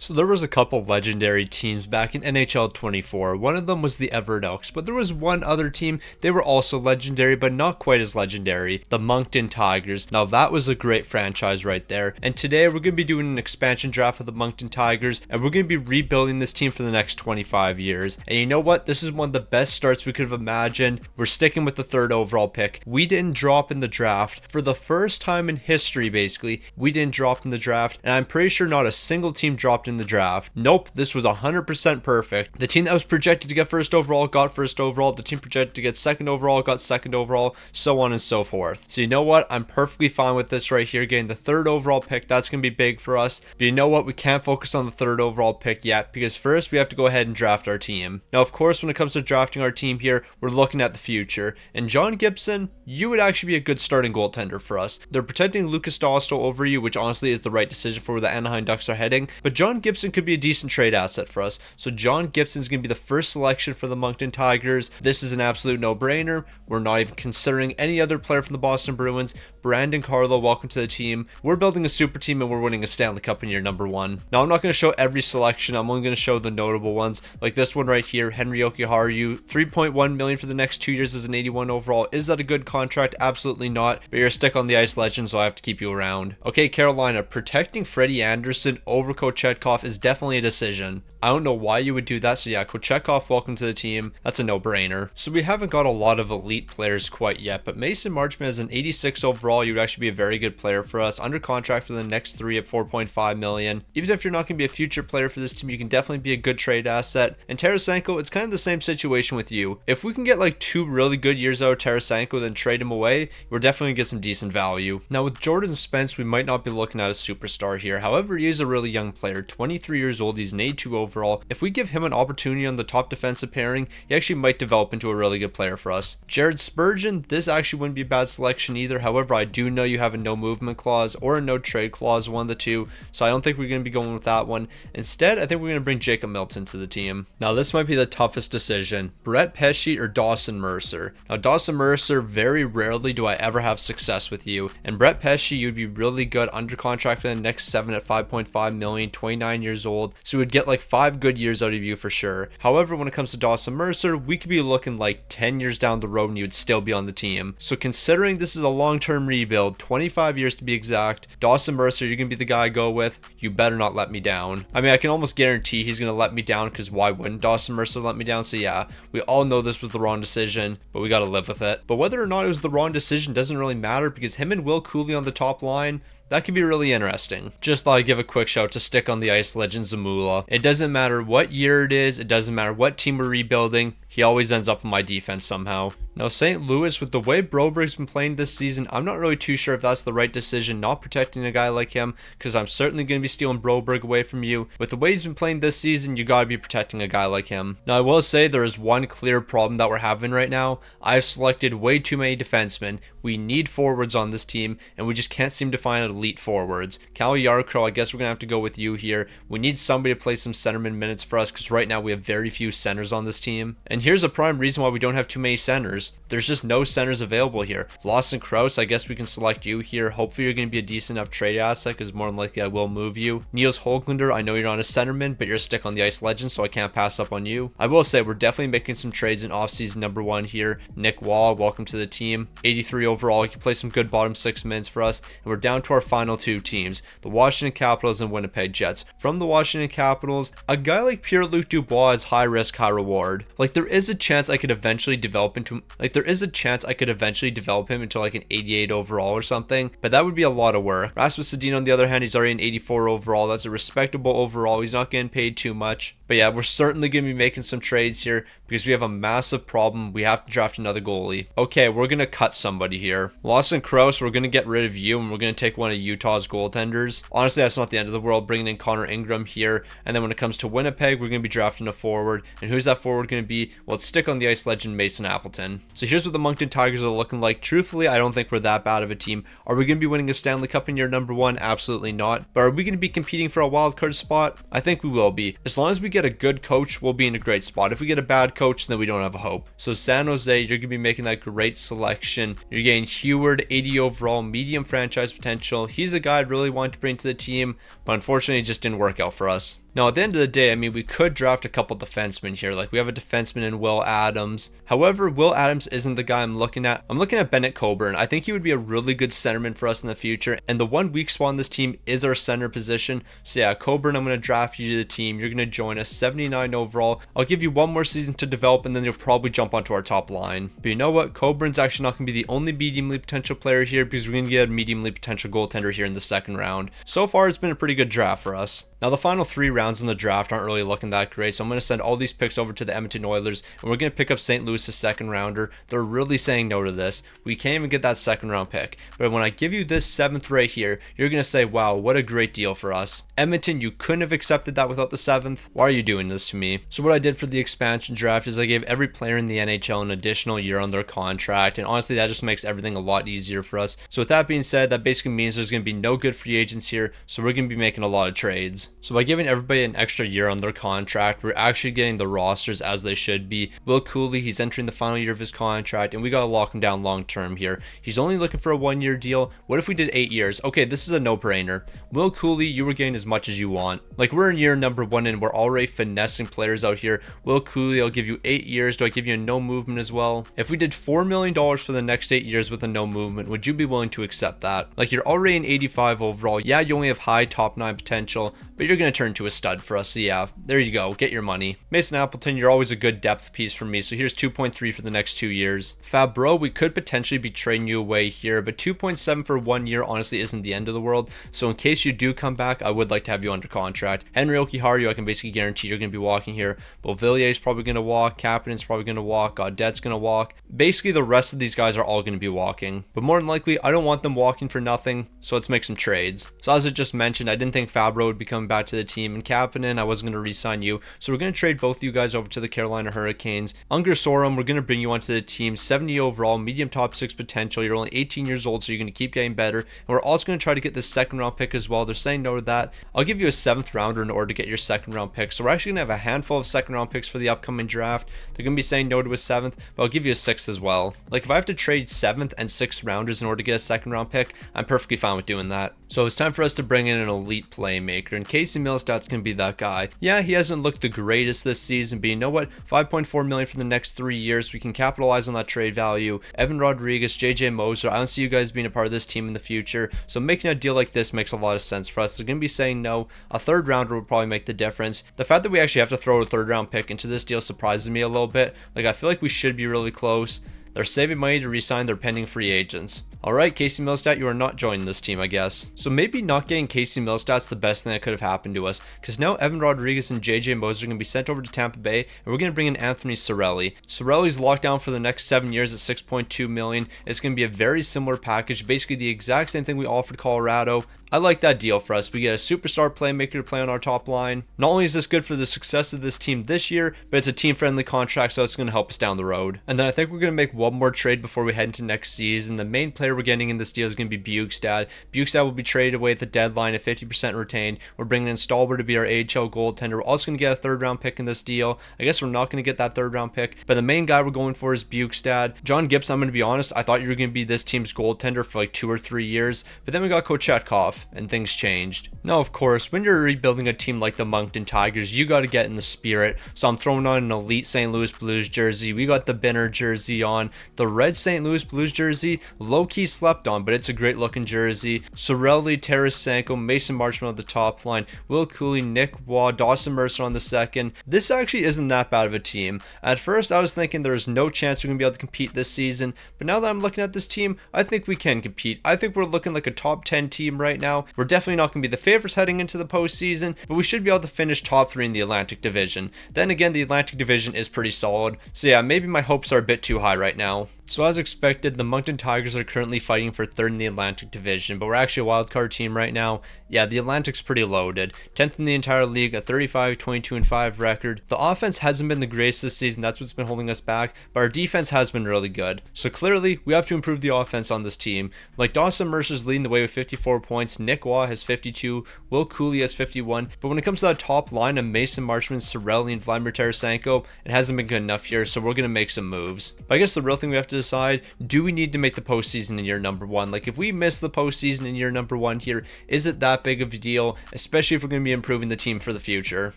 So there was a couple legendary teams back in NHL 24. One of them was the Everett Elks, but there was one other team. They were also legendary, but not quite as legendary. The Moncton Tigers. Now that was a great franchise right there. And today we're going to be doing an expansion draft of the Moncton Tigers, and we're going to be rebuilding this team for the next 25 years. And you know what? This is one of the best starts we could have imagined. We're sticking with the 3rd overall pick. We didn't drop in the draft. For the first time in history, basically, we didn't drop in the draft. And I'm pretty sure not a single team dropped in the draft. Nope, this was 100% perfect. The team that was projected to get 1st overall got 1st overall. The team projected to get 2nd overall got 2nd overall, so on and so forth. So you know what? I'm perfectly fine with this right here, getting the 3rd overall pick. That's going to be big for us. But you know what? We can't focus on the 3rd overall pick yet, because first we have to go ahead and draft our team. Now, of course, when it comes to drafting our team here, we're looking at the future. And John Gibson, you would actually be a good starting goaltender for us. They're protecting Lucas Dostal over you, which honestly is the right decision for where the Anaheim Ducks are heading. But John Gibson could be a decent trade asset for us. So John Gibson's going to be the first selection for the Moncton Tigers. This is an absolute no-brainer. We're not even considering any other player from the Boston Bruins. Brandon Carlo, welcome to the team. We're building a super team and we're winning a Stanley Cup in year number 1. Now, I'm not going to show every selection. I'm only going to show the notable ones, like this one right here, Henry Okiharu, $3.1 million for the next 2 years as an 81 overall. Is that a good contract? Absolutely not. But you're a stick on the ice legend, so I have to keep you around. Okay, Carolina, protecting Freddie Anderson over Kochetkov is definitely a decision. I don't know why you would do that. So yeah, Kochetkov, welcome to the team. That's a no-brainer. So we haven't got a lot of elite players quite yet, but Mason Marchman is an 86 overall. You would actually be a very good player for us. Under contract for the next 3 at $4.5 million. Even if you're not going to be a future player for this team, you can definitely be a good trade asset. And Tarasenko, it's kind of the same situation with you. If we can get like 2 really good years out of Tarasenko, then trade him away, we're definitely going to get some decent value. Now with Jordan Spence, we might not be looking at a superstar here. However, he is a really young player, 23 years old. He's an 82 overall. If we give him an opportunity on the top defensive pairing, he actually might develop into a really good player for us. Jared Spurgeon, this actually wouldn't be a bad selection either. However, I do know you have a no movement clause or a no trade clause, one of the two, so I don't think we're going to be going with that one. Instead, I think we're going to bring Jacob Milton to the team. Now, this might be the toughest decision. Brett Pesce or Dawson Mercer. Now, Dawson Mercer, very rarely do I ever have success with you. And Brett Pesce, you'd be really good under contract for the next 7 at $5.5 million, 29 years old. So we'd get like 5 good years out of you for sure. However, when it comes to Dawson Mercer, we could be looking like 10 years down the road and you would still be on the team. So considering this is a long-term rebuild, 25 years to be exact, Dawson Mercer, you're going to be the guy I go with. You better not let me down. I mean, I can almost guarantee he's going to let me down, because why wouldn't Dawson Mercer let me down? So yeah, we all know this was the wrong decision, but we got to live with it. But whether or not it was the wrong decision doesn't really matter, because him and Will Cooley on the top line, that could be really interesting. Just thought I'd give a quick shout to stick on the ice legend Zamula. It doesn't matter what year it is. It doesn't matter what team we're rebuilding. He always ends up on my defense somehow. Now, St. Louis, with the way Broberg's been playing this season, I'm not really too sure if that's the right decision, not protecting a guy like him, because I'm certainly going to be stealing Broberg away from you. With the way he's been playing this season, you got to be protecting a guy like him. Now, I will say there is one clear problem that we're having right now. I've selected way too many defensemen. We need forwards on this team, and we just can't seem to find elite forwards. Cal Yarcrow, I guess we're going to have to go with you here. We need somebody to play some centerman minutes for us, because right now we have very few centers on this team. And here's a prime reason why we don't have too many centers. There's just no centers available here. Lawson Krause, I guess we can select you here. Hopefully you're going to be a decent enough trade asset, because more than likely I will move you. Niels Holklander, I know you're not a centerman, but you're a stick on the ice legend, so I can't pass up on you. I will say we're definitely making some trades in offseason number 1 here. Nick Wall, welcome to the team. 83 overall. He can play some good bottom 6 minutes for us. And we're down to our final 2 teams, the Washington Capitals and Winnipeg Jets. From the Washington Capitals, a guy like Pierre-Luc Dubois is high risk, high reward. Like, there is a chance I could eventually develop him into like an 88 overall or something, but that would be a lot of work. Rasmus Sedin, on the other hand, he's already an 84 overall. That's a respectable overall. He's not getting paid too much. But yeah, we're certainly going to be making some trades here, because we have a massive problem. We have to draft another goalie. Okay, we're going to cut somebody here. Lawson Krause, we're going to get rid of you, and we're going to take one of Utah's goaltenders. Honestly, that's not the end of the world, bringing in Connor Ingram here. And then when it comes to Winnipeg, we're going to be drafting a forward. And who's that forward going to be? Well, it's stick on the ice legend Mason Appleton. So here's what the Moncton Tigers are looking like. Truthfully, I don't think we're that bad of a team. Are we going to be winning a Stanley Cup in year number 1? Absolutely not. But are we going to be competing for a wild card spot? I think we will be. As long as we get a good coach, we'll be in a great spot. If we get a bad coach, then we don't have a hope. So San Jose, you're going to be making that great selection. You're getting Heward, 80 overall, medium franchise potential. He's a guy I'd really want to bring to the team, but unfortunately it just didn't work out for us. Now, at the end of the day, I mean, we could draft a couple defensemen here. Like, we have a defenseman in Will Adams. However, Will Adams isn't the guy I'm looking at. I'm looking at Bennett Coburn. I think he would be a really good centerman for us in the future. And the one weak spot on this team is our center position. So yeah, Coburn, I'm going to draft you to the team. You're going to join us, 79 overall. I'll give you one more season to develop, and then you'll probably jump onto our top line. But you know what? Coburn's actually not going to be the only medium league potential player here, because we're going to get a medium league potential goaltender here in the second round. So far, it's been a pretty good draft for us. Now, the final 3 rounds in the draft aren't really looking that great, so I'm going to send all these picks over to the Edmonton Oilers, and we're going to pick up St. Louis' second rounder. They're really saying no to this. We can't even get that second round pick. But when I give you this 7th right here, you're going to say, wow, what a great deal for us. Edmonton, you couldn't have accepted that without the 7th. Why are you doing this to me? So what I did for the expansion draft is I gave every player in the NHL an additional year on their contract, and honestly, that just makes everything a lot easier for us. So with that being said, that basically means there's going to be no good free agents here, so we're going to be making a lot of trades. So by giving everybody an extra year on their contract, we're actually getting the rosters as they should be. Will Cooley, he's entering the final year of his contract, and we got to lock him down long term here. He's only looking for a 1-year deal. What if we did 8 years? Okay, this is a no-brainer. Will Cooley, you were getting as much as you want. Like, we're in year number 1 and we're already finessing players out here. Will Cooley, I'll give you 8 years. Do I give you a no movement as well? If we did $4 million for the next 8 years with a no movement, would you be willing to accept that? Like, you're already an 85 overall. Yeah, you only have high top 9 potential, but you're going to turn into a stud for us. So yeah, there you go. Get your money. Mason Appleton, you're always a good depth piece for me. So here's 2.3 for the next 2 years. Fabro, we could potentially be trading you away here, but 2.7 for 1 year honestly isn't the end of the world. So in case you do come back, I would like to have you under contract. Henry Okiharu, I can basically guarantee you're going to be walking here. Beauvillier's probably going to walk. Kapanen's probably going to walk. Gaudette's going to walk. Basically, the rest of these guys are all going to be walking. But more than likely, I don't want them walking for nothing. So let's make some trades. So as I just mentioned, I didn't think Fabro would be coming back to the team. And Kapanen, I wasn't going to re-sign you. So we're going to trade both you guys over to the Carolina Hurricanes. Unger Sorum, we're going to bring you onto the team. 70 overall, medium top 6 potential. You're only 18 years old, so you're going to keep getting better. And we're also going to try to get this second round pick as well. They're saying no to that. I'll give you a 7th rounder in order to get your second round pick. So we're actually going to have a handful of second round picks for the upcoming draft. They're going to be saying no to a 7th, but I'll give you a 6th as well. Like, if I have to trade 7th and 6th rounders in order to get a second round pick, I'm perfectly fine with doing that. So it's time for us to bring in an elite playmaker, and Casey Middlestat's going to be that guy. Yeah, he hasn't looked the greatest this season, but you know what? $5.4 million for the next 3 years. We can capitalize on that trade value. Evan Rodriguez, JJ Moser, I don't see you guys being a part of this team in the future, so making a deal like this makes a lot of sense for us. They're going to be saying no. A 3rd rounder would probably make the difference. The fact that we actually have to throw a 3rd round pick into this deal surprises me a little bit. Like, I feel like we should be really close. They're saving money to re-sign their pending free agents. Alright, Casey Middlestat, you are not joining this team, I guess. So maybe not getting Casey Middlestat's the best thing that could have happened to us, because now Evan Rodriguez and JJ Moser are going to be sent over to Tampa Bay, and we're going to bring in Anthony Cirelli. Cirelli's locked down for the next 7 years at $6.2 million. It's going to be a very similar package, basically the exact same thing we offered Colorado. I like that deal for us. We get a superstar playmaker to play on our top line. Not only is this good for the success of this team this year, but it's a team-friendly contract, so it's going to help us down the road. And then I think we're going to make one more trade before we head into next season. The main player we're getting in this deal is going to be Bjugstad. Bjugstad will be traded away at the deadline at 50% retained. We're bringing in Stallber to be our AHL goaltender. We're also going to get a 3rd round pick in this deal. I guess we're not going to get that 3rd round pick, but the main guy we're going for is Bjugstad. John Gibson, I'm going to be honest, I thought you were going to be this team's goaltender for like 2 or 3 years, but then we got Kochetkov, and things changed. Now, of course, when you're rebuilding a team like the Moncton Tigers, you got to get in the spirit. So I'm throwing on an elite St. Louis Blues jersey. We got the Benner jersey on. The red St. Louis Blues jersey, low-key slept on, but it's a great looking jersey. Cirelli, Tarasenko, Mason Marchment on the top line, Will Cooley, Nick Waugh, Dawson Mercer on the second. This actually isn't that bad of a team. At first, I was thinking there's no chance we're going to be able to compete this season, but now that I'm looking at this team, I think we can compete. I think we're looking like a top 10 team right now. We're definitely not going to be the favorites heading into the postseason, but we should be able to finish top 3 in the Atlantic Division. Then again, the Atlantic Division is pretty solid, so yeah, maybe my hopes are a bit too high right now. So as expected, the Moncton Tigers are currently fighting for 3rd in the Atlantic Division, but we're actually a wildcard team right now. Yeah, the Atlantic's pretty loaded. 10th in the entire league, a 35, 22, and 5 record. The offense hasn't been the greatest this season, that's what's been holding us back, but our defense has been really good. So clearly, we have to improve the offense on this team. Like, Dawson Mercer's leading the way with 54 points, Nick Waugh has 52, Will Cooley has 51, but when it comes to that top line of Mason Marchment, Cirelli, and Vladimir Tarasenko, it hasn't been good enough here, so we're going to make some moves. But I guess the real thing we have to decide, do we need to make the postseason in year number 1? Like, if we miss the postseason in year number 1 here, is it that that big of a deal, especially if we're going to be improving the team for the future.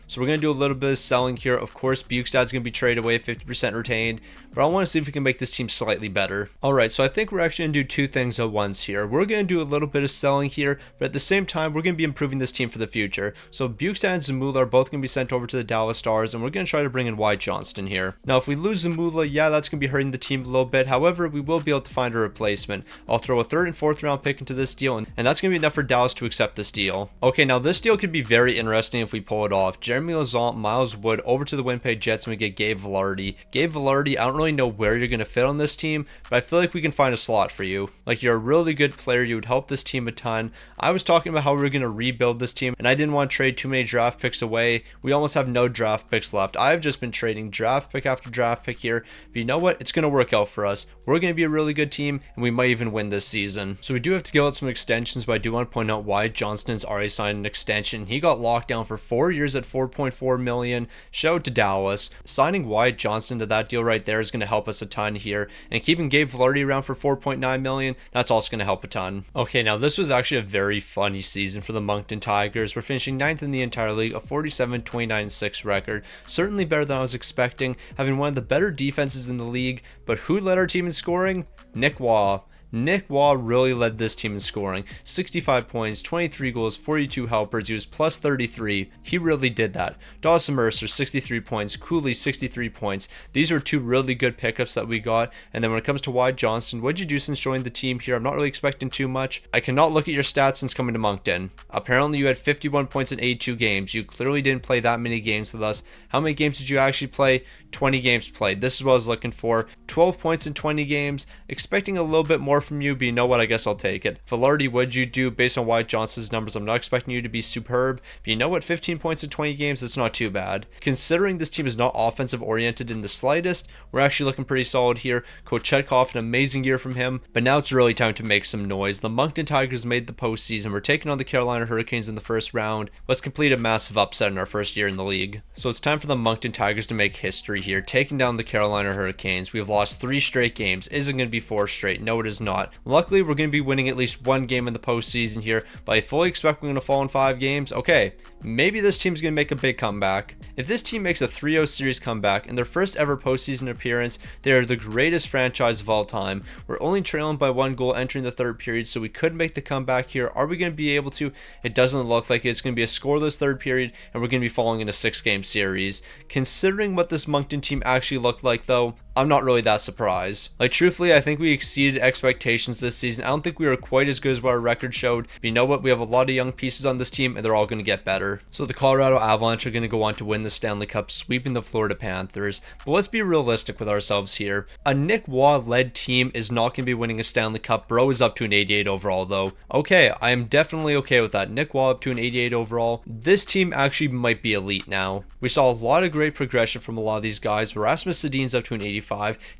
So we're going to do a little bit of selling here. Of course, Bukestad's going to be traded away, 50% retained, but I want to see if we can make this team slightly better. All right, so I think we're actually going to do two things at once here. We're going to do a little bit of selling here, but at the same time, we're going to be improving this team for the future. So Bukestad and Zamula are both going to be sent over to the Dallas Stars, and we're going to try to bring in Wyatt Johnston here. Now, if we lose Zamula, yeah, that's going to be hurting the team a little bit. However, we will be able to find a replacement. I'll throw a 3rd and 4th round pick into this deal, and that's going to be enough for Dallas to accept this deal. Okay, now this deal could be very interesting if we pull it off. Jeremy Lauzon, Miles Wood over to the Winnipeg Jets, and we get Gabe Vilardi. Gabe Vilardi, I don't really know where you're going to fit on this team, but I feel like we can find a slot for you. Like, you're a really good player. You would help this team a ton. I was talking about how we were going to rebuild this team, and I didn't want to trade too many draft picks away. We almost have no draft picks left. I've just been trading draft pick after draft pick here, but you know what? It's going to work out for us. We're going to be a really good team, and we might even win this season. So we do have to give out some extensions, but I do want to point out Wyatt Johnston's already signed an extension. He got locked down for 4 years at $4.4 million. Shout out to Dallas. Signing Wyatt Johnston to that deal right there is going to help us a ton here, and keeping Gabe Vilardi around for $4.9 million, that's also going to help a ton. Okay, now this was actually a very funny season for the Moncton Tigers. We're finishing 9th in the entire league, a 47-29-6 record. Certainly better than I was expecting, having one of the better defenses in the league, but who led our team in scoring? Nick Waugh. Nick Waugh really led this team in scoring. 65 points, 23 goals, 42 helpers. He was plus 33. He really did that. Dawson Mercer, 63 points. Cooley, 63 points. These were two really good pickups that we got. And then when it comes to Wyatt Johnston, what'd you do since joining the team here? I'm not really expecting too much. I cannot look at your stats since coming to Moncton. Apparently you had 51 points in 82 games. You clearly didn't play that many games with us. How many games did you actually play? 20 games played. This is what I was looking for. 12 points in 20 games. Expecting a little bit more from you, but you know what? I guess I'll take it. Vilardi, what'd you do based on Wyatt Johnston's numbers? I'm not expecting you to be superb, but you know what? 15 points in 20 games, that's not too bad. Considering this team is not offensive oriented in the slightest, we're actually looking pretty solid here. Kochetkov, an amazing year from him, but now it's really time to make some noise. The Moncton Tigers made the postseason. We're taking on the Carolina Hurricanes in the first round. Let's complete a massive upset in our first year in the league. So it's time for the Moncton Tigers to make history here, taking down the Carolina Hurricanes. We've lost 3 straight games. Isn't going to be 4 straight. No, it is not. Luckily, we're going to be winning at least 1 game in the postseason here, but I fully expect we're going to fall in 5 games. Okay, maybe this team's going to make a big comeback. If this team makes a 3-0 series comeback in their first ever postseason appearance, they are the greatest franchise of all time. We're only trailing by 1 goal entering the 3rd period, so we could make the comeback here. Are we going to be able to? It doesn't look like it's going to be a scoreless 3rd period, and we're going to be falling in a 6-game series. Considering what this Moncton team actually looked like, though, I'm not really that surprised. Like, truthfully, I think we exceeded expectations this season. I don't think we were quite as good as what our record showed, but you know what? We have a lot of young pieces on this team, and they're all going to get better. So the Colorado Avalanche are going to go on to win the Stanley Cup, sweeping the Florida Panthers. But let's be realistic with ourselves here. A Nick Waugh-led team is not going to be winning a Stanley Cup. Bro is up to an 88 overall, though. Okay, I am definitely okay with that. Nick Waugh up to an 88 overall. This team actually might be elite now. We saw a lot of great progression from a lot of these guys. Rasmus Sedin's up to an 85.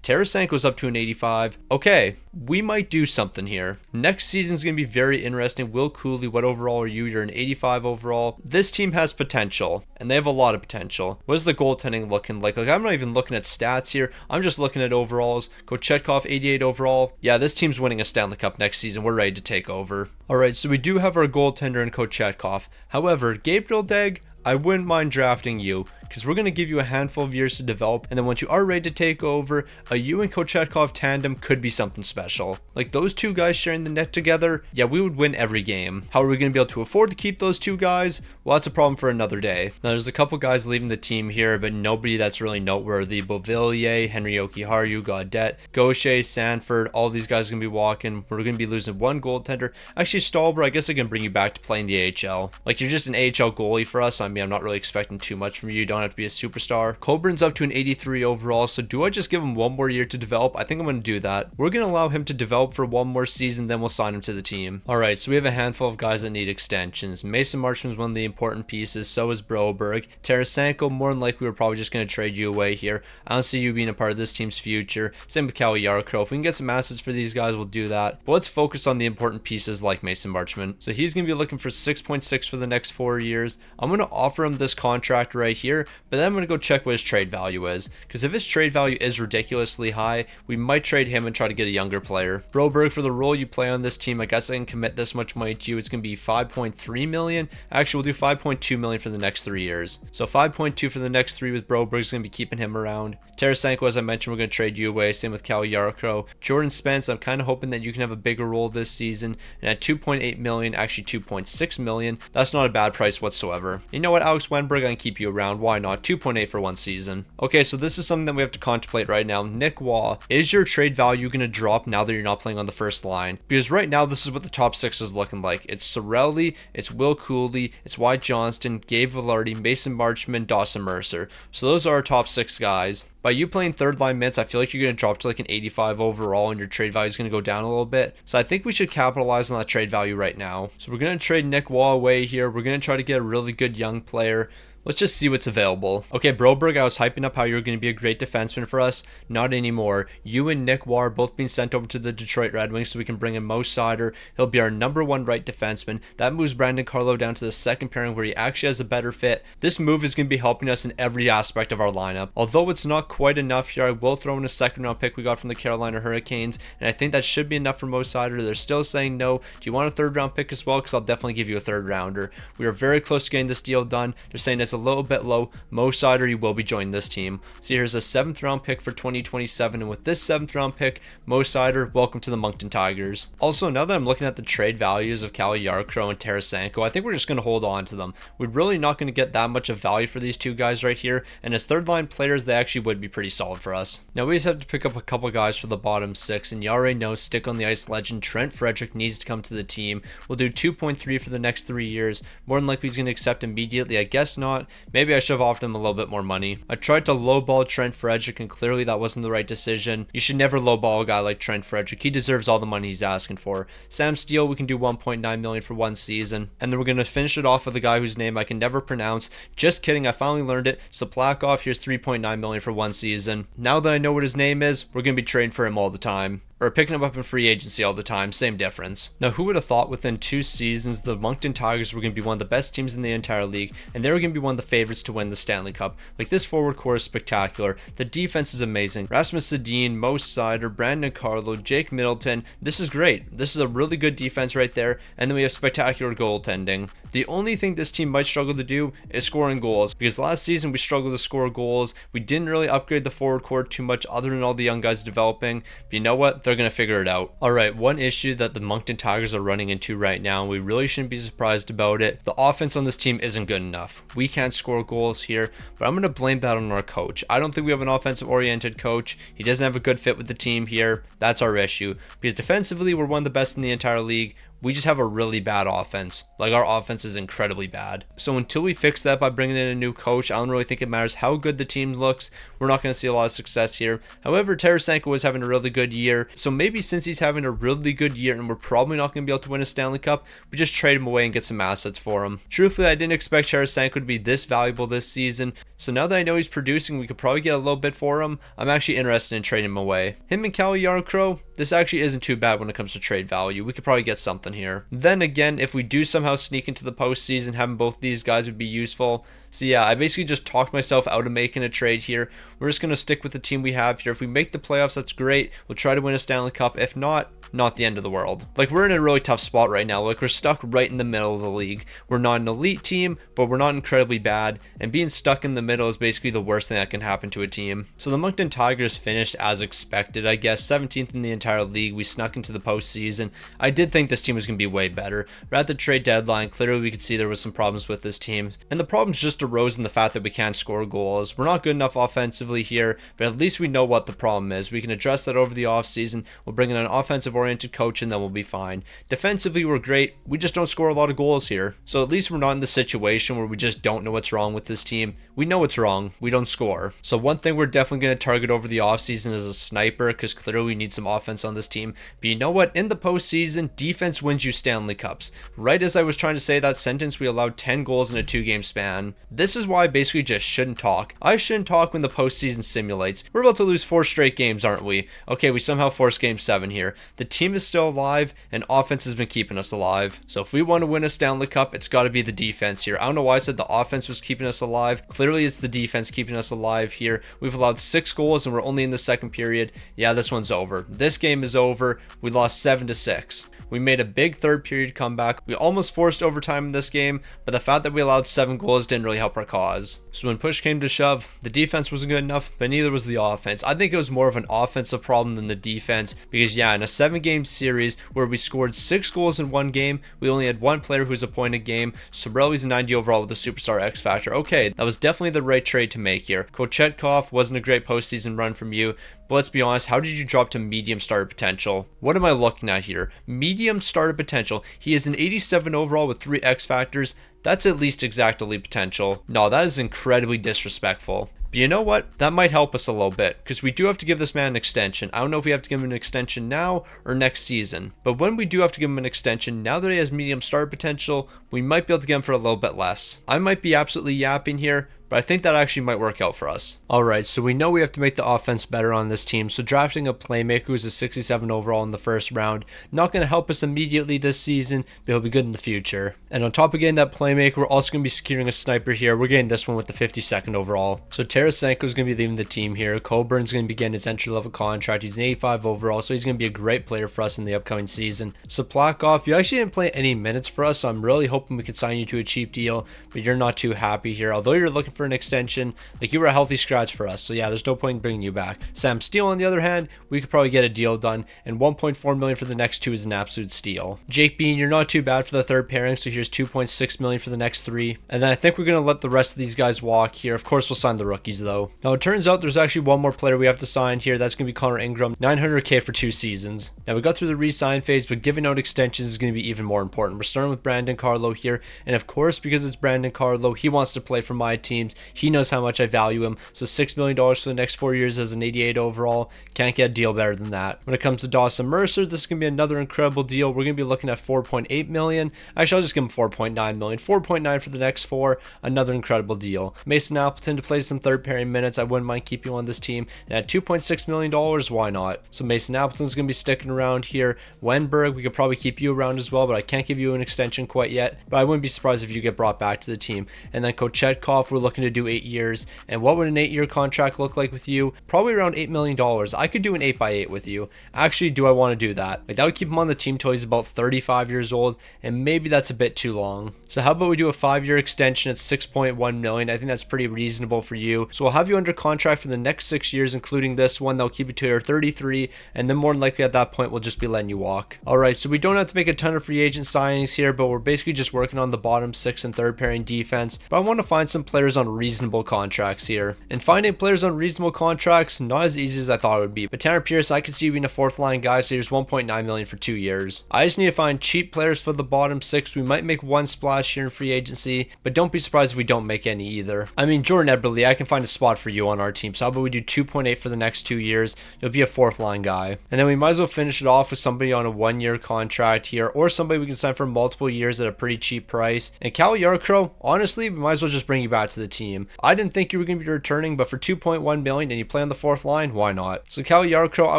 Tarasenko's up to an 85. Okay, we might do something here. Next season's going to be very interesting. Will Cooley, what overall are you? You're an 85 overall. This team has potential, and they have a lot of potential. What is the goaltending looking like? Like, I'm not even looking at stats here. I'm just looking at overalls. Kochetkov, 88 overall. Yeah, this team's winning a Stanley Cup next season. We're ready to take over. All right, so we do have our goaltender in Kochetkov. However, Gabriel Deg, I wouldn't mind drafting you, because we're going to give you a handful of years to develop, and then once you are ready to take over, a you and Kochetkov tandem could be something special. Like, those 2 guys sharing the net together, yeah, we would win every game. How are we going to be able to afford to keep those 2 guys? Well, that's a problem for another day. Now, there's a couple guys leaving the team here, but nobody that's really noteworthy. Beauvillier, Henry Okiharu, Gaudette, Gaucher, Sanford, all these guys are going to be walking. We're going to be losing 1 goaltender. Actually, Stolber, I guess I can bring you back to playing the AHL. Like, you're just an AHL goalie for us. I mean, I'm not really expecting too much from you. You don't have to be a superstar. Coburn's up to an 83 overall, so do I just give him 1 more year to develop? I think I'm going to do that. We're going to allow him to develop for 1 more season, then we'll sign him to the team. Alright, so we have a handful of guys that need extensions. Mason Marchman's one of the important pieces, so is Broberg. Tarasenko, more than likely we're probably just going to trade you away here. I don't see you being a part of this team's future. Same with Cal Yarkro. If we can get some assets for these guys, we'll do that. But let's focus on the important pieces like Mason Marchman. So he's going to be looking for 6.6 for the next 4 years. I'm going to offer him this contract right here, but then I'm going to go check what his trade value is, because if his trade value is ridiculously high, we might trade him and try to get a younger player. Broberg, for the role you play on this team, I guess I can commit this much money to you. It's going to be 5.3 million. Actually, we'll do 5.2 million for the next 3 years. So 5.2 for the next 3 with Broberg's going to be keeping him around. Tarasenko, as I mentioned, we're going to trade you away. Same with Cal Yarkro. Jordan Spence, I'm kind of hoping that you can have a bigger role this season. And at 2.8 million, actually 2.6 million, that's not a bad price whatsoever. You know what, Alex Wennberg, I can keep you around. Why not? 2.8 for 1 season. Okay, so this is something that we have to contemplate right now. Nick Waugh, is your trade value going to drop now that you're not playing on the first line? Because right now, this is what the top 6 is looking like. It's Sorelli, it's Will Cooley, it's Wyatt Johnston, Gabe Vilardi, Mason Marchman, Dawson Mercer. So those are our top 6 guys. By you playing third line minutes, I feel like you're going to drop to like an 85 overall and your trade value is going to go down a little bit. So I think we should capitalize on that trade value right now. So we're going to trade Nick Waugh away here. We're going to try to get a really good young player. Let's just see what's available. Okay, Broberg, I was hyping up how you're going to be a great defenseman for us. Not anymore. You and Nick Waugh are both being sent over to the Detroit Red Wings so we can bring in Mo Seider. He'll be our #1 right defenseman. That moves Brandon Carlo down to the second pairing where he actually has a better fit. This move is going to be helping us in every aspect of our lineup. Although it's not quite enough here, I will throw in a second-round pick we got from the Carolina Hurricanes, and I think that should be enough for Mo Seider. They're still saying no. Do you want a third-round pick as well? Because I'll definitely give you a third-rounder. We are very close to getting this deal done. They're saying it's a little bit low. Mo Seider, you will be joining this team. So here's a 7th round pick for 2027, and with this 7th round pick, Mo Seider, welcome to the Moncton Tigers. Also, now that I'm looking at the trade values of Cal Yarkro and Tarasenko, I think we're just going to hold on to them. We're really not going to get that much of value for these two guys right here, and as third line players, they actually would be pretty solid for us. Now we just have to pick up a couple guys for the bottom 6, and you already know stick on the ice legend Trent Frederick needs to come to the team. We'll do 2.3 for the next 3 years. More than likely he's going to accept immediately. I guess not. Maybe I should have offered him a little bit more money. I tried to lowball Trent Frederick, and clearly that wasn't the right decision. You should never lowball a guy like Trent Frederick. He deserves all the money he's asking for. Sam Steele, we can do 1.9 million for 1 season, and then we're going to finish it off with a guy whose name I can never pronounce. Just kidding, I finally learned it. Saplakov, here's 3.9 million for 1 season. Now that I know what his name is, we're going to be trading for him all the time. Or picking him up in free agency all the time, same difference. Now, who would have thought within 2 seasons the Moncton Tigers were going to be one of the best teams in the entire league, and they were going to be one of the favorites to win the Stanley Cup. Like, this forward core is spectacular. The defense is amazing. Rasmus Sedin, Mo Seider, Brandon Carlo, Jake Middleton. This is great. This is a really good defense right there, and then we have spectacular goaltending. The only thing this team might struggle to do is scoring goals, because last season we struggled to score goals. We didn't really upgrade the forward core too much other than all the young guys developing, but you know what? They're going to figure it out. Alright, one issue that the Moncton Tigers are running into right now, and we really shouldn't be surprised about it. The offense on this team isn't good enough. We can't score goals here, but I'm going to blame that on our coach. I don't think we have an offensive-oriented coach. He doesn't have a good fit with the team here. That's our issue, because defensively we're one of the best in the entire league. We just have a really bad offense. Like, our offense is incredibly bad. So until we fix that by bringing in a new coach, I don't really think it matters how good the team looks. We're not going to see a lot of success here. However, Tarasenko is having a really good year. So maybe since he's having a really good year and we're probably not going to be able to win a Stanley Cup, we just trade him away and get some assets for him. Truthfully, I didn't expect Tarasenko to be this valuable this season. So now that I know he's producing, we could probably get a little bit for him. I'm actually interested in trading him away. Him and Cal Yarkro, this actually isn't too bad when it comes to trade value. We could probably get something here. Then again, if we do somehow sneak into the postseason, having both these guys would be useful. So yeah, I basically just talked myself out of making a trade here. We're just going to stick with the team we have here. If we make the playoffs, that's great. We'll try to win a Stanley Cup. If not the end of the world. Like, we're in a really tough spot right now. Like, we're stuck right in the middle of the league. We're not an elite team, but we're not incredibly bad. And being stuck in the middle is basically the worst thing that can happen to a team. So the Moncton Tigers finished as expected, I guess. 17th in the entire league. We snuck into the postseason. I did think this team was going to be way better. But at the trade deadline, clearly we could see there was some problems with this team. And the problems just arose in the fact that we can't score goals. We're not good enough offensively here, but at least we know what the problem is. We can address that over the offseason. We'll bring in an offensive-oriented coach and then we'll be fine. Defensively, we're great. We just don't score a lot of goals here. So at least we're not in the situation where we just don't know what's wrong with this team. We know what's wrong. We don't score. So one thing we're definitely going to target over the offseason is a sniper, because clearly we need some offense on this team. But you know what? In the postseason, defense wins you Stanley Cups. Right as I was trying to say that sentence, we allowed 10 goals in a 2-game span. This is why I basically just shouldn't talk. I shouldn't talk when the postseason simulates. We're about to lose 4 straight games, aren't we? Okay, we somehow forced game 7 here. The team is still alive, and offense has been keeping us alive. So if we want to win a Stanley Cup, it's got to be the defense here. I don't know why I said the offense was keeping us alive. Clearly, it's the defense keeping us alive here. We've allowed 6 goals, and we're only in the second period. Yeah, this one's over. This game is over. We lost 7-6. We made a big third period comeback. We almost forced overtime in this game, but the fact that we allowed 7 goals didn't really help our cause. So when push came to shove, the defense wasn't good enough, but neither was the offense. I think it was more of an offensive problem than the defense, because yeah, in a 7-game series where we scored 6 goals in one game, we only had 1 player who was a point a game. Sorelli's a 90 overall with a superstar X factor. Okay, that was definitely the right trade to make here. Kochetkov wasn't a great postseason run from you, but let's be honest, how did you drop to medium starter potential? What am I looking at here? Medium starter potential. He is an 87 overall with 3 X factors. That's at least exact elite potential. No, that is incredibly disrespectful. But you know what? That might help us a little bit, because we do have to give this man an extension. I don't know if we have to give him an extension now or next season. But when we do have to give him an extension, now that he has medium starter potential, we might be able to get him for a little bit less. I might be absolutely yapping here, but I think that actually might work out for us. Alright, so we know we have to make the offense better on this team, so drafting a playmaker who's a 67 overall in the first round, not going to help us immediately this season, but he'll be good in the future. And on top of getting that playmaker, we're also going to be securing a sniper here. We're getting this one with the 52nd overall. So Tarasenko is going to be leaving the team here. Coburn's going to be getting his entry-level contract. He's an 85 overall, so he's going to be a great player for us in the upcoming season. Saplakov, you actually didn't play any minutes for us, so I'm really hoping we can sign you to a cheap deal, but you're not too happy here. Although you're looking for an extension, like, you were a healthy scratch for us, so yeah, there's no point in bringing you back. Sam Steele, on the other hand, we could probably get a deal done, and 1.4 million for the next 2 is an absolute steal. Jake Bean, you're not too bad for the third pairing, so here's 2.6 million for the next 3, and then I think we're going to let the rest of these guys walk here. Of course, we'll sign the rookies though. Now it turns out there's actually one more player we have to sign here. That's going to be Connor Ingram, 900k for 2 seasons. Now we got through the re-sign phase, but giving out extensions is going to be even more important. We're starting with Brandon Carlo here, and of course, because it's Brandon Carlo, he wants to play for my teams. He knows how much I value him, so $6 million for the next 4 years as an 88 overall. Can't get a deal better than that. When it comes to Dawson Mercer, this is going to be another incredible deal. We're going to be looking at 4.8 million. Actually, I'll just give him 4.9 million. 4.9 for the next 4, another incredible deal. Mason Appleton to play some third pairing minutes. I wouldn't mind keeping you on this team. And at $2.6 million, why not? So Mason Appleton's going to be sticking around here. Wenberg, we could probably keep you around as well, but I can't give you an extension quite yet. But I wouldn't be surprised if you get brought back to the team. And then Kochetkov, we're looking to do 8 years. And what would an 8-year contract look like with you? Probably around $8 million. I could do an 8x8 with you. Actually, do I want to do that? Like, that would keep him on the team till he's about 35 years old, and maybe that's a bit too long. So how about we do a 5-year extension at 6.1 million? I think that's pretty reasonable for you. So we'll have you under contract for the next 6 years, including this one. They'll keep you to your 33, and then more than likely at that point, we'll just be letting you walk. Alright, so we don't have to make a ton of free agent signings here, but we're basically just working on the bottom 6 and third pairing defense. But I want to find some players on reasonable contracts here. And finding players on reasonable contracts, not as easy as I thought it would be. But Tanner Pierce, I could see being a 4th line guy, so here's 1.9 million for 2 years. I just need to find cheap players for the bottom 6. We might make one splash here in free agency, but don't be surprised if we don't make any either. I mean, Jordan Eberle, I can find a spot for you on our team, so how about we do 2.8 for the next 2 years? You'll be a 4th line guy. And then we might as well finish it off with somebody on a 1-year contract here, or somebody we can sign for multiple years at a pretty cheap price. And Cal Yarcrow, honestly, we might as well just bring you back to the team. I didn't think you were going to be returning, but for 2.1 million and you play on the 4th line, why not? So Cal Yarcrow, I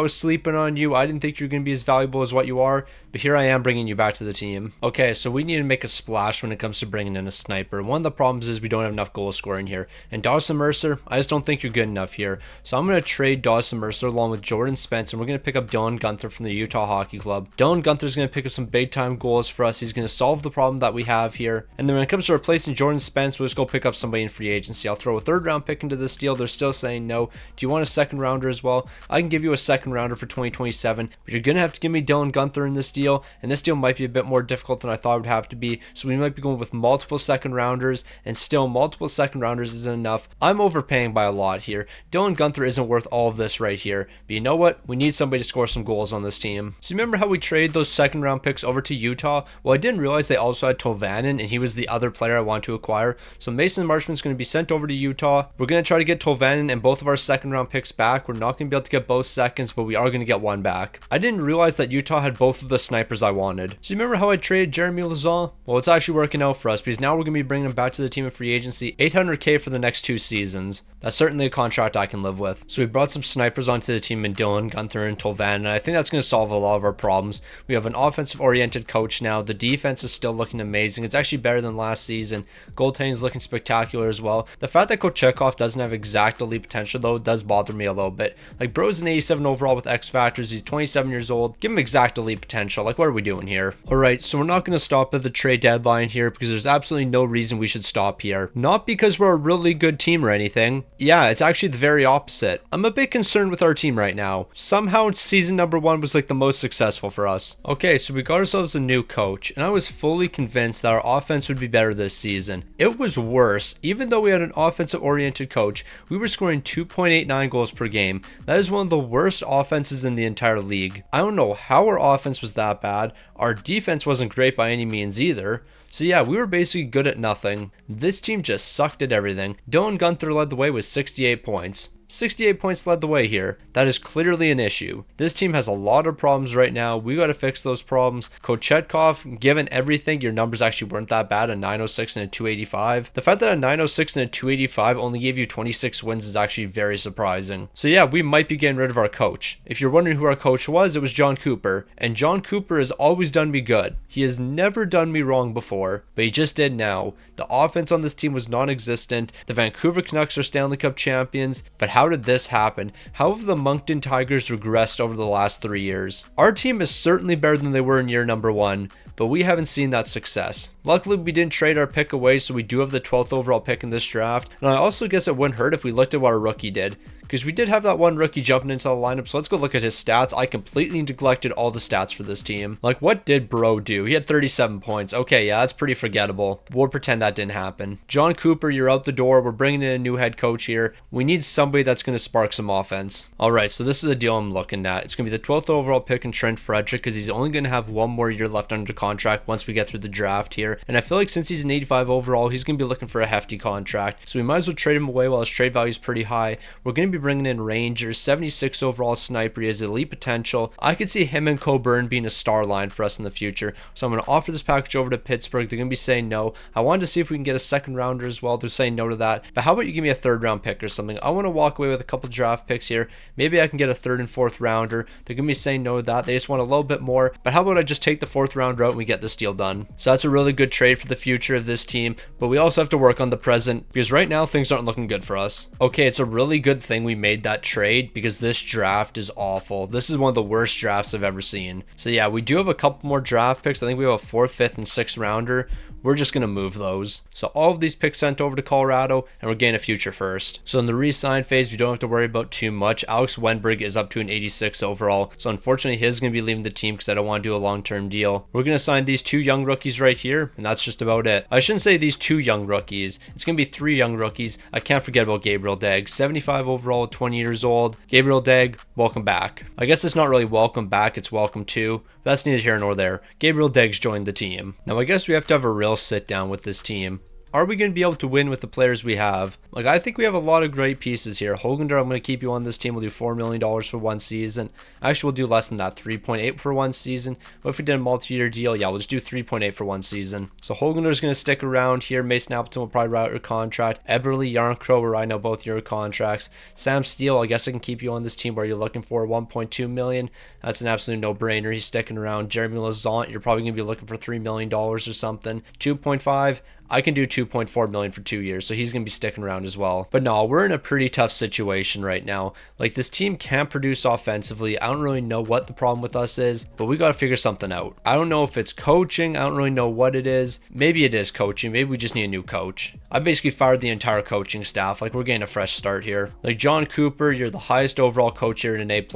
was sleeping on you. I didn't think you were going to be as valuable as what you are, but here I am bringing you back to the team. Okay, so we need to make a splash when it comes to bringing in a sniper. One of the problems is we don't have enough goal scoring here. And Dawson Mercer, I just don't think you're good enough here. So I'm going to trade Dawson Mercer along with Jordan Spence, and we're going to pick up Dylan Gunther from the Utah Hockey Club. Dylan Gunther's going to pick up some big time goals for us. He's going to solve the problem that we have here. And then when it comes to replacing Jordan Spence, we'll just go pick up somebody in free agency. I'll throw a 3rd round pick into this deal. They're still saying no. Do you want a 2nd rounder as well? I can give you a 2nd rounder for 2027, but you're going to have to give me Dylan Gunther in this deal, and this deal might be a bit more difficult than I thought it would have to be, so we might be going with multiple 2nd rounders, and still multiple 2nd rounders isn't enough. I'm overpaying by a lot here. Dylan Gunther isn't worth all of this right here, but you know what? We need somebody to score some goals on this team. So remember how we traded those 2nd round picks over to Utah? Well, I didn't realize they also had Tolvanen, and he was the other player I want to acquire. So Mason Marchman's going to be sent over to Utah. We're going to try to get Tolvanen and both of our 2nd round picks back. We're not going to be able to get both seconds, but we are going to get one back. I didn't realize that Utah had both of the snipers I wanted. So you remember how I traded Jeremy Lauzon? Well, it's actually working out for us because now we're going to be bringing him back to the team in free agency, $800K for the next 2 seasons. That's certainly a contract I can live with. So we brought some snipers onto the team in Dylan, Gunther, and Tolvan, and I think that's going to solve a lot of our problems. We have an offensive-oriented coach now. The defense is still looking amazing. It's actually better than last season. Goaltending is looking spectacular as well. The fact that Kochetkov doesn't have exact elite potential, though, does bother me a little bit. Like, bro's an 87 overall with X factors. He's 27 years old. Give him exact elite potential. Like, what are we doing here? Alright, so we're not going to stop at the trade deadline here because there's absolutely no reason we should stop here. Not because we're a really good team or anything. Yeah, it's actually the very opposite. I'm a bit concerned with our team right now. Somehow season number 1 was like the most successful for us. Okay, so we got ourselves a new coach, and I was fully convinced that our offense would be better this season. It was worse. Even though we had an offensive oriented coach, we were scoring 2.89 goals per game. That is one of the worst offenses in the entire league. I don't know how our offense was that bad. Our defense wasn't great by any means either. So yeah, we were basically good at nothing. This team just sucked at everything. Dylan Gunther led the way with 68 points. 68 points led the way here. That is clearly an issue. This team has a lot of problems right now. We got to fix those problems. Kochetkov, given everything, your numbers actually weren't that bad, a 906 and a 285. The fact that a 906 and a 285 only gave you 26 wins is actually very surprising. So yeah, we might be getting rid of our coach. If you're wondering who our coach was, it was John Cooper. And John Cooper has always done me good. He has never done me wrong before, but he just did now. The offense on this team was non-existent. The Vancouver Canucks are Stanley Cup champions, but how did this happen? How have the Moncton Tigers regressed over the last 3 years? Our team is certainly better than they were in year number 1, but we haven't seen that success. Luckily, we didn't trade our pick away, so we do have the 12th overall pick in this draft, and I also guess it wouldn't hurt if we looked at what our rookie did, because we did have that one rookie jumping into the lineup, so let's go look at his stats. I completely neglected all the stats for this team. Like, what did Bro do? He had 37 points. Okay, yeah, that's pretty forgettable. We'll pretend that didn't happen. John Cooper, you're out the door. We're bringing in a new head coach here. We need somebody that's going to spark some offense. All right, so this is the deal I'm looking at. It's going to be the 12th overall pick in Trent Frederick, because he's only going to have 1 more year left under contract once we get through the draft here. And I feel like since he's an 85 overall, he's going to be looking for a hefty contract. So we might as well trade him away while his trade value is pretty high. We're going to be bringing in Ranger, 76 overall sniper. He has elite potential. I could see him and Coburn being a star line for us in the future. So I'm going to offer this package over to Pittsburgh. They're going to be saying no. I wanted to see if we can get a second rounder as well. They're saying no to that. But how about you give me a 3rd round pick or something? I want to walk away with a couple draft picks here. Maybe I can get a 3rd and 4th rounder. They're going to be saying no to that. They just want a little bit more. But how about I just take the 4th round route and we get this deal done? So that's a really good trade for the future of this team. But we also have to work on the present because right now things aren't looking good for us. Okay, it's a really good thing we made that trade because this draft is awful. This is one of the worst drafts I've ever seen. So yeah, we do have a couple more draft picks. I think we have a 4th, 5th, and 6th rounder. We're just going to move those. So all of these picks sent over to Colorado, and we're getting a future first. So in the re-sign phase, we don't have to worry about too much. Alex Wenberg is up to an 86 overall. So unfortunately, he's going to be leaving the team because I don't want to do a long-term deal. We're going to sign these 2 young rookies right here, and that's just about it. I shouldn't say these 2 young rookies. It's going to be 3 young rookies. I can't forget about Gabriel Degg, 75 overall, 20 years old. Gabriel Degg, welcome back. I guess it's not really welcome back, it's welcome to. That's neither here nor there. Gabriel Degg's joined the team. Now I guess we have to have a real sit down with this team. Are we going to be able to win with the players we have? Like, I think we have a lot of great pieces here. Hollander, I'm going to keep you on this team. We'll do $4 million for 1 season. Actually, we'll do less than that, 3.8 for 1 season. But if we did a multi-year deal, yeah, we'll just do 3.8 for 1 season. So Hollander is going to stick around here. Mason Appleton will probably route your contract. Eberle, Yarncrow, where I know both your contracts. Sam Steele, I guess I can keep you on this team where you're looking for 1.2 million. That's an absolute no-brainer. He's sticking around. Jeremy Lauzon, you're probably going to be looking for $3 million or something. 2.5. I can do 2.4 million for 2 years, so he's going to be sticking around as well. But no, we're in a pretty tough situation right now. Like, this team can't produce offensively. I don't really know what the problem with us is, but we got to figure something out. I don't know if it's coaching. I don't really know what it is. Maybe it is coaching. Maybe we just need a new coach. I basically fired the entire coaching staff. Like, we're getting a fresh start here. Like, John Cooper, you're the highest overall coach here at an A+.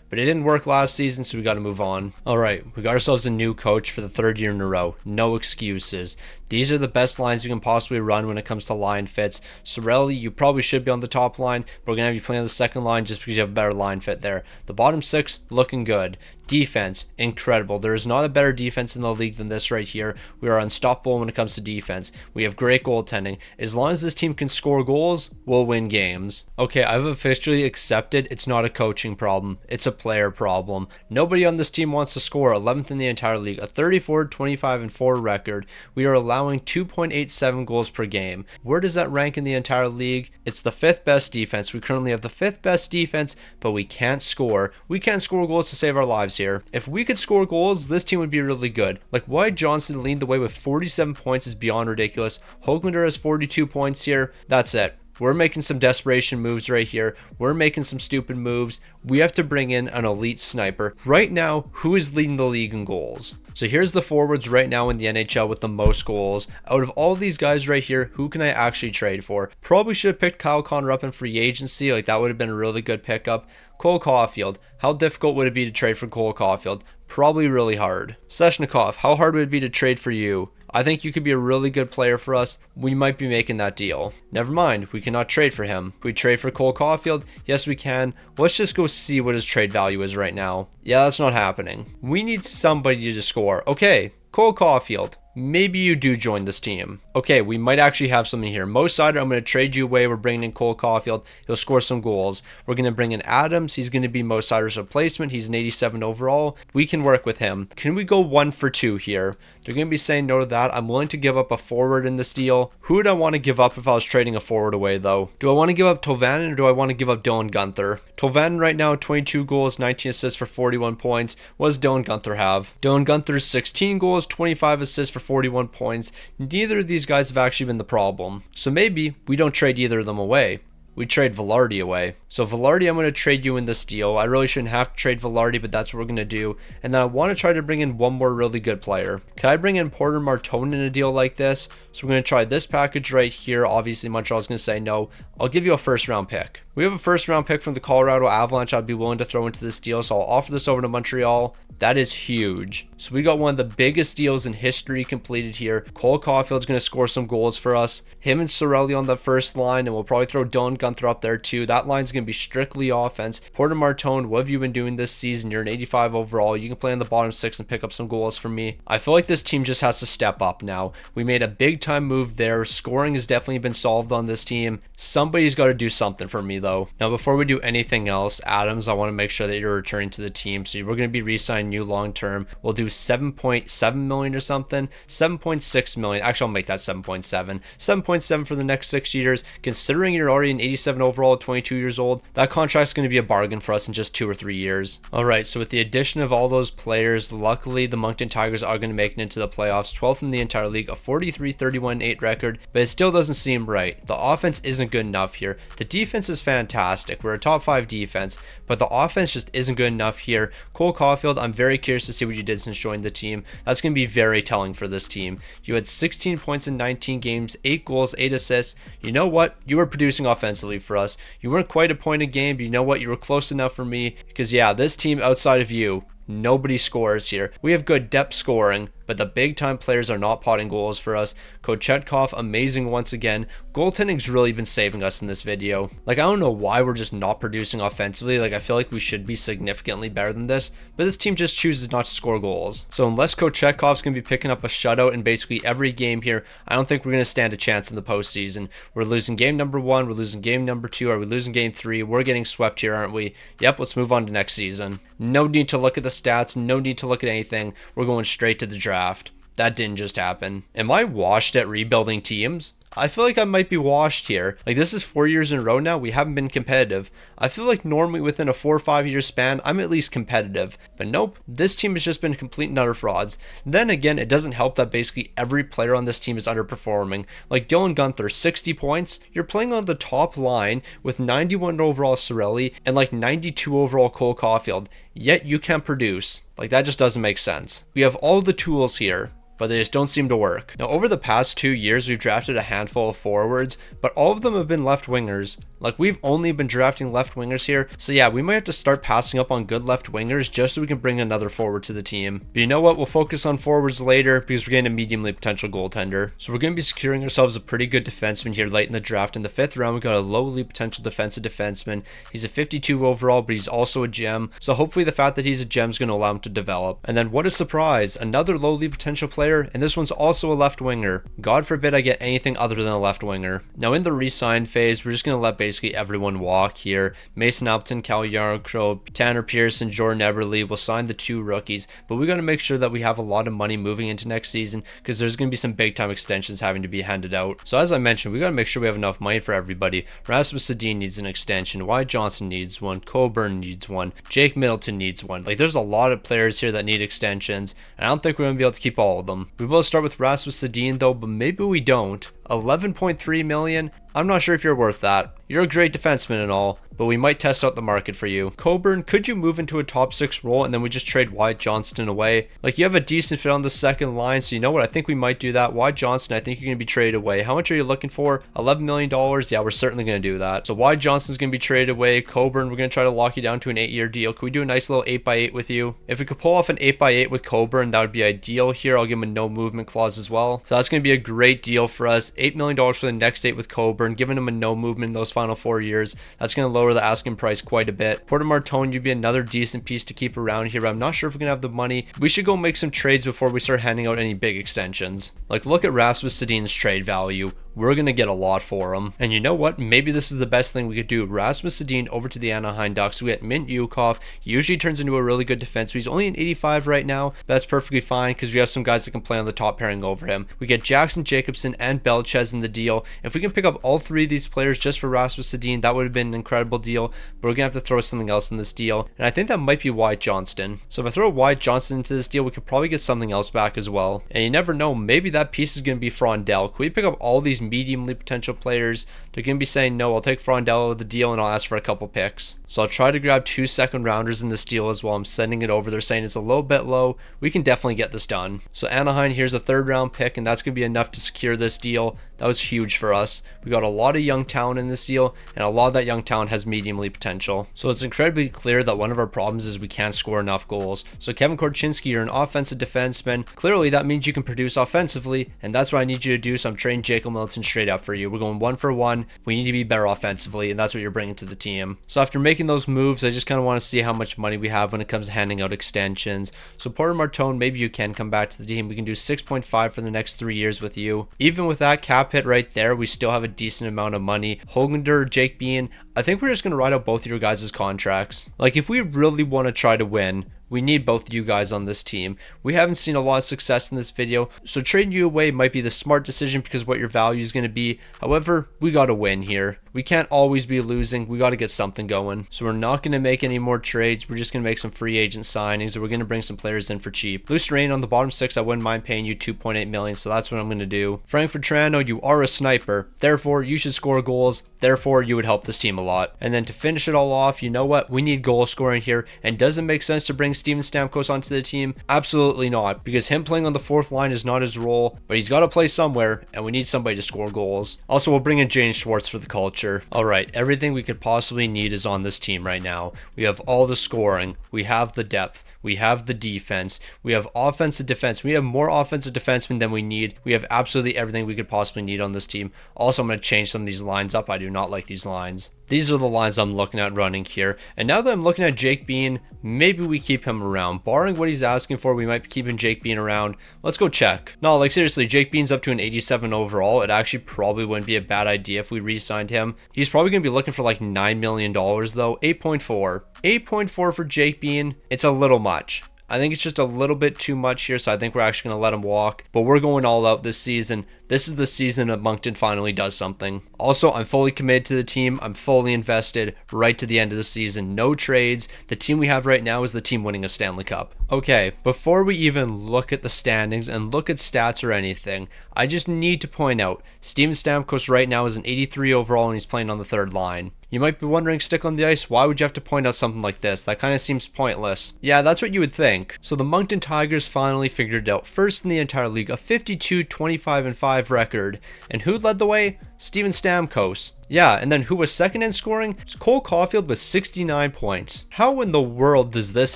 But it didn't work last season, so we got to move on. All right, we got ourselves a new coach for the 3rd year in a row. No excuses. These are the best lines you can possibly run when it comes to line fits. Sorelli, you probably should be on the top line, but we're going to have you playing on the second line just because you have a better line fit there. The bottom 6, looking good. Defense, incredible. There is not a better defense in the league than this right here. We are unstoppable when it comes to defense. We have great goaltending. As long as this team can score goals, we'll win games. Okay, I've officially accepted it's not a coaching problem. It's a player problem. Nobody on this team wants to score. 11th in the entire league. A 34, 25, and 4 record. We are allowing 2.87 goals per game. Where does that rank in the entire league? It's the 5th best defense. We currently have the 5th best defense, but we can't score. We can't score goals to save our lives here. If we could score goals, this team would be really good. Like, why Johnson lead the way with 47 points is beyond ridiculous. Hoglander has 42 points here. That's it. We're making some desperation moves right here. We're making some stupid moves. We have to bring in an elite sniper. Right now, who is leading the league in goals? So here's the forwards right now in the NHL with the most goals. Out of all these guys right here, who can I actually trade for? Probably should have picked Kyle Connor up in free agency. Like, that would have been a really good pickup. Cole Caulfield. How difficult would it be to trade for Cole Caulfield? Probably really hard. Svechnikov. How hard would it be to trade for you? I think you could be a really good player for us. We might be making that deal. Never mind, we cannot trade for him. Can we trade for Cole Caulfield? Yes, we can. Let's just go see what his trade value is right now. Yeah, that's not happening. We need somebody to score. Okay, Cole Caulfield. Maybe you do join this team. Okay, we might actually have something here. Mo Sider, I'm going to trade you away. We're bringing in Cole Caulfield. He'll score some goals. We're going to bring in Adams. He's going to be Mo Sider's replacement. He's an 87 overall. We can work with him. Can we go 1 for 2 here? They're going to be saying no to that. I'm willing to give up a forward in this deal. Who would I want to give up if I was trading a forward away, though? Do I want to give up Tolvanen or do I want to give up Dylan Guenther? Tolvanen right now, 22 goals, 19 assists for 41 points. What does Dylan Guenther have? Dylan Guenther's 16 goals, 25 assists for 41 points. Neither of these guys have actually been the problem. So maybe we don't trade either of them away. We trade Velarde away. So Velarde, I'm going to trade you in this deal. I really shouldn't have to trade Velarde, but that's what we're going to do. And then I want to try to bring in one more really good player. Can I bring in Porter Martone in a deal like this? So we're going to try this package right here. Obviously, Montreal's going to say no. I'll give you a first round pick. We have a first round pick from the Colorado Avalanche I'd be willing to throw into this deal. So I'll offer this over to Montreal. That is huge. So we got one of the biggest deals in history completed here. Cole Caulfield's going to score some goals for us. Him and Sorelli on the first line, and we'll probably throw Dylan Guenther up there too. That line's going to be strictly offense. Porter Martone, what have you been doing this season? You're an 85 overall. You can play in the bottom 6 and pick up some goals for me. I feel like this team just has to step up now. We made a big time move there. Scoring has definitely been solved on this team. Somebody's got to do something for me though. Now before we do anything else, Adams, I want to make sure that you're returning to the team. So we're going to be re-signing you long term. We'll do 7.7 million or something. 7.6 million. Actually, I'll make that 7.7. 7.7 for the next 6 years. Considering you're already an 87 overall at 22 years old, that contract's going to be a bargain for us in just 2 or 3 years. All right, so with the addition of all those players, luckily the Moncton Tigers are going to make it into the playoffs. 12th in the entire league, a 43-31-8 record, but it still doesn't seem right. The offense isn't good enough here. The defense is fantastic. We're a top 5 defense, but the offense just isn't good enough here. Cole Caulfield, I'm very curious to see what you did since joining the team. That's going to be very telling for this team. You had 16 points in 19 games, 8 goals, 8 assists. You know what? You were producing offensively for us. You weren't quite a point a game, but you know what? You were close enough for me because, yeah, this team outside of you, nobody scores here. We have good depth scoring, but the big time players are not potting goals for us. Kochetkov, amazing once again. Goaltending's really been saving us in this video. Like, I don't know why we're just not producing offensively. Like, I feel like we should be significantly better than this, but this team just chooses not to score goals. So unless Kochetkov's going to be picking up a shutout in basically every game here, I don't think we're going to stand a chance in the postseason. We're losing game number 1, we're losing game number 2, are we losing game 3? We're getting swept here, aren't we? Yep, let's move on to next season. No need to look at the stats, no need to look at anything. We're going straight to the draft. That didn't just happen. Am I washed at rebuilding teams? I feel like I might be washed here. Like, this is 4 years in a row now. We haven't been competitive. I feel like normally within a 4 or 5 year span, I'm at least competitive. But nope, this team has just been complete and utter frauds. Then again, it doesn't help that basically every player on this team is underperforming. Like Dylan Guenther, 60 points. You're playing on the top line with 91 overall Sorelli and like 92 overall Cole Caulfield. Yet you can't produce. Like, that just doesn't make sense. We have all the tools here. but they just don't seem to work. Now, over the past 2 years, we've drafted a handful of forwards, but all of them have been left wingers. Like, we've only been drafting left wingers here, so yeah, we might have to start passing up on good left wingers just so we can bring another forward to the team. But you know what? We'll focus on forwards later because we're getting a mediumly potential goaltender. So we're going to be securing ourselves a pretty good defenseman here late in the draft. In the 5th round, we got a lowly potential defensive defenseman. He's a 52 overall, but he's also a gem. So hopefully the fact that he's a gem is going to allow him to develop. And then what a surprise, another lowly potential player, and this one's also a left winger. God forbid I get anything other than a left winger. Now in the re-sign phase, we're just going to let basically everyone walk here. Mason Appleton, Cal Yarncrow, Tanner Pearson, Jordan Eberle will sign the 2 rookies, but we got to make sure that we have a lot of money moving into next season because there's going to be some big time extensions having to be handed out. So as I mentioned, we got to make sure we have enough money for everybody. Rasmus Sedin needs an extension, Wyatt Johnson needs one, Coburn needs one, Jake Middleton needs one. Like, there's a lot of players here that need extensions, and I don't think we're going to be able to keep all of them. We will start with Rasmus Sedin though, but maybe we don't. 11.3 million. I'm not sure if you're worth that. You're a great defenseman and all, but we might test out the market for you. Coburn, could you move into a top 6 role and then we just trade Wyatt Johnston away? Like, you have a decent fit on the second line, so you know what? I think we might do that. Wyatt Johnston, I think you're going to be traded away. How much are you looking for? $11 million? Yeah, we're certainly going to do that. So Wyatt Johnston's going to be traded away. Coburn, we're going to try to lock you down to an 8-year deal. Can we do a nice little 8x8 with you? If we could pull off an 8x8 with Coburn, that would be ideal here. I'll give him a no movement clause as well. So that's going to be a great deal for us. $8 million for the next 8 with Coburn, giving him a no movement in those final 4 years. That's going to lower the asking price quite a bit. Porter Martone, you'd be another decent piece to keep around here, but I'm not sure if we're going to have the money. We should go make some trades before we start handing out any big extensions. Like, look at Rasmus Sedin's trade value. We're going to get a lot for him. And you know what? Maybe this is the best thing we could do. Rasmus Sedin over to the Anaheim Ducks. We get Mint Yukov. He usually turns into a really good defenseman. He's only an 85 right now. That's perfectly fine because we have some guys that can play on the top pairing over him. We get Jackson Jacobson and Belchez in the deal. If we can pick up all 3 of these players just for Rasmus Sedin, that would have been an incredible deal. But we're going to have to throw something else in this deal. And I think that might be Wyatt Johnston. So if I throw Wyatt Johnston into this deal, we could probably get something else back as well. And you never know, maybe that piece is going to be Frondell. Can we pick up all these mediumly potential players? They're going to be saying, no, I'll take Frondell with the deal and I'll ask for a couple picks. So I'll try to grab 2 second rounders in this deal as well. I'm sending it over. They're saying it's a little bit low. We can definitely get this done. So Anaheim, here's a 3rd round pick, and that's going to be enough to secure this deal. That was huge for us. We got a lot of young talent in this deal, and a lot of that young talent has mediumly potential. So it's incredibly clear that one of our problems is we can't score enough goals. So Kevin Korchinski, you're an offensive defenseman. Clearly that means you can produce offensively, and that's what I need you to do. So I'm trading Jacob Middleton straight up for you. We're going 1 for 1. We need to be better offensively, and that's what you're bringing to the team. So after making those moves, I just kind of want to see how much money we have when it comes to handing out extensions. So Porter Martone, maybe you can come back to the team. We can do 6.5 for the next 3 years with you. Even with that cap hit right there, we still have a decent amount of money. Hollander, Jake Bean, I think we're just going to write out both of your guys' contracts. Like, if we really want to try to win, we need both of you guys on this team. We haven't seen a lot of success in this video, so trading you away might be the smart decision because what your value is going to be. However, we got to win here. We can't always be losing. We got to get something going. So we're not going to make any more trades. We're just going to make some free agent signings, or we're going to bring some players in for cheap. Loose Rain on the bottom 6, I wouldn't mind paying you 2.8 million, so that's what I'm going to do. Frank Vetrano, you are a sniper. Therefore, you should score goals. Therefore, you would help this team a lot. And then to finish it all off, you know what? We need goal scoring here. And does it make sense to bring Steven Stamkos onto the team? Absolutely not, because him playing on the 4th line is not his role, but he's got to play somewhere, and we need somebody to score goals. Also, we'll bring in James Schwartz for the culture. Alright, everything we could possibly need is on this team right now. We have all the scoring, we have the depth, we have the defense, we have offensive defense, we have more offensive defensemen than we need. We have absolutely everything we could possibly need on this team. Also, I'm going to change some of these lines up. I do not like these lines. These are the lines I'm looking at running here. And now that I'm looking at Jake Bean, maybe we keep him around. Barring what he's asking for, we might be keeping Jake Bean around. Let's go check. No, like seriously, Jake Bean's up to an 87 overall. It actually probably wouldn't be a bad idea if we re-signed him. He's probably going to be looking for like $9 million though. 8.4. 8.4 for Jake Bean. It's a little much. I think it's just a little bit too much here, so I think we're actually going to let him walk. But we're going all out this season. This is the season that Moncton finally does something. Also, I'm fully committed to the team. I'm fully invested right to the end of the season. No trades. The team we have right now is the team winning a Stanley Cup. Okay, before we even look at the standings and look at stats or anything, I just need to point out, Steven Stamkos right now is an 83 overall and he's playing on the 3rd line. You might be wondering, stick on the ice, why would you have to point out something like this? That kind of seems pointless. Yeah, that's what you would think. So the Moncton Tigers finally figured it out. First in the entire league, a 52-25-5 record. And who led the way? Steven Stamkos. Yeah, and then who was second in scoring? Cole Caulfield with 69 points. How in the world does this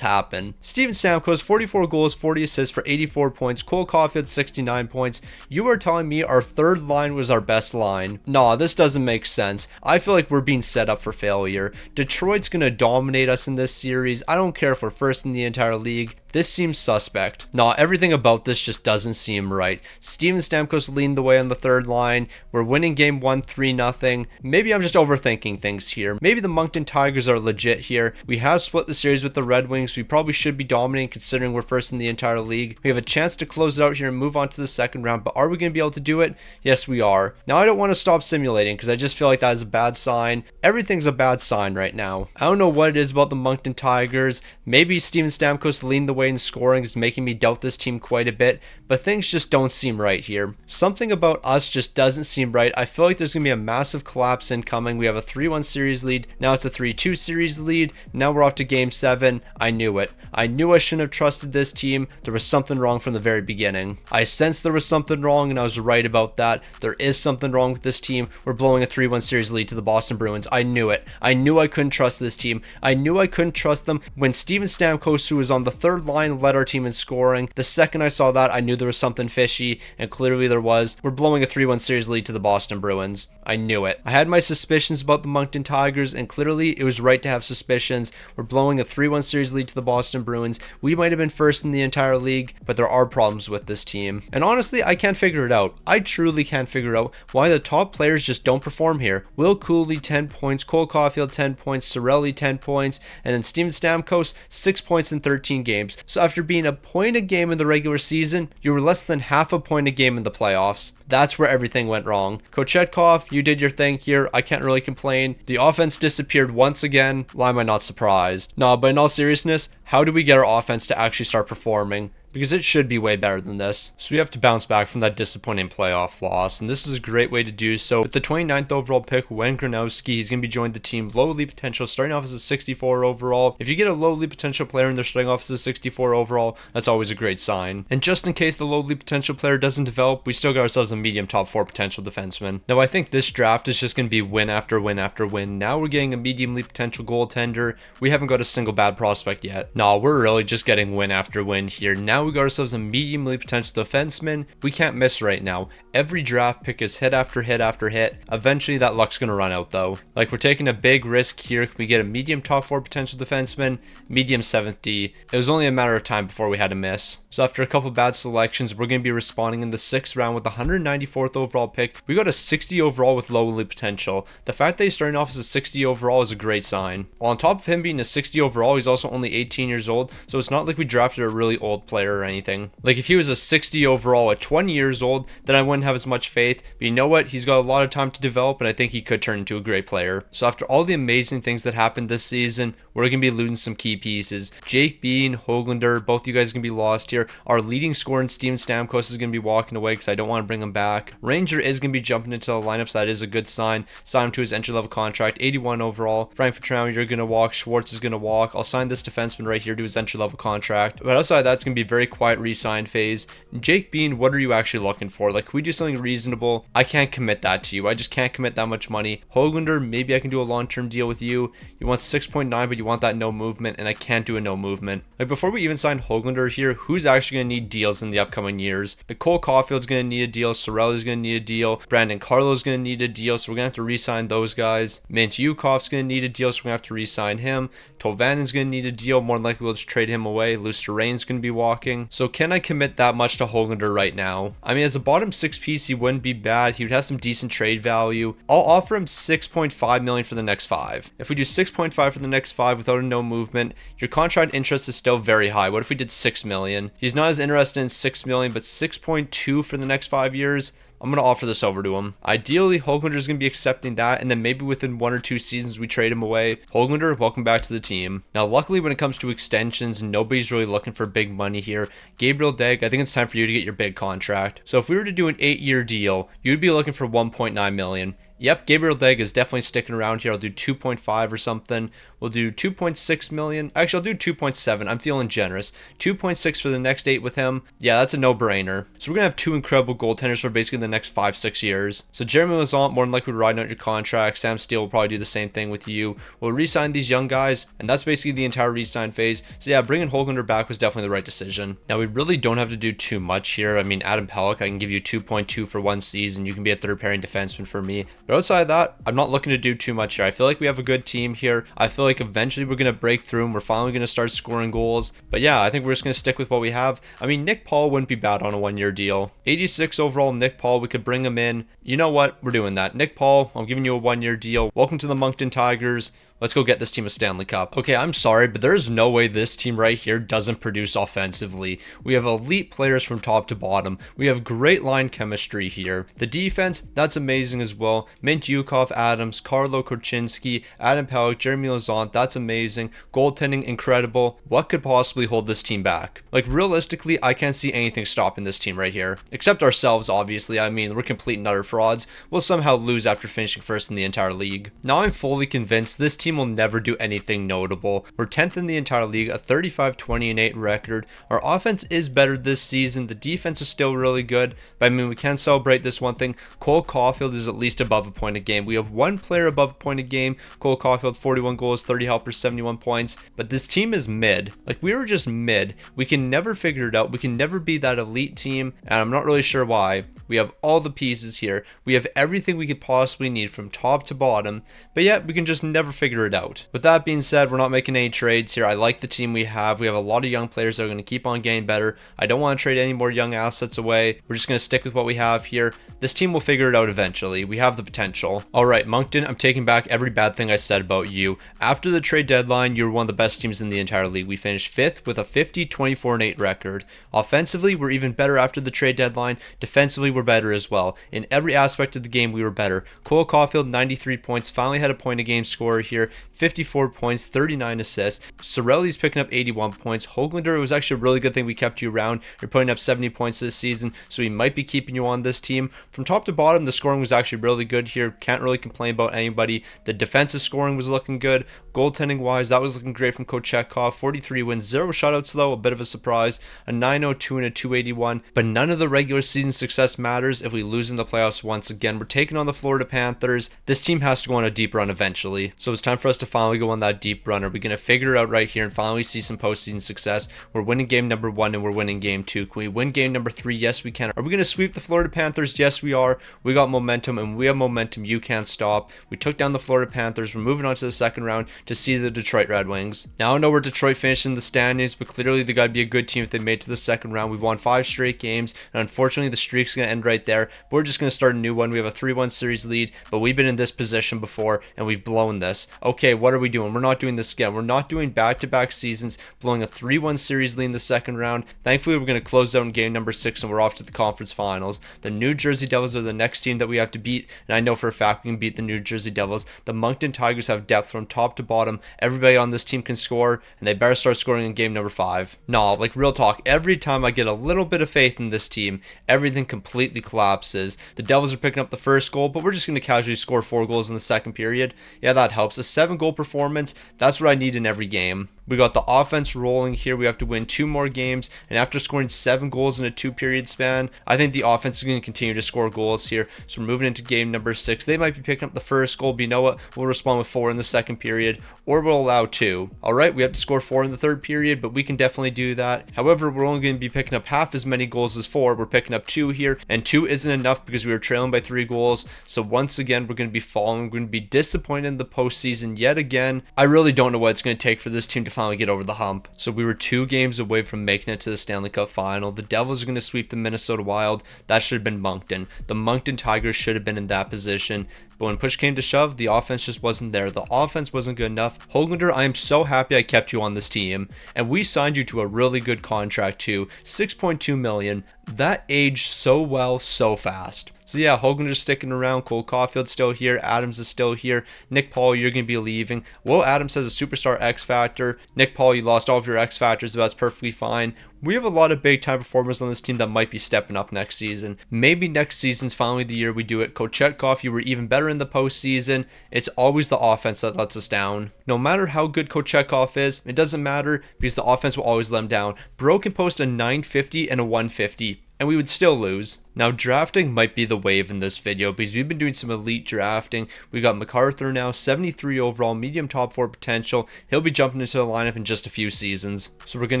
happen? Steven Stamkos, 44 goals, 40 assists for 84 points. Cole Caulfield, 69 points. You are telling me our third line was our best line? Nah, this doesn't make sense. I feel like we're being set up for failure. Detroit's gonna dominate us in this series. I don't care if we're first in the entire league. This seems suspect. Nah, everything about this just doesn't seem right. Steven Stamkos leading the way on the third line. We're winning game 1 3-0. Maybe I'm just overthinking things here. Maybe the Moncton Tigers are legit here. We have split the series with the Red Wings. We probably should be dominating considering we're first in the entire league. We have a chance to close it out here and move on to the second round, but are we going to be able to do it? Yes, we are. Now, I don't want to stop simulating because I just feel like that is a bad sign. Everything's a bad sign right now. I don't know what it is about the Moncton Tigers. Maybe Steven Stamkos leading the way in scoring is making me doubt this team quite a bit, but things just don't seem right here. Something about us just doesn't seem right. I feel like there's going to be a massive collapse incoming. We have a 3-1 series lead. Now it's a 3-2 series lead. Now we're off to game 7. I knew it. I knew I shouldn't have trusted this team. There was something wrong from the very beginning. I sensed there was something wrong, and I was right about that. There is something wrong with this team. We're blowing a 3-1 series lead to the Boston Bruins. I knew it. I knew I couldn't trust this team. I knew I couldn't trust them when Steven Stamkos, who was on the third line, led our team in scoring. The second I saw that, I knew there was something fishy, and clearly there was. We're blowing a 3-1 series lead to the Boston Bruins. I knew it. I had my suspicions about the Moncton Tigers, and clearly it was right to have suspicions. We're blowing a 3-1 series lead to the Boston Bruins. We might have been first in the entire league, but there are problems with this team. And honestly, I can't figure it out. I truly can't figure out why the top players just don't perform here. Will Cooley, 10 points. Cole Caulfield, 10 points. Cirelli, 10 points. And then Steven Stamkos, 6 points in 13 games. So after being a point a game in the regular season, you were less than half a point a game in the playoffs. That's where everything went wrong. Kochetkov, you did your thing here. I can't really complain. The offense disappeared once again. Why am I not surprised? Nah, but in all seriousness, how do we get our offense to actually start performing? Because it should be way better than this. So we have to bounce back from that disappointing playoff loss, and this is a great way to do so. With the 29th overall pick, Wen Gronowski, he's going to be joining the team. Low elite potential, starting off as a 64 overall. If you get a low elite potential player and they're starting off as a 64 overall, that's always a great sign. And just in case the low elite potential player doesn't develop, we still got ourselves a medium top 4 potential defenseman. Now I think this draft is just going to be win after win after win. Now we're getting a medium elite potential goaltender. We haven't got a single bad prospect yet. Nah, we're really just getting win after win here. Now we got ourselves a mediumly potential defenseman. We can't miss right now. Every draft pick is hit after hit after hit. Eventually that luck's gonna run out though. Like, we're taking a big risk here. Can we get a medium top 4 potential defenseman? Medium 7th D. It was only a matter of time before we had to miss. So after a couple bad selections, we're gonna be responding in the 6th round with the 194th overall pick. We got a 60 overall with low elite potential. The fact that he's starting off as a 60 overall is a great sign. Well, on top of him being a 60 overall, he's also only 18 years old, so it's not like we drafted a really old player or anything. Like, if he was a 60 overall at 20 years old, then I wouldn't have as much faith. But you know what? He's got a lot of time to develop, and I think he could turn into a great player. So after all the amazing things that happened this season, we're going to be losing some key pieces. Jake Bean, Höglander, both you guys are going to be lost here. Our leading scorer in Steven Stamkos is going to be walking away because I don't want to bring him back. Ranger is going to be jumping into the lineup, so that is a good sign. Sign him to his entry-level contract, 81 overall. Frank Vetrano, you're going to walk. Schwartz is going to walk. I'll sign this defenseman right here to his entry-level contract. But outside of that, it's going to be a very quiet re-sign phase. Jake Bean, what are you actually looking for? Like, can we do something reasonable? I can't commit that to you. I just can't commit that much money. Höglander, maybe I can do a long-term deal with you. You want 6.9, but you want that no movement, and I can't do a no movement. Like, before we even sign Höglander here, who's actually going to need deals in the upcoming years? Like, Cole Caulfield's going to need a deal. Cirelli's going to need a deal. Brandon Carlo's going to need a deal, so we're going to have to re-sign those guys. Mantyukov's going to need a deal, so we're going to have to re-sign him. Tovanen's going to need a deal. More than likely, we'll just trade him away. Lusterrain's going to be walking. So can I commit that much to Höglander right now? I mean, as a bottom 6 piece, he wouldn't be bad. He would have some decent trade value. I'll offer him 6.5 million for the next 5. If we do 6.5 for the next 5 without a no movement, your contract interest is still very high. What if we did 6 million? He's not as interested in 6 million, but 6.2 for the next 5 years. I'm going to offer this over to him. Ideally, Höglander is going to be accepting that, and then maybe within 1 or 2 seasons we trade him away. Höglander, welcome back to the team. Now, luckily, when it comes to extensions, nobody's really looking for big money here. Gabriel Degg, I think it's time for you to get your big contract. So if we were to do an 8-year deal, you'd be looking for 1.9 million. Yep, Gabriel Deg is definitely sticking around here. I'll do 2.5 or something. We'll do 2.6 million. Actually, I'll do 2.7. I'm feeling generous. 2.6 for the next 8 with him. Yeah, that's a no-brainer. So we're going to have 2 incredible goaltenders for basically the next 5-6 years. So Jeremy Lauzon, more than likely riding out your contract. Sam Steele will probably do the same thing with you. We'll re-sign these young guys, and that's basically the entire re-sign phase. So yeah, bringing Holglander back was definitely the right decision. Now, we really don't have to do too much here. I mean, Adam Pelech, I can give you 2.2 for 1 season. You can be a third pairing defenseman for me. But outside of that, I'm not looking to do too much here. I feel like we have a good team here. I feel like eventually we're going to break through and we're finally going to start scoring goals. But yeah, I think we're just going to stick with what we have. I mean, Nick Paul wouldn't be bad on a 1-year deal. 86 overall Nick Paul, we could bring him in. You know what? We're doing that. Nick Paul, I'm giving you a 1-year deal. Welcome to the Moncton Tigers. Let's go get this team a Stanley Cup. Okay, I'm sorry, but there's no way this team right here doesn't produce offensively. We have elite players from top to bottom. We have great line chemistry here. The defense, that's amazing as well. Mint Yukov, Adams, Carlo Korchinski, Adam Pelech, Jeremy Lauzon, that's amazing. Goaltending, incredible. What could possibly hold this team back? Like, realistically, I can't see anything stopping this team right here. Except ourselves, obviously. I mean, we're complete and utter frauds. We'll somehow lose after finishing first in the entire league. Now I'm fully convinced this team will never do anything notable. We're 10th in the entire league, a 35-20-8 record. Our offense is better this season. The defense is still really good, but I mean, we can celebrate this one thing. Cole Caulfield is at least above a point a game. We have one player above a point a game. Cole Caulfield, 41 goals, 30 helpers, 71 points. But this team is mid. Like, we were just mid. We can never figure it out. We can never be that elite team, and I'm not really sure why. We have all the pieces here. We have everything we could possibly need from top to bottom, but yet we can just never figure it out. With that being said, we're not making any trades here. I like the team we have. We have a lot of young players that are going to keep on getting better. I don't want to trade any more young assets away. We're just going to stick with what we have here. This team will figure it out eventually. We have the potential. All right, Moncton, I'm taking back every bad thing I said about you. After the trade deadline, you were one of the best teams in the entire league. We finished 5th with a 50-24-8 record. Offensively, we're even better after the trade deadline. Defensively, we're better as well. In every aspect of the game, we were better. Cole Caulfield, 93 points, finally had a point a game scorer here. 54 points, 39 assists. Sorelli's picking up 81 points. Holglander, it was actually a really good thing we kept you around. You're putting up 70 points this season, so we might be keeping you on this team. From top to bottom, the scoring was actually really good here. Can't really complain about anybody. The defensive scoring was looking good. Goaltending wise, that was looking great from Kochetkov. 43 wins, 0 shutouts though, a bit of a surprise. A 902 and a 281, but none of the regular season success matters if we lose in the playoffs once again. We're taking on the Florida Panthers. This team has to go on a deep run eventually, so it's time for us to finally go on that deep run. Are we going to figure it out right here and finally see some postseason success? We're winning game number 1 and we're winning game 2. Can we win game number 3? Yes, we can. Are we going to sweep the Florida Panthers? Yes, we are. We got momentum, and we have momentum you can't stop. We took down the Florida Panthers. We're moving on to the second round to see the Detroit Red Wings. Now I know where Detroit finished in the standings, but clearly they got to be a good team if they made it to the second round. We've won 5 straight games, and unfortunately the streak's going to end right there. But we're just going to start a new one. We have a 3-1 series lead, but we've been in this position before, and we've blown this. Okay, what are we doing? We're not doing this again. We're not doing back-to-back seasons, blowing a 3-1 series lead in the second round. Thankfully, we're going to close out in game number 6, and we're off to the conference finals. The New Jersey Devils are the next team that we have to beat, and I know for a fact we can beat the New Jersey Devils. The Moncton Tigers have depth from top to bottom. Everybody on this team can score, and they better start scoring in game number 5. No, like, real talk, every time I get a little bit of faith in this team, everything completely collapses. The Devils are picking up the first goal, but we're just going to casually score 4 goals in the second period. Yeah, that helps. A 7-goal performance, that's what I need in every game. We got the offense rolling here. We have to win 2 more games, and after scoring 7 goals in a 2-period span, I think the offense is going to continue to score goals here. So we're moving into game number 6. They might be picking up the first goal, but you know what? We'll respond with 4 in the second period, or we'll allow 2. All right, we have to score 4 in the third period, but we can definitely do that. However, we're only going to be picking up half as many goals as 4. We're picking up 2 here, and 2 isn't enough because we were trailing by 3 goals. So once again, we're going to be falling. We're going to be disappointed in the postseason yet again. I really don't know what it's going to take for this team to finally get over the hump. So we were 2 games away from making it to the Stanley Cup final. The Devils are going to sweep the Minnesota Wild. That should have been Moncton. The Moncton Tigers should have been in that position. But when push came to shove, the offense just wasn't there. The offense wasn't good enough. Holglander, I am so happy I kept you on this team. And we signed you to a really good contract too. $6.2 million. That aged so well, so fast. So yeah, Holglander's sticking around. Cole Caulfield's still here. Adams is still here. Nick Paul, you're going to be leaving. Will Adams has a superstar X factor. Nick Paul, you lost all of your X factors, but that's perfectly fine. We have a lot of big time performers on this team that might be stepping up next season. Maybe next season's finally the year we do it. Kochetkov, you were even better in the postseason. It's always the offense that lets us down. No matter how good Kochetkov is, it doesn't matter because the offense will always let him down. Bro can post a 950 and a 150. And we would still lose. Now, drafting might be the wave in this video because we've been doing some elite drafting. We got MacArthur now, 73 overall, medium top 4 potential. He'll be jumping into the lineup in just a few seasons. So we're going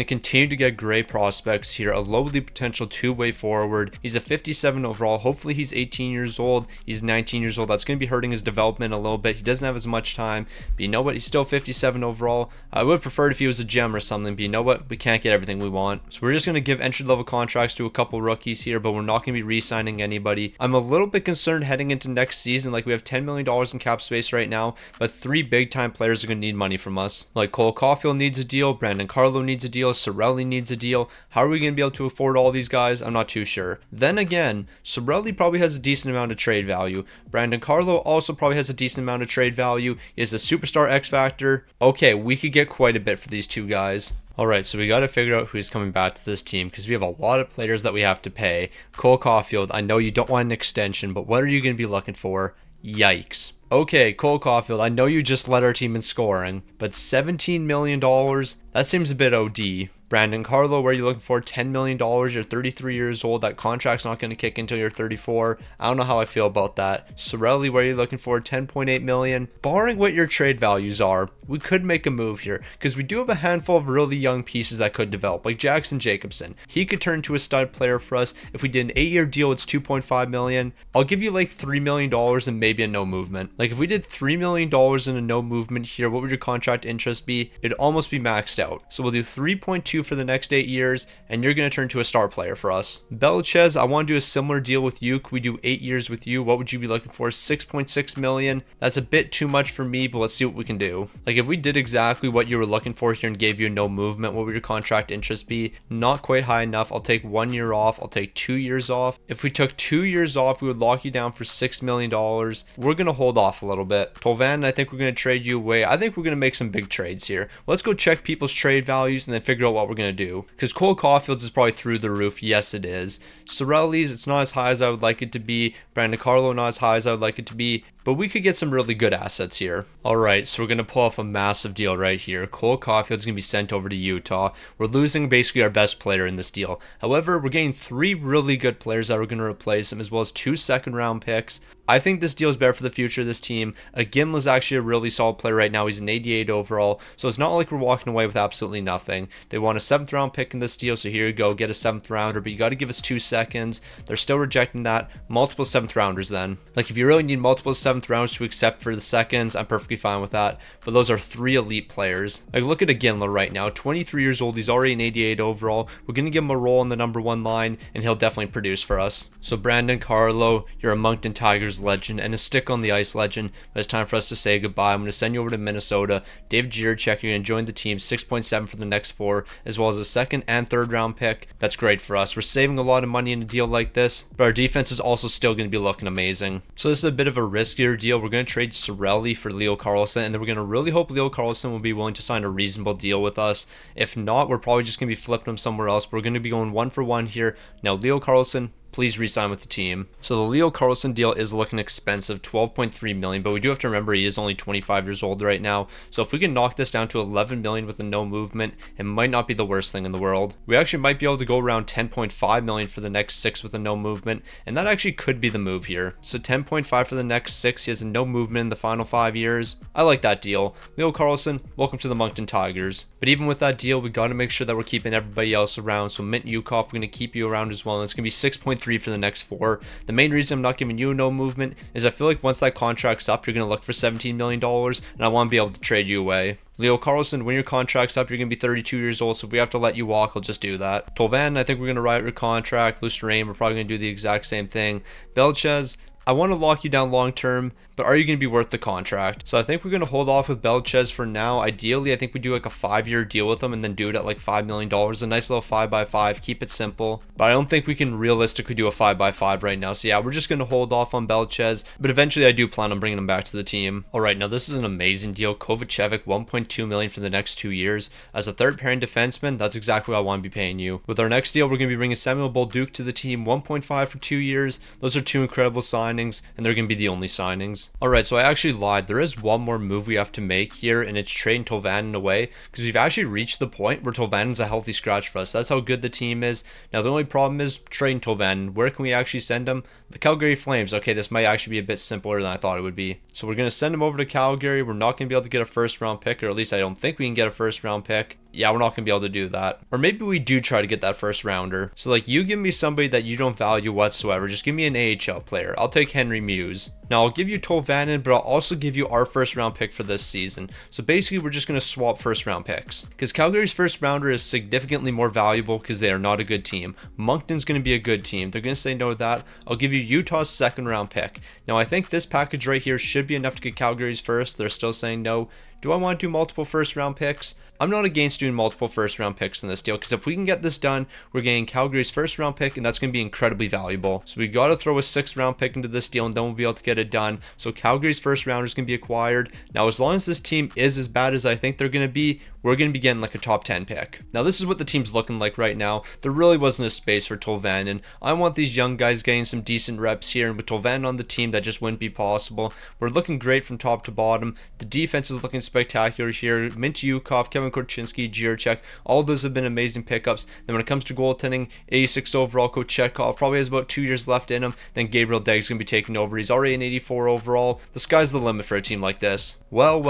to continue to get great prospects here. A lowly potential two-way forward. He's a 57 overall. Hopefully he's 18 years old. He's 19 years old. That's going to be hurting his development a little bit. He doesn't have as much time. But you know what? He's still 57 overall. I would have preferred if he was a gem or something. But you know what? We can't get everything we want. So we're just going to give entry-level contracts to a couple rookies here, but we're not going to be re-signing anybody. I'm a little bit concerned heading into next season. Like, we have $10 million in cap space right now, but 3 big time players are going to need money from us. Like, Cole Caulfield needs a deal, Brandon Carlo needs a deal, Cirelli needs a deal. How are we going to be able to afford all these guys? I'm not too sure. Then again, Cirelli probably has a decent amount of trade value. Brandon Carlo also probably has a decent amount of trade value. He is a superstar X factor. Okay, we could get quite a bit for these two guys. Alright, so we got to figure out who's coming back to this team because we have a lot of players that we have to pay. Cole Caulfield, I know you don't want an extension, but what are you going to be looking for? Yikes. Okay, Cole Caulfield, I know you just led our team in scoring, but $17 million? That seems a bit OD. Brandon Carlo, where are you looking for? $10 million. You're 33 years old. That contract's not going to kick until you're 34. I don't know how I feel about that. Cirelli, where are you looking for? $10.8 million. Barring what your trade values are, we could make a move here because we do have a handful of really young pieces that could develop, like Jackson Jacobson. He could turn to a stud player for us. If we did an 8-year deal, it's $2.5 million. I'll give you like $3 million and maybe a no movement. Like, if we did $3 million and a no movement here, what would your contract interest be? It'd almost be maxed out. So we'll do 3.2 for the next 8 years, and you're going to turn to a star player for us. Belichez, I want to do a similar deal with you. Could we do 8 years with you? What would you be looking for? 6.6 million. That's a bit too much for me, but let's see what we can do. Like, if we did exactly what you were looking for here and gave you no movement, what would your contract interest be? Not quite high enough. I'll take 1 year off. I'll take 2 years off. If we took 2 years off, we would lock you down for $6 million. We're going to hold off a little bit. Tolvan, I think we're going to trade you away. I think we're going to make some big trades here. Let's go check people's trade values and then figure out what we're going to do. Because Cole Caulfield's is probably through the roof. Yes, it is. Cirelli's, it's not as high as I would like it to be. Brandon Carlo, not as high as I would like it to be. But we could get some really good assets here. Alright, so we're going to pull off a massive deal right here. Cole Caulfield's going to be sent over to Utah. We're losing basically our best player in this deal. However, we're getting 3 really good players that are going to replace him, as well as 2 second-round picks. I think this deal is better for the future of this team. Ginla's actually a really solid player right now. He's an 88 overall, so it's not like we're walking away with absolutely nothing. They want a 7th round pick in this deal, so here you go, get a 7th rounder, but you got to give us 2 seconds. They're still rejecting that. Multiple 7th rounders then. Like, if you really need multiple 7th rounds to accept for the seconds, I'm perfectly fine with that. But those are 3 elite players. Like, look at Ginla right now, 23 years old. He's already an 88 overall. We're going to give him a role in the number 1 line, and he'll definitely produce for us. So Brandon Carlo, you're a Moncton Tigers legend and a stick on the ice legend, but it's time for us to say goodbye. I'm going to send you over to Minnesota. David Jiricek, you're going to join the team, 6.7 for the next 4, as well as a 2nd and 3rd round pick. That's great for us. We're saving a lot of money in a deal like this, but our defense is also still going to be looking amazing. So this is a bit of a riskier deal. We're going to trade Cirelli for Leo Carlsson, and then we're going to really hope Leo Carlsson will be willing to sign a reasonable deal with us. If not, we're probably just going to be flipping him somewhere else. We're going to be going 1 for 1 here. Now, Leo Carlsson, please re-sign with the team. So the Leo Carlsson deal is looking expensive, $12.3 million, but we do have to remember he is only 25 years old right now. So if we can knock this down to $11 million with a no movement, it might not be the worst thing in the world. We actually might be able to go around $10.5 million for the next 6 with a no movement, and that actually could be the move here. So 10.5 for the next 6, he has a no movement in the final 5 years. I like that deal. Leo Carlsson, welcome to the Moncton Tigers. But even with that deal, we got to make sure that we're keeping everybody else around. So Mint Yukov, we're going to keep you around as well, and it's going to be 6.3 for the next 4. The main reason I'm not giving you no movement is I feel like once that contract's up, you're going to look for $17 million, and I want to be able to trade you away. Leo Carlsson, when your contract's up, you're going to be 32 years old, so if we have to let you walk, I'll just do that. Tolvan, I think we're going to write your contract. Lustrain, we're probably going to do the exact same thing. Belichez, I want to lock you down long term, but are you going to be worth the contract? So I think we're going to hold off with Belchez for now. Ideally, I think we do like a 5-year deal with him and then do it at like $5 million. A nice little 5x5, keep it simple. But I don't think we can realistically do a 5x5 right now. So yeah, we're just going to hold off on Belchez, but eventually I do plan on bringing him back to the team. All right, now this is an amazing deal. Kovacevic, $1.2 million for the next 2 years. As a third pairing defenseman, that's exactly what I want to be paying you. With our next deal, we're going to be bringing Samuel Bolduc to the team, 1.5 for 2 years. Those are two incredible signings, and they're going to be the only signings. All right, so I actually lied. There is one more move we have to make here, and it's trading Tolvanen away, because we've actually reached the point where Tolvanen's a healthy scratch for us. That's how good the team is. Now, the only problem is trading Tolvanen. Where can we actually send him? The Calgary Flames. Okay, this might actually be a bit simpler than I thought it would be. So we're going to send him over to Calgary. We're not going to be able to get a first round pick, or at least I don't think we can get a first round pick. Yeah, we're not going to be able to do that. Or maybe we do try to get that first rounder. So like, you give me somebody that you don't value whatsoever. Just give me an AHL player. I'll take Henry Muse. Now I'll give you Tolvanen, but I'll also give you our first round pick for this season. So basically we're just going to swap first round picks. Because Calgary's first rounder is significantly more valuable because they are not a good team. Moncton's going to be a good team. They're going to say no to that. I'll give you Utah's second round pick. Now I think this package right here should be enough to get Calgary's first. They're still saying no. Do I want to do multiple first round picks? I'm not against doing multiple first round picks in this deal, because if we can get this done, we're getting Calgary's first round pick, and that's going to be incredibly valuable. So we got to throw a 6th round pick into this deal, and then we'll be able to get it done. So Calgary's first rounder is going to be acquired. Now, as long as this team is as bad as I think they're going to be, we're going to be getting like a top 10 pick. Now, this is what the team's looking like right now. There really wasn't a space for Tolvanen. I want these young guys getting some decent reps here, and with Tolvanen on the team, that just wouldn't be possible. We're looking great from top to bottom. The defense is looking spectacular here. Mintyukov, Kevin Korchinski, Jirchek, all those have been amazing pickups. Then when it comes to goaltending, 86 overall, Kochetkov probably has about 2 years left in him. Then Gabriel Degg's going to be taking over. He's already an 84 overall. The sky's the limit for a team like this. Well.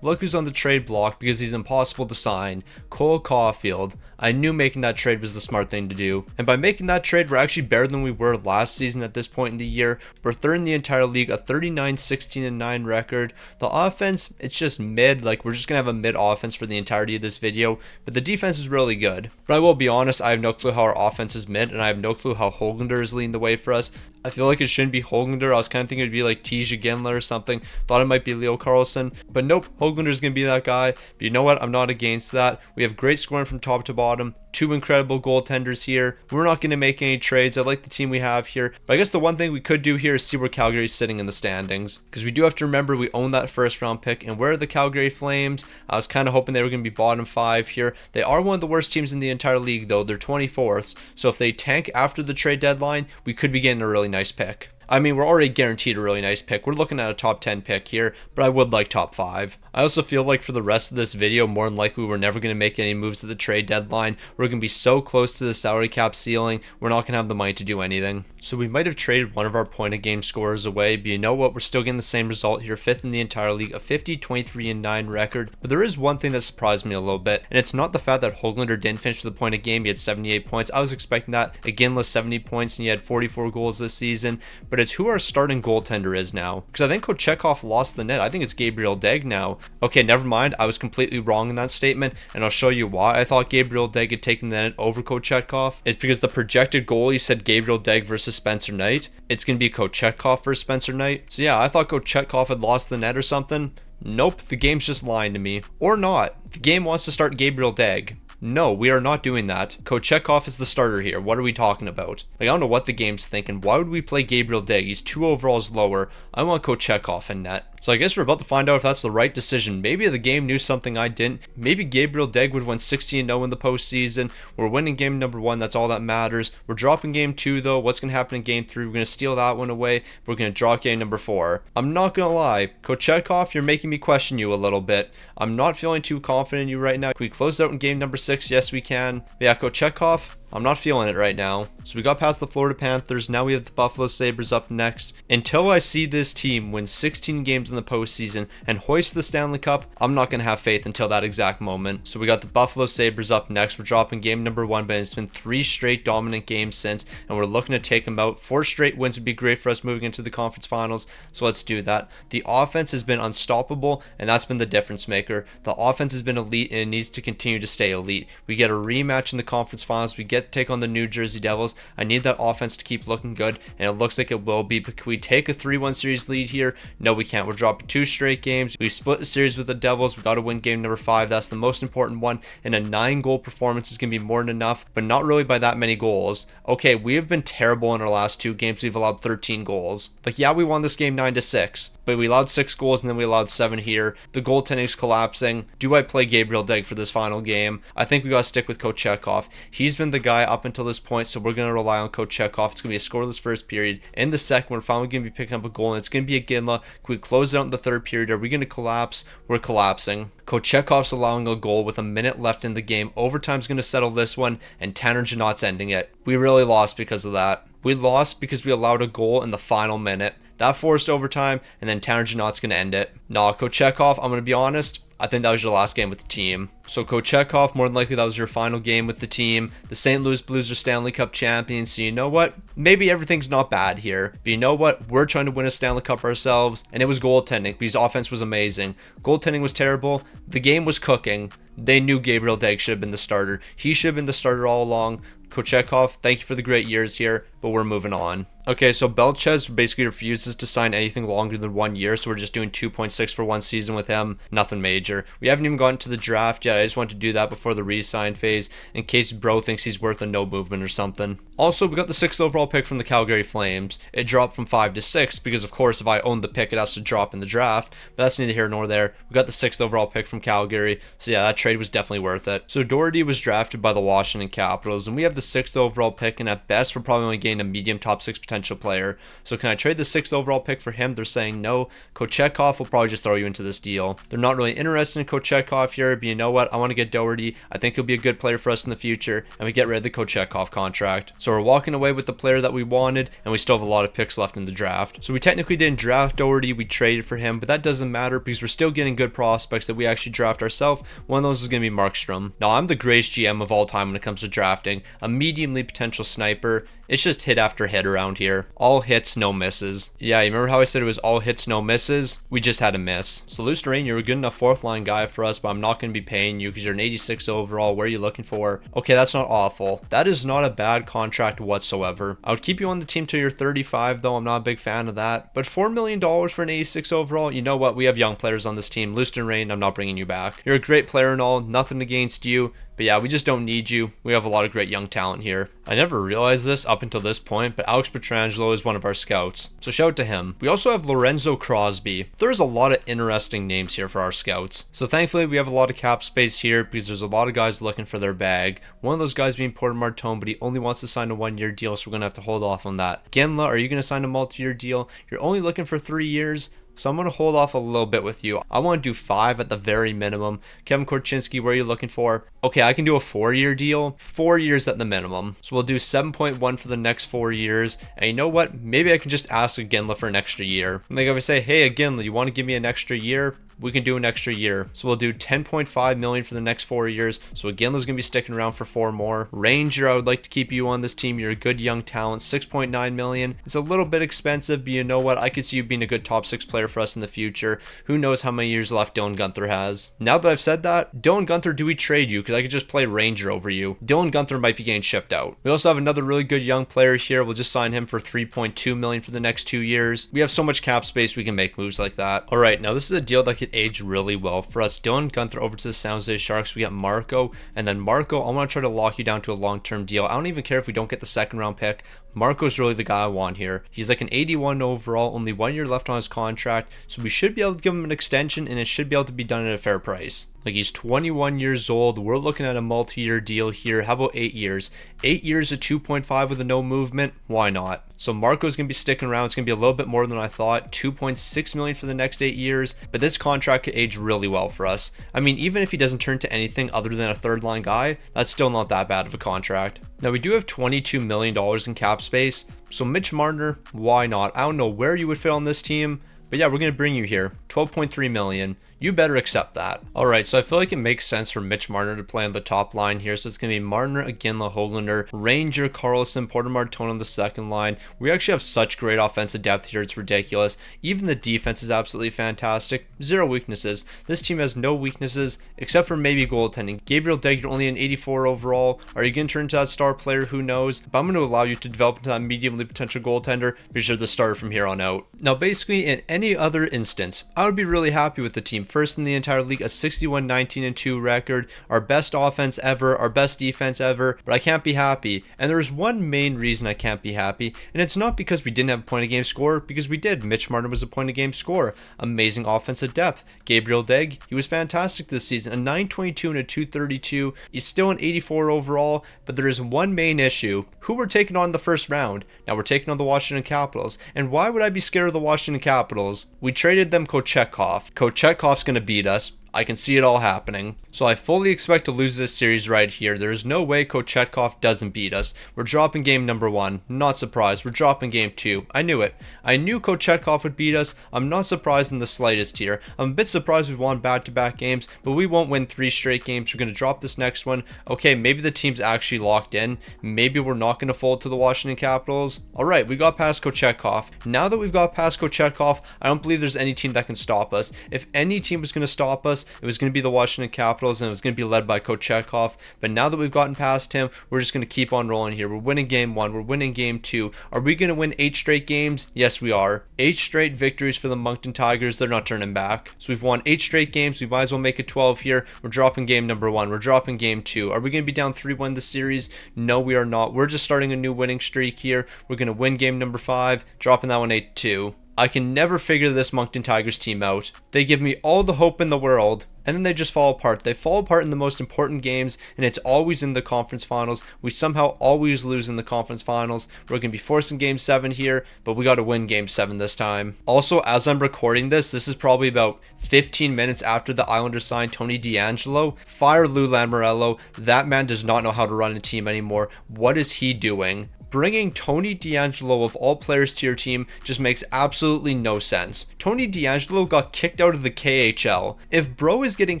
Look who's on the trade block because he's impossible to sign. Cole Caulfield. I knew making that trade was the smart thing to do. And by making that trade, we're actually better than we were last season at this point in the year. We're third in the entire league, a 39-16-9 record. The offense, it's just mid. Like, we're just going to have a mid offense for the entirety of this video. But the defense is really good. But I will be honest, I have no clue how our offense is mid, and I have no clue how Höglander is leading the way for us. I feel like it shouldn't be Höglander. I was kind of thinking it would be like Tija Ginla or something. Thought it might be Leo Carlson. But nope, Höglander is going to be that guy. But you know what? I'm not against that. We have great scoring from top to bottom. Two incredible goaltenders here. We're not going to make any trades. I like the team we have here. But I guess the one thing we could do here is see where Calgary's sitting in the standings. Because we do have to remember we own that first round pick. And where are the Calgary Flames? I was kind of hoping they were going to be bottom 5 here. They are one of the worst teams in the entire league though. They're 24th. So if they tank after the trade deadline, we could be getting a really nice pick. I mean, we're already guaranteed a really nice pick. We're looking at a top 10 pick here, but I would like top 5. I also feel like for the rest of this video, more than likely we're never going to make any moves at the trade deadline. We're going to be so close to the salary cap ceiling, we're not going to have the money to do anything. So we might have traded one of our point of game scorers away, but you know what? We're still getting the same result here, 5th in the entire league, a 50-23-9 record. But there is one thing that surprised me a little bit, and it's not the fact that Höglander didn't finish with a point of game. He had 78 points. I was expecting that. Ginla 70 points, and he had 44 goals this season. But it's who our starting goaltender is now. Because I think Kochetkov lost the net. I think it's Gabriel Degg now. Okay, never mind. I was completely wrong in that statement, and I'll show you why I thought Gabriel Degg had taken the net over Kochetkov. It's because the projected goalie said Gabriel Degg versus Spencer Knight. It's going to be Kochetkov versus Spencer Knight. So yeah, I thought Kochetkov had lost the net or something. Nope, the game's just lying to me. Or not. The game wants to start Gabriel Degg. No, we are not doing that. Kochetkov is the starter here. What are we talking about? Like, I don't know what the game's thinking. Why would we play Gabriel Degg? He's 2 overalls lower. I want Kochetkov in net. So I guess we're about to find out if that's the right decision. Maybe the game knew something I didn't. Maybe Gabriel Degg would win 16-0 in the postseason. We're winning game number 1. That's all that matters. We're dropping game 2 though. What's going to happen in game 3? We're going to steal that one away. We're going to draw game number 4. I'm not going to lie. Kochetkov, you're making me question you a little bit. I'm not feeling too confident in you right now. Can we close out in game number 6? Yes, we can. Yeah, Kochetkov, I'm not feeling it right now. So we got past the Florida Panthers. Now we have the Buffalo Sabres up next. Until I see this team win 16 games in the postseason and hoist the Stanley Cup, I'm not going to have faith until that exact moment. So we got the Buffalo Sabres up next. We're dropping game number 1, but it's been 3 straight dominant games since, and we're looking to take them out. 4 straight wins would be great for us moving into the conference finals, so let's do that. The offense has been unstoppable, and that's been the difference maker. The offense has been elite, and it needs to continue to stay elite. We get a rematch in the conference finals. We get to take on the New Jersey Devils. I need that offense to keep looking good, and it looks like it will be. But can we take a 3-1 series lead here? No, we can't. We're dropping 2 straight games. We split the series with the Devils. We got to win game number 5. That's the most important one, and a 9-goal performance is going to be more than enough, but not really by that many goals. Okay, we have been terrible in our last 2 games. We've allowed 13 goals. Like, yeah, we won this game 9-6, but we allowed 6 goals, and then we allowed 7 here. The goaltending's collapsing. Do I play Gabriel Deg for this final game? I think we got to stick with Kochetkov. He's been the guy up until this point, so we're going to rely on Kochetkov. It's going to be a scoreless first period. In the second, we're finally going to be picking up a goal, and it's going to be a Ginla. Can we close it out in the third period? Are we going to collapse? We're collapsing. Kochetkov's allowing a goal with a minute left in the game. Overtime's going to settle this one, and Tanner Janot's ending it. We really lost because of that. We lost because we allowed a goal in the final minute. That forced overtime, and then Tanner Janot's going to end it. Nah, Kochetkov, I'm going to be honest, I think that was your last game with the team. So Kochetkov, more than likely that was your final game with the team. The St. Louis Blues are Stanley Cup champions, so you know what? Maybe everything's not bad here. But you know what? We're trying to win a Stanley Cup ourselves, and it was goaltending because offense was amazing. Goaltending was terrible. The game was cooking. They knew Gabriel Deg should have been the starter. He should have been the starter all along. Kochetkov, thank you for the great years here, but we're moving on. Okay, so Belchez basically refuses to sign anything longer than 1 year, so we're just doing 2.6 for 1 season with him. Nothing major. We haven't even gotten to the draft yet. I just want to do that before the re-sign phase in case bro thinks he's worth a no movement or something. Also, we got the 6th overall pick from the Calgary Flames. It dropped from 5 to 6 because, of course, if I own the pick, it has to drop in the draft, but that's neither here nor there. We got the 6th overall pick from Calgary, so yeah, that trade was definitely worth it. So Doherty was drafted by the Washington Capitals, and we have the 6th overall pick, and at best, we're probably only getting a medium top 6 potential player. So can I trade the 6th overall pick for him? They're saying no. Kochetkov will probably just throw you into this deal. They're not really interested in Kochetkov here, but you know what? I want to get Doherty. I think he'll be a good player for us in the future, and we get rid of the Kochetkov contract. So we're walking away with the player that we wanted, and we still have a lot of picks left in the draft. So we technically didn't draft Doherty, we traded for him, but that doesn't matter because we're still getting good prospects that we actually draft ourselves. One of those is going to be Markstrom. Now, I'm the greatest GM of all time when it comes to drafting. A mediumly potential sniper. It's just hit after hit around here. All hits, no misses. Yeah, you remember how I said it was all hits, no misses? We just had a miss. So Lusteran, you're a good enough 4th line guy for us, but I'm not going to be paying you because you're an 86 overall. What are you looking for? Okay, that's not awful. That is not a bad contract whatsoever. I would keep you on the team till you're 35, though. I'm not a big fan of that. But $4 million for an 86 overall, you know what? We have young players on this team. Lusteran, I'm not bringing you back. You're a great player and all. Nothing against you. But yeah, we just don't need you. We have a lot of great young talent here. I never realized this up until this point, but Alex Pietrangelo is one of our scouts. So shout out to him. We also have Lorenzo Crosby. There's a lot of interesting names here for our scouts. So thankfully, we have a lot of cap space here because there's a lot of guys looking for their bag. One of those guys being Porter Martone, but he only wants to sign a 1-year deal, so we're going to have to hold off on that. Ginla, are you going to sign a multi-year deal? You're only looking for 3 years. So I'm going to hold off a little bit with you. I want to do 5 at the very minimum. Kevin Korchinski, what are you looking for? Okay, I can do a 4-year deal. 4 years at the minimum. So we'll do 7.1 for the next 4 years. And you know what? Maybe I can just ask Ginla for an extra year. Like if I say, hey, Ginla, you want to give me an extra year? We can do an extra year. So we'll do 10.5 million for the next 4 years. So Ginla's gonna be sticking around for 4 more. Ranger, I would like to keep you on this team. You're a good young talent. 6.9 million. It's a little bit expensive, but you know what? I could see you being a good top 6 player for us in the future. Who knows how many years left Dylan Guenther has. Now that I've said that, Dylan Guenther, do we trade you? Because I could just play Ranger over you. Dylan Guenther might be getting shipped out. We also have another really good young player here. We'll just sign him for 3.2 million for the next 2 years. We have so much cap space we can make moves like that. All right, now this is a deal that could age really well for us. Dylan Guenther over to the San Jose Sharks. We got Marco, and then Marco, I want to try to lock you down to a long-term deal. I don't even care if we don't get the 2nd round pick. Marco's really the guy I want here. He's like an 81 overall, only 1 year left on his contract, so we should be able to give him an extension, and it should be able to be done at a fair price. Like, he's 21 years old. We're looking at a multi-year deal here. How about 8 years? 8 years at 2.5 with a no movement? Why not? So Marco's going to be sticking around. It's going to be a little bit more than I thought. 2.6 million for the next 8 years. But this contract could age really well for us. I mean, even if he doesn't turn to anything other than a 3rd line guy, that's still not that bad of a contract. Now, we do have $22 million in cap space. So Mitch Marner, why not? I don't know where you would fit on this team. But yeah, we're going to bring you here. 12.3 million. You better accept that. All right, so I feel like it makes sense for Mitch Marner to play on the top line here. So it's going to be Marner, Iginla, Höglander, Ranger, Carlson, Porter Martone on the second line. We actually have such great offensive depth here. It's ridiculous. Even the defense is absolutely fantastic. Zero weaknesses. This team has no weaknesses except for maybe goaltending. Gabriel Deg, you're only an 84 overall. Are you going to turn into that star player? Who knows? But I'm going to allow you to develop into that medium league potential goaltender because you're the starter from here on out. Now, basically, in any other instance, I would be really happy with the team. First in the entire league, a 61-19-2 record, our best offense ever, our best defense ever, but I can't be happy. And there's one main reason I can't be happy, and it's not because we didn't have a point of game score, because we did. Mitch Marner was a point of game scorer. Amazing offensive depth. Gabriel Deg, he was fantastic this season. A 922 and a 232. He's still an 84 overall, but there is one main issue. Who we're taking on in the first round? Now we're taking on the Washington Capitals. And why would I be scared of the Washington Capitals? We traded them Kochetkov. Kochetkov's going to beat us. I can see it all happening. So I fully expect to lose this series right here. There is no way Kochetkov doesn't beat us. We're dropping game number 1. Not surprised. We're dropping game 2. I knew it. I knew Kochetkov would beat us. I'm not surprised in the slightest here. I'm a bit surprised we've won back-to-back games, but we won't win 3 straight games. We're going to drop this next one. Okay, maybe the team's actually locked in. Maybe we're not going to fold to the Washington Capitals. Alright, we got past Kochetkov. Now that we've got past Kochetkov, I don't believe there's any team that can stop us. If any team was going to stop us, it was going to be the Washington Capitals, and it was going to be led by Kochetkov. But now that we've gotten past him, we're just going to keep on rolling here. We're winning game 1. We're winning game 2. Are we going to win 8 straight games? Yes, we are. 8 straight victories for the Moncton Tigers. They're not turning back. So we've won 8 straight games. We might as well make it 12 here. We're dropping game number 1. We're dropping game 2. Are we going to be down 3-1 this series? No, we are not. We're just starting a new winning streak here. We're going to win game number 5, dropping that one 8-2. I can never figure this Moncton Tigers team out. They give me all the hope in the world, and then they just fall apart. They fall apart in the most important games, and it's always in the conference finals. We somehow always lose in the conference finals. We're going to be forcing game 7 here, but we got to win game 7 this time. Also, as I'm recording this is probably about 15 minutes after the Islanders signed Tony DeAngelo. Fire Lou Lamoriello. That man does not know how to run a team anymore. What is he doing? Bringing Tony DeAngelo of all players to your team just makes absolutely no sense. Tony DeAngelo got kicked out of the KHL. If bro is getting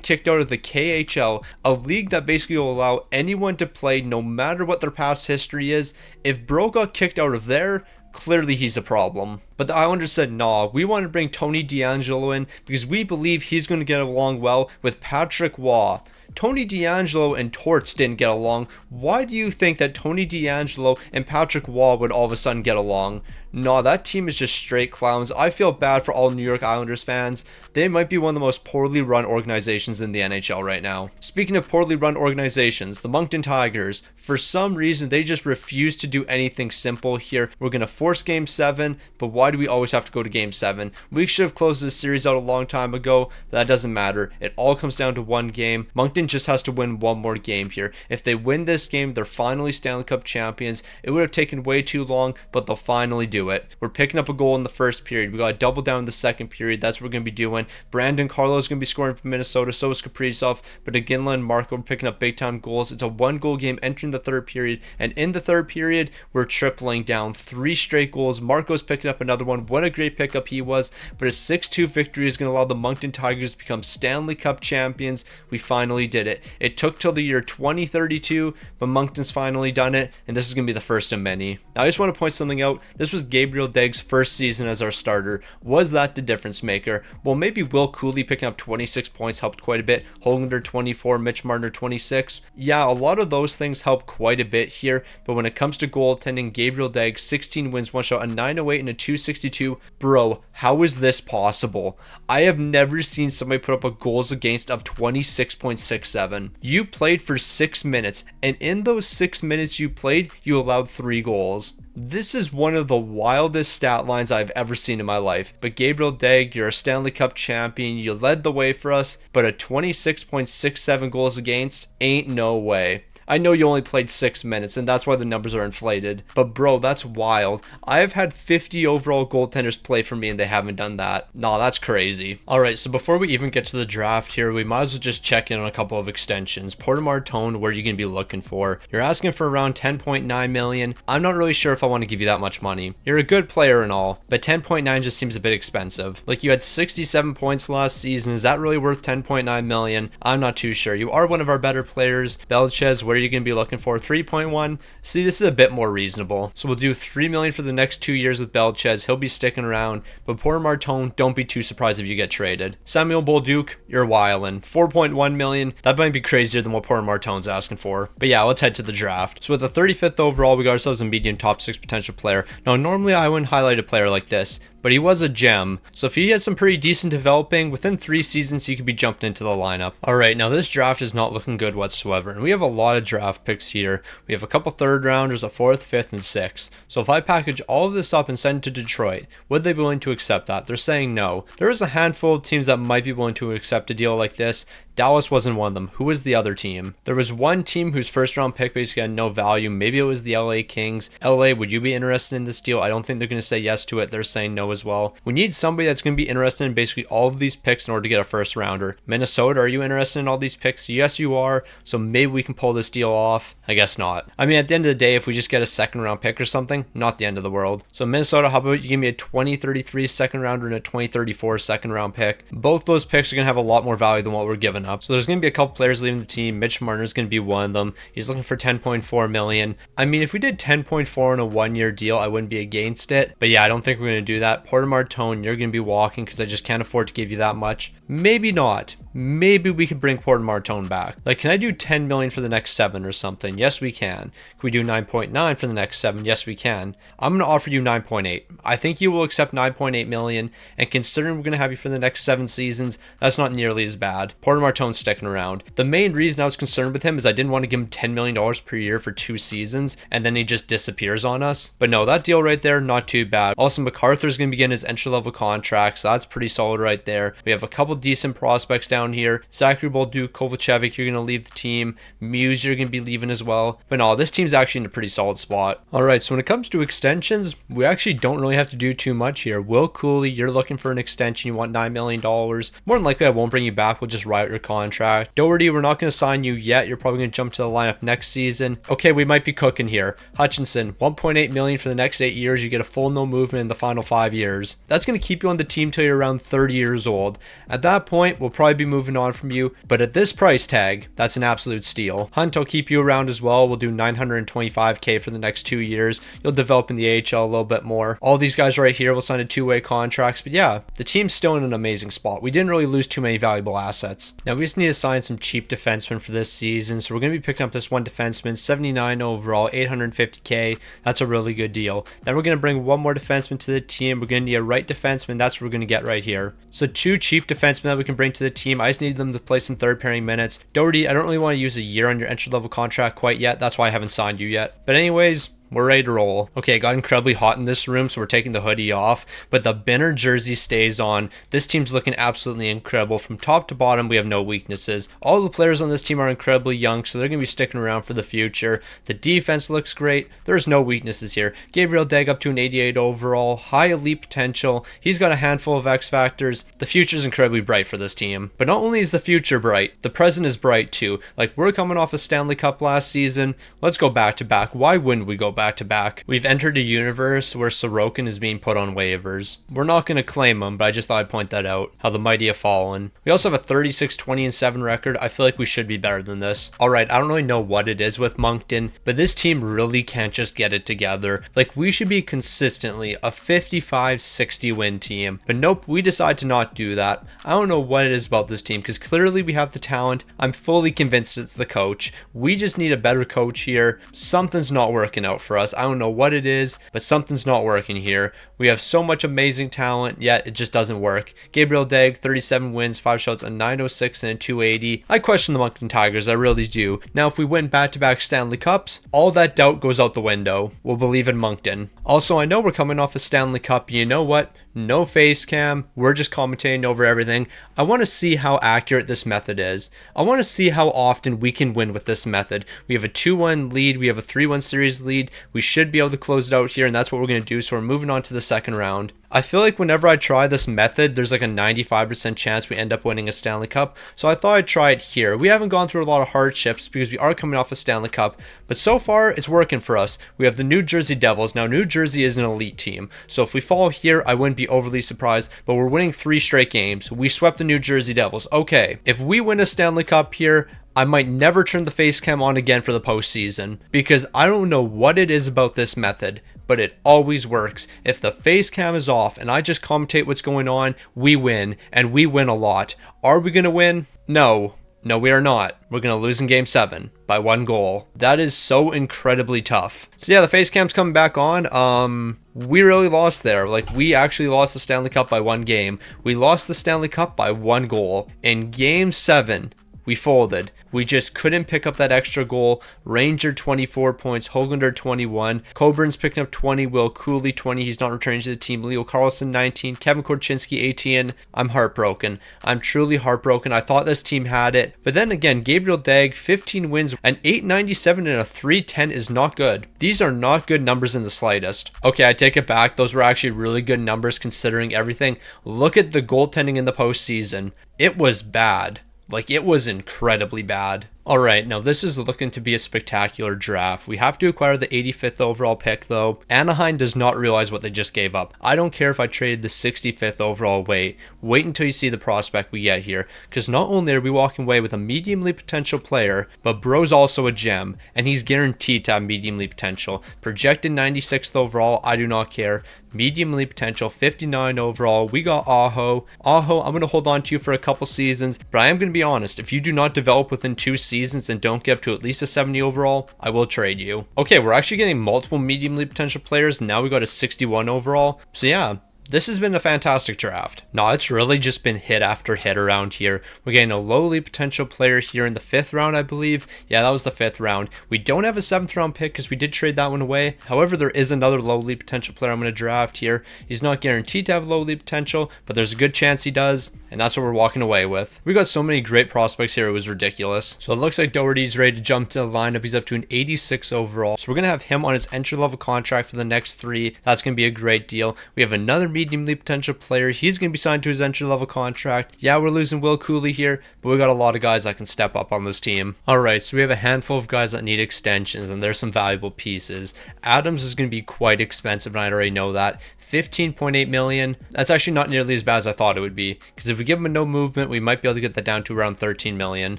kicked out of the KHL, a league that basically will allow anyone to play no matter what their past history is, if bro got kicked out of there, clearly he's a problem. But the Islanders said, nah, we want to bring Tony DeAngelo in because we believe he's going to get along well with Patrick Waugh. Tony DeAngelo and Torts didn't get along. Why do you think that Tony DeAngelo and Patrick Waugh would all of a sudden get along? No, that team is just straight clowns. I feel bad for all New York Islanders fans. They might be one of the most poorly run organizations in the NHL right now. Speaking of poorly run organizations, the Moncton Tigers, for some reason, they just refuse to do anything simple here. We're going to force game 7, but why do we always have to go to game 7? We should have closed this series out a long time ago. That doesn't matter. It all comes down to one game. Moncton just has to win one more game here. If they win this game, they're finally Stanley Cup champions. It would have taken way too long, but they'll finally do it. We're picking up a goal in the first period. We got to double down in the second period. That's what we're going to be doing. Brandon Carlo is going to be scoring for Minnesota. So is Kaprizov. But Iginla and Marco are picking up big time goals. It's a 1-goal game entering the third period. And in the third period, we're tripling down 3 straight goals. Marco's picking up another one. What a great pickup he was. But a 6-2 victory is going to allow the Moncton Tigers to become Stanley Cup champions. We finally did it. It took till the year 2032, but Moncton's finally done it. And this is going to be the first of many. Now, I just want to point something out. This was Gabriel Deg's first season as our starter. Was that the difference maker? Well, maybe Will Cooley picking up 26 points helped quite a bit. Höglander 24, Mitch Marner 26. Yeah, a lot of those things help quite a bit here, but when it comes to goaltending, Gabriel Deg, 16 wins, 1 shot, a 908 and a 262. Bro, how is this possible? I have never seen somebody put up a goals against of 26.67. You played for 6 minutes, and in those 6 minutes you played, you allowed 3 goals. This is one of the wildest stat lines I've ever seen in my life. But Gabriel Deg, you're a Stanley Cup champion. You led the way for us, but a 26.67 goals against ain't no way. I know you only played 6 minutes, and that's why the numbers are inflated. But bro, that's wild. I've had 50 overall goaltenders play for me, and they haven't done that. Nah, that's crazy. Alright, so before we even get to the draft here, we might as well just check in on a couple of extensions. Porter Martone, what are you going to be looking for? You're asking for around 10.9 million. I'm not really sure if I want to give you that much money. You're a good player and all, but 10.9 just seems a bit expensive. Like, you had 67 points last season. Is that really worth 10.9 million? I'm not too sure. You are one of our better players. Belchez, what are you going to be looking for? 3.1. See, this is a bit more reasonable. So we'll do 3 million for the next 2 years with Belchez. He'll be sticking around. But Porter Martone, don't be too surprised if you get traded. Samuel Bolduc, you're wildin'. 4.1 million. That might be crazier than what Porter Martone's asking for. But yeah, let's head to the draft. So with the 35th overall, we got ourselves a medium top 6 potential player. Now, normally I wouldn't highlight a player like this, but he was a gem. So if he has some pretty decent developing, within 3 seasons, he could be jumped into the lineup. Alright, now this draft is not looking good whatsoever. And we have a lot of draft picks here. We have a couple 3rd rounders, a 4th, 5th, and 6th. So if I package all of this up and send it to Detroit, would they be willing to accept that? They're saying no. There is a handful of teams that might be willing to accept a deal like this. Dallas wasn't one of them. Who was the other team? There was one team whose 1st round pick basically had no value. Maybe it was the LA Kings. LA, would you be interested in this deal? I don't think they're going to say yes to it. They're saying no as well. We need somebody that's going to be interested in basically all of these picks in order to get a 1st rounder. Minnesota, are you interested in all these picks? Yes, you are. So maybe we can pull this deal off. I guess not. I mean, at the end of the day, if we just get a 2nd round pick or something, not the end of the world. So Minnesota, how about you give me a 2033 2nd rounder and a 2034 2nd round pick? Both those picks are going to have a lot more value than what we're giving up. So there's going to be a couple players leaving the team. Mitch Marner's going to be one of them. He's looking for 10.4 million. I mean, if we did 10.4 in a 1-year deal, I wouldn't be against it. But yeah, I don't think we're going to do that. Porter Martone, you're going to be walking because I just can't afford to give you that much. Maybe not. Maybe we could bring Porter Martone back. Like, can I do 10 million for the next 7 or something? Yes, we can. Can we do 9.9 for the next 7? Yes, we can. I'm going to offer you 9.8. I think you will accept 9.8 million. And considering we're going to have you for the next 7 seasons, that's not nearly as bad. Porter Martone's sticking around. The main reason I was concerned with him is I didn't want to give him $10 million per year for 2 seasons, and then he just disappears on us. But no, that deal right there, not too bad. Also, MacArthur's going to be getting his entry-level contract, so that's pretty solid right there. We have a couple decent prospects down here. Zachary Bolduc, Kovacevic, you're going to leave the team. Muse, you're going to be leaving as well. But no, this team's actually in a pretty solid spot. Alright, so when it comes to extensions, we actually don't really have to do too much here. Will Cooley, you're looking for an extension. You want $9 million. More than likely, I won't bring you back. We'll just write your contract. Doherty, we're not going to sign you yet. You're probably going to jump to the lineup next season. Okay, we might be cooking here. Hutchinson, 1.8 million for the next 8 years. You get a full no movement in the final 5 years. That's going to keep you on the team till you're around 30 years old. At that point, we'll probably be moving on from you. But at this price tag, that's an absolute steal. Hunt, I'll keep you around as well. We'll do 925k for the next 2 years. You'll develop in the AHL a little bit more. All these guys right here will sign a 2-way contracts. But yeah, the team's still in an amazing spot. We didn't really lose too many valuable assets. Now we just need to sign some cheap defensemen for this season. So we're going to be picking up this one defenseman, 79 overall, 850k. That's a really good deal. Then we're going to bring one more defenseman to the team. We're going to need a right defenseman. That's what we're going to get right here. So 2 cheap defensemen that we can bring to the team. I just need them to play some 3rd pairing minutes. Doherty, I don't really want to use a year on your entry level contract quite yet. That's why I haven't signed you yet. But anyways, we're ready to roll. Okay, it got incredibly hot in this room, so we're taking the hoodie off, but the Binner jersey stays on. This team's looking absolutely incredible. From top to bottom, we have no weaknesses. All the players on this team are incredibly young, so they're going to be sticking around for the future. The defense looks great. There's no weaknesses here. Gabriel Deg up to an 88 overall, high elite potential. He's got a handful of X factors. The future's incredibly bright for this team. But not only is the future bright, the present is bright too. Like, we're coming off a Stanley Cup last season. Let's go back to back. Why wouldn't we go back to back? We've entered a universe where Sorokin is being put on waivers. We're not going to claim him, but I just thought I'd point that out, how the mighty have fallen. We also have a 36-20-7 record. I feel like we should be better than this. Alright, I don't really know what it is with Moncton, but this team really can't just get it together. Like, we should be consistently a 55-60 win team, but nope, we decide to not do that. I don't know what it is about this team, because clearly we have the talent. I'm fully convinced it's the coach. We just need a better coach here. Something's not working out for us. I don't know what it is, but something's not working here. We have so much amazing talent, yet it just doesn't work. Gabriel Deg, 37 wins, 5 shots, a 906 and a 280. I question the Moncton Tigers, I really do. Now, if we win back-to-back Stanley Cups, all that doubt goes out the window. We'll believe in Moncton. Also, I know we're coming off a Stanley Cup. You know what? No face cam. We're just commentating over everything. I want to see how accurate this method is. I want to see how often we can win with this method. We have a 2-1 lead. We have a 3-1 series lead. We should be able to close it out here, and that's what we're going to do. So we're moving on to the second round. I feel like whenever I try this method, there's like a 95% chance we end up winning a Stanley Cup. So I thought I'd try it here. We haven't gone through a lot of hardships because we are coming off a Stanley Cup, but so far it's working for us. We have the New Jersey Devils. Now, New Jersey is an elite team. So if we fall here, I wouldn't be overly surprised, but we're winning 3 straight games. We swept the New Jersey Devils. Okay, if we win a Stanley Cup here, I might never turn the face cam on again for the postseason because I don't know what it is about this method, but it always works. If the face cam is off and I just commentate what's going on, we win, and we win a lot. Are we going to win? No. No, we are not. We're going to lose in Game 7 by 1 goal. That is so incredibly tough. So yeah, the face cam's coming back on. We really lost there. Like, we actually lost the Stanley Cup by 1 game. We lost the Stanley Cup by 1 goal. In Game 7, we folded. We just couldn't pick up that extra goal. Ranger 24 points, Hoglander 21, Coburn's picking up 20, Will Cooley 20, he's not returning to the team, Leo Carlson 19, Kevin Korchinski 18. I'm heartbroken. I'm truly heartbroken. I thought this team had it. But then again, Gabriel Deg, 15 wins, an 897 and a 310 is not good. These are not good numbers in the slightest. Okay, I take it back. Those were actually really good numbers considering everything. Look at the goaltending in the postseason. It was bad. Like, it was incredibly bad. All right, now this is looking to be a spectacular draft. We have to acquire the 85th overall pick, though. Anaheim does not realize what they just gave up. I don't care if I traded the 65th overall away. Wait until you see the prospect we get here, because not only are we walking away with a medium league potential player, but bro's also a gem, and he's guaranteed to have medium league potential. Projected 96th overall, I do not care. Medium league potential, 59 overall. We got Aho. Aho, I'm going to hold on to you for a couple seasons, but I am going to be honest. If you do not develop within 2 seasons and don't get up to at least a 70 overall, I will trade you. Okay, we're actually getting multiple medium league potential players. Now we got a 61 overall. So yeah, this has been a fantastic draft. No, it's really just been hit after hit around here. We're getting a lowly potential player here in the 5th round, I believe. Yeah, that was the 5th round. We don't have a 7th round pick because we did trade that one away. However, there is another lowly potential player I'm going to draft here. He's not guaranteed to have lowly potential, but there's a good chance he does, and that's what we're walking away with. We got so many great prospects here, it was ridiculous. So it looks like Doherty's ready to jump to the lineup. He's up to an 86 overall. So we're going to have him on his entry-level contract for the next 3. That's going to be a great deal. We have another medium league potential player. He's going to be signed to his entry-level contract. Yeah, we're losing Will Cooley here, but we got a lot of guys that can step up on this team. All right, so we have a handful of guys that need extensions, and there's some valuable pieces. Adams is going to be quite expensive, and I already know that. 15.8 million. That's actually not nearly as bad as I thought it would be, because if we give him a no movement, we might be able to get that down to around 13 million.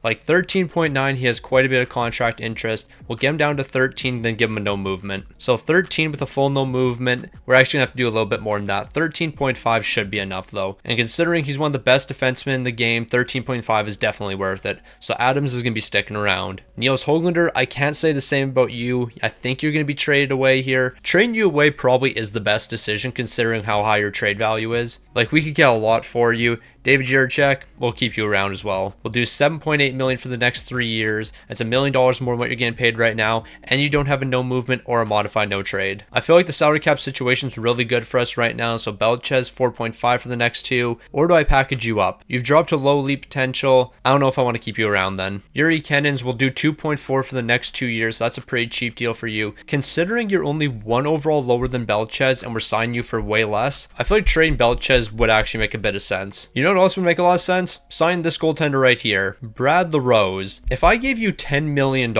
Like 13.9, he has quite a bit of contract interest. We'll get him down to 13, then give him a no movement. So 13 with a full no movement. We're actually gonna have to do a little bit more than that. 13.5 should be enough though, and considering he's one of the best defensemen in the game, 13.5 is definitely worth it. So Adams is gonna be sticking around. Niels Hoglander, I can't say the same about you. I think you're gonna be traded away here. Trading you away probably is the best decision considering how high your trade value is. Like, we could get a lot for you. David Jiricek, we'll keep you around as well. We'll do 7.8 million for the next 3 years. That's $1 million more than what you're getting paid right now, and you don't have a no movement or a modified no trade. I feel like the salary cap situation is really good for us right now. So Belchez 4.5 for the next 2, or do I package you up? You've dropped to low lead potential. I don't know if I want to keep you around then. Yuri Kennins will do 2.4 for the next 2 years. That's a pretty cheap deal for you. Considering you're only 1 overall lower than Belchez and we're signing you for way less, I feel like trading Belchez would actually make a bit of sense. You know what else would make a lot of sense? Sign this goaltender right here, Brad LaRose. If I gave you $10 million,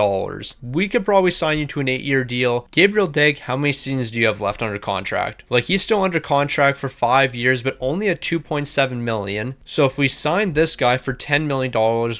we could probably sign you to an 8-year deal. Gabriel Deg, how many seasons do you have left under contract? Like, he's still under contract for 5 years, but only at $2.7 million. So if we sign this guy for $10 million,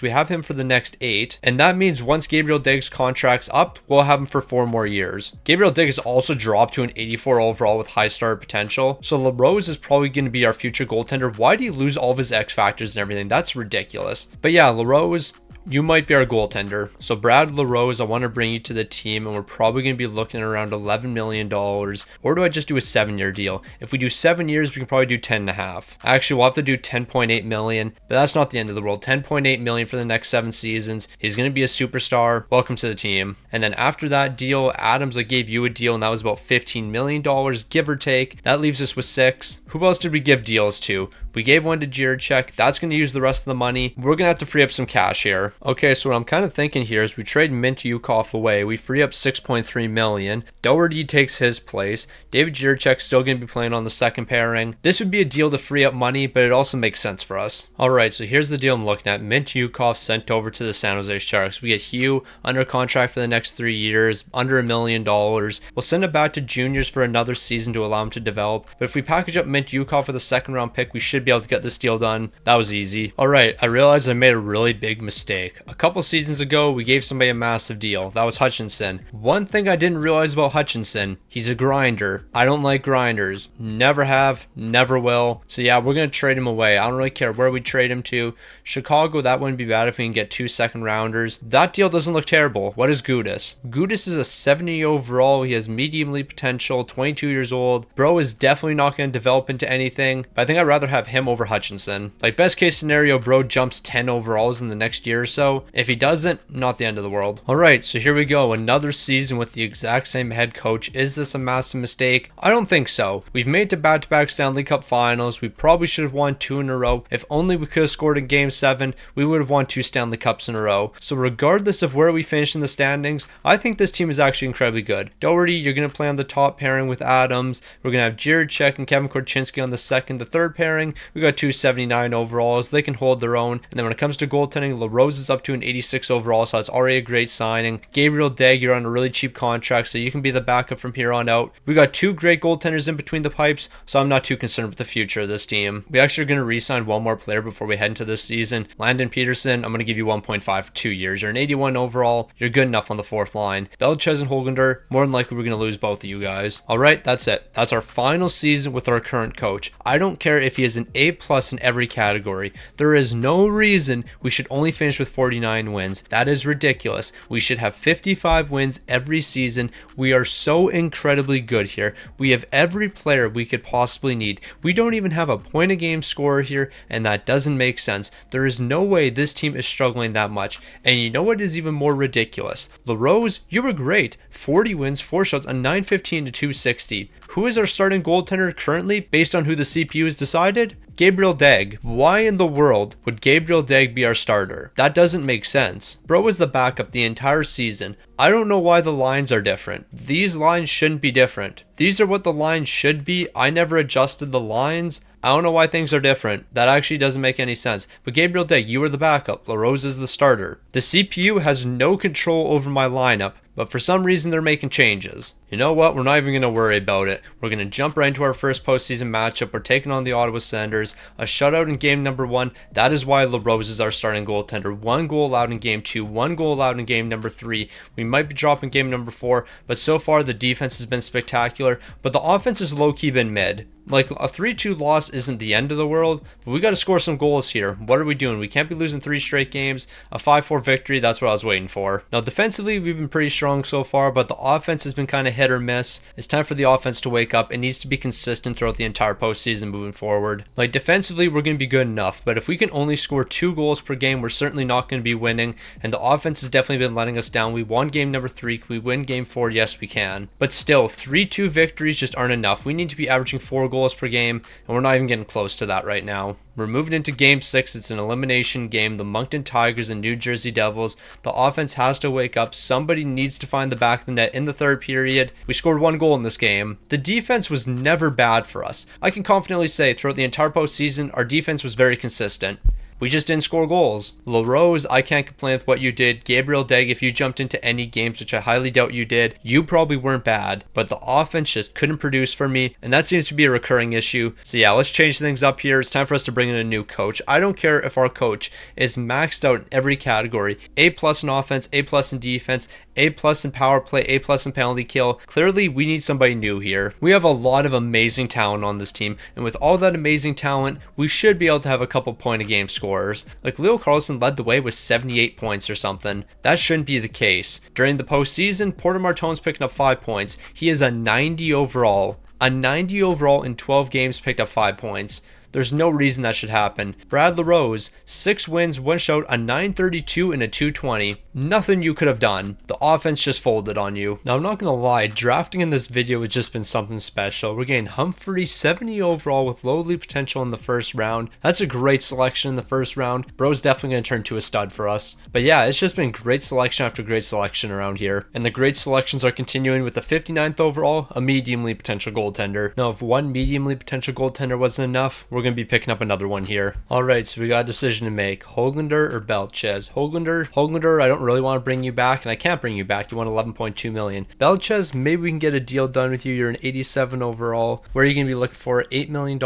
we have him for the next 8. And that means once Gabriel Deg's contract's up, we'll have him for 4 more years. Gabriel Deg is also dropped to an 84 overall with high start potential. So LaRose is probably going to be our future goaltender. Why do you lose all of his X factors and everything? That's ridiculous. But yeah, LaRose, you might be our goaltender. So Brad LaRose, I want to bring you to the team, and we're probably going to be looking at around $11 million. Or do I just do a 7-year deal? If we do 7 years, we can probably do 10 and a half. Actually, we'll have to do 10.8 million, but that's not the end of the world. 10.8 million for the next 7 seasons. He's going to be a superstar. Welcome to the team. And then after that deal, Adams, I gave you a deal, and that was about $15 million, give or take. That leaves us with 6. Who else did we give deals to? We gave one to Jiricek. That's going to use the rest of the money. We're going to have to free up some cash here. Okay, so what I'm kind of thinking here is we trade Mint Yukov away. We free up 6.3 million. Doherty takes his place. David Jiricek's still going to be playing on the second pairing. This would be a deal to free up money, but it also makes sense for us. All right, so here's the deal I'm looking at. Mint Yukov sent over to the San Jose Sharks. We get Hugh under contract for the next 3 years, under $1 million. We'll send it back to juniors for another season to allow him to develop. But if we package up Mint Yukov for the second round pick, we should be able to get this deal done. That was easy. All right, I realized I made a really big mistake. A couple seasons ago, we gave somebody a massive deal. That was Hutchinson. One thing I didn't realize about Hutchinson, he's a grinder. I don't like grinders. Never have, never will. So yeah, we're going to trade him away. I don't really care where we trade him to. Chicago, that wouldn't be bad if we can get 2 second rounders. That deal doesn't look terrible. What is Gudis? Gudis is a 70 overall. He has medium league potential, 22 years old. Bro is definitely not going to develop into anything, but I think I'd rather have him over Hutchinson. Like, best case scenario, bro jumps 10 overalls in the next year or so. If he doesn't, not the end of the world. All right, so here we go. Another season with the exact same head coach. Is this a massive mistake? I don't think so. We've made it to back-to-back Stanley Cup finals. We probably should have won 2 in a row. If only we could have scored in game 7, we would have won 2 Stanley Cups in a row. So regardless of where we finish in the standings, I think this team is actually incredibly good. Doherty, you're going to play on the top pairing with Adams. We're going to have Jiricek and Kevin Korchinski on the second. The third pairing, we got 279 overalls. They can hold their own. And then when it comes to goaltending, LaRose is up to an 86 overall, so that's already a great signing. Gabriel Degg, you're on a really cheap contract, so you can be the backup from here on out. We got 2 great goaltenders in between the pipes, so I'm not too concerned with the future of this team. We actually are going to re-sign one more player before we head into this season. Landon Peterson, I'm going to give you 1.5 for 2 years. You're an 81 overall. You're good enough on the 4th line. Belchez and Holgander, more than likely we're going to lose both of you guys. All right, that's it. That's our final season with our current coach. I don't care if he is an A+ in every category. There is no reason we should only finish with 49 wins. That is ridiculous. We should have 55 wins every season. We are so incredibly good here. We have every player we could possibly need. We don't even have a point a game scorer here, and that doesn't make sense. There is no way this team is struggling that much. And you know what is even more ridiculous? LaRose, you were great. 40 wins, 4 shots, a 915 to 260. Who is our starting goaltender currently based on who the CPU has decided? Gabriel Degg. Why in the world would Gabriel Degg be our starter? That doesn't make sense. Bro was the backup the entire season. I don't know why the lines are different. These lines shouldn't be different. These are what the lines should be. I never adjusted the lines. I don't know why things are different. That actually doesn't make any sense. But Gabriel Degg, you were the backup. LaRose is the starter. The CPU has no control over my lineup, but for some reason they're making changes. You know what? We're not even going to worry about it. We're going to jump right into our first postseason matchup. We're taking on the Ottawa Senators. A shutout in game number 1. That is why LaRose is our starting goaltender. 1 goal allowed in game 2. 1 goal allowed in game number 3. We might be dropping game number 4, but so far the defense has been spectacular, but the offense has low-key been mid. Like, a 3-2 loss isn't the end of the world, but we got to score some goals here. What are we doing? We can't be losing 3 straight games. A 5-4 victory, that's what I was waiting for. Now, defensively, we've been pretty strong so far, but the offense has been kind of hit or miss. It's time for the offense to wake up. It needs to be consistent throughout the entire postseason moving forward. Like, defensively, we're going to be good enough, but if we can only score 2 goals per game, we're certainly not going to be winning, and the offense has definitely been letting us down. We won game number 3. Can we win game 4? Yes, we can. But still, 3-2 victories just aren't enough. We need to be averaging 4 goals per game, and we're not even getting close to that right now. We're moving into game 6. It's an elimination game. The Moncton Tigers and New Jersey Devils. The offense has to wake up. Somebody needs to find the back of the net in the 3rd period. We scored 1 goal in this game. The defense was never bad for us. I can confidently say throughout the entire postseason, our defense was very consistent. We just didn't score goals. LaRose, I can't complain with what you did. Gabriel Degg, if you jumped into any games, which I highly doubt you did, you probably weren't bad. But the offense just couldn't produce for me, and that seems to be a recurring issue. So yeah, let's change things up here. It's time for us to bring in a new coach. I don't care if our coach is maxed out in every category. A+ in offense, A+ in defense, A plus in power play, A plus in penalty kill. Clearly, we need somebody new here. We have a lot of amazing talent on this team, and with all that amazing talent, we should be able to have a couple point a game scorers. Like Leo Carlson led the way with 78 points or something. That shouldn't be the case. During the postseason, Porter Martone's picking up 5 points. He is a 90 overall. A 90 overall in 12 games, picked up 5 points. There's no reason that should happen. Brad LaRose, 6 wins, 1 shutout, a 932 and a 220. Nothing you could have done. The offense just folded on you. Now, I'm not going to lie, drafting in this video has just been something special. We're getting Humphrey, 70 overall with low lead potential in the first round. That's a great selection in the first round. Bro's definitely going to turn to a stud for us. But yeah, it's just been great selection after great selection around here. And the great selections are continuing with the 59th overall, a medium league potential goaltender. Now, if one medium league potential goaltender wasn't enough, we're going to be picking up another one here. Alright, so we got a decision to make. Höglander or Belchez? Höglander, I don't really want to bring you back, and I can't bring you back. You want 11.2 million. Belchez, maybe we can get a deal done with you. You're an 87 overall. Where are you going to be looking for? $8 million.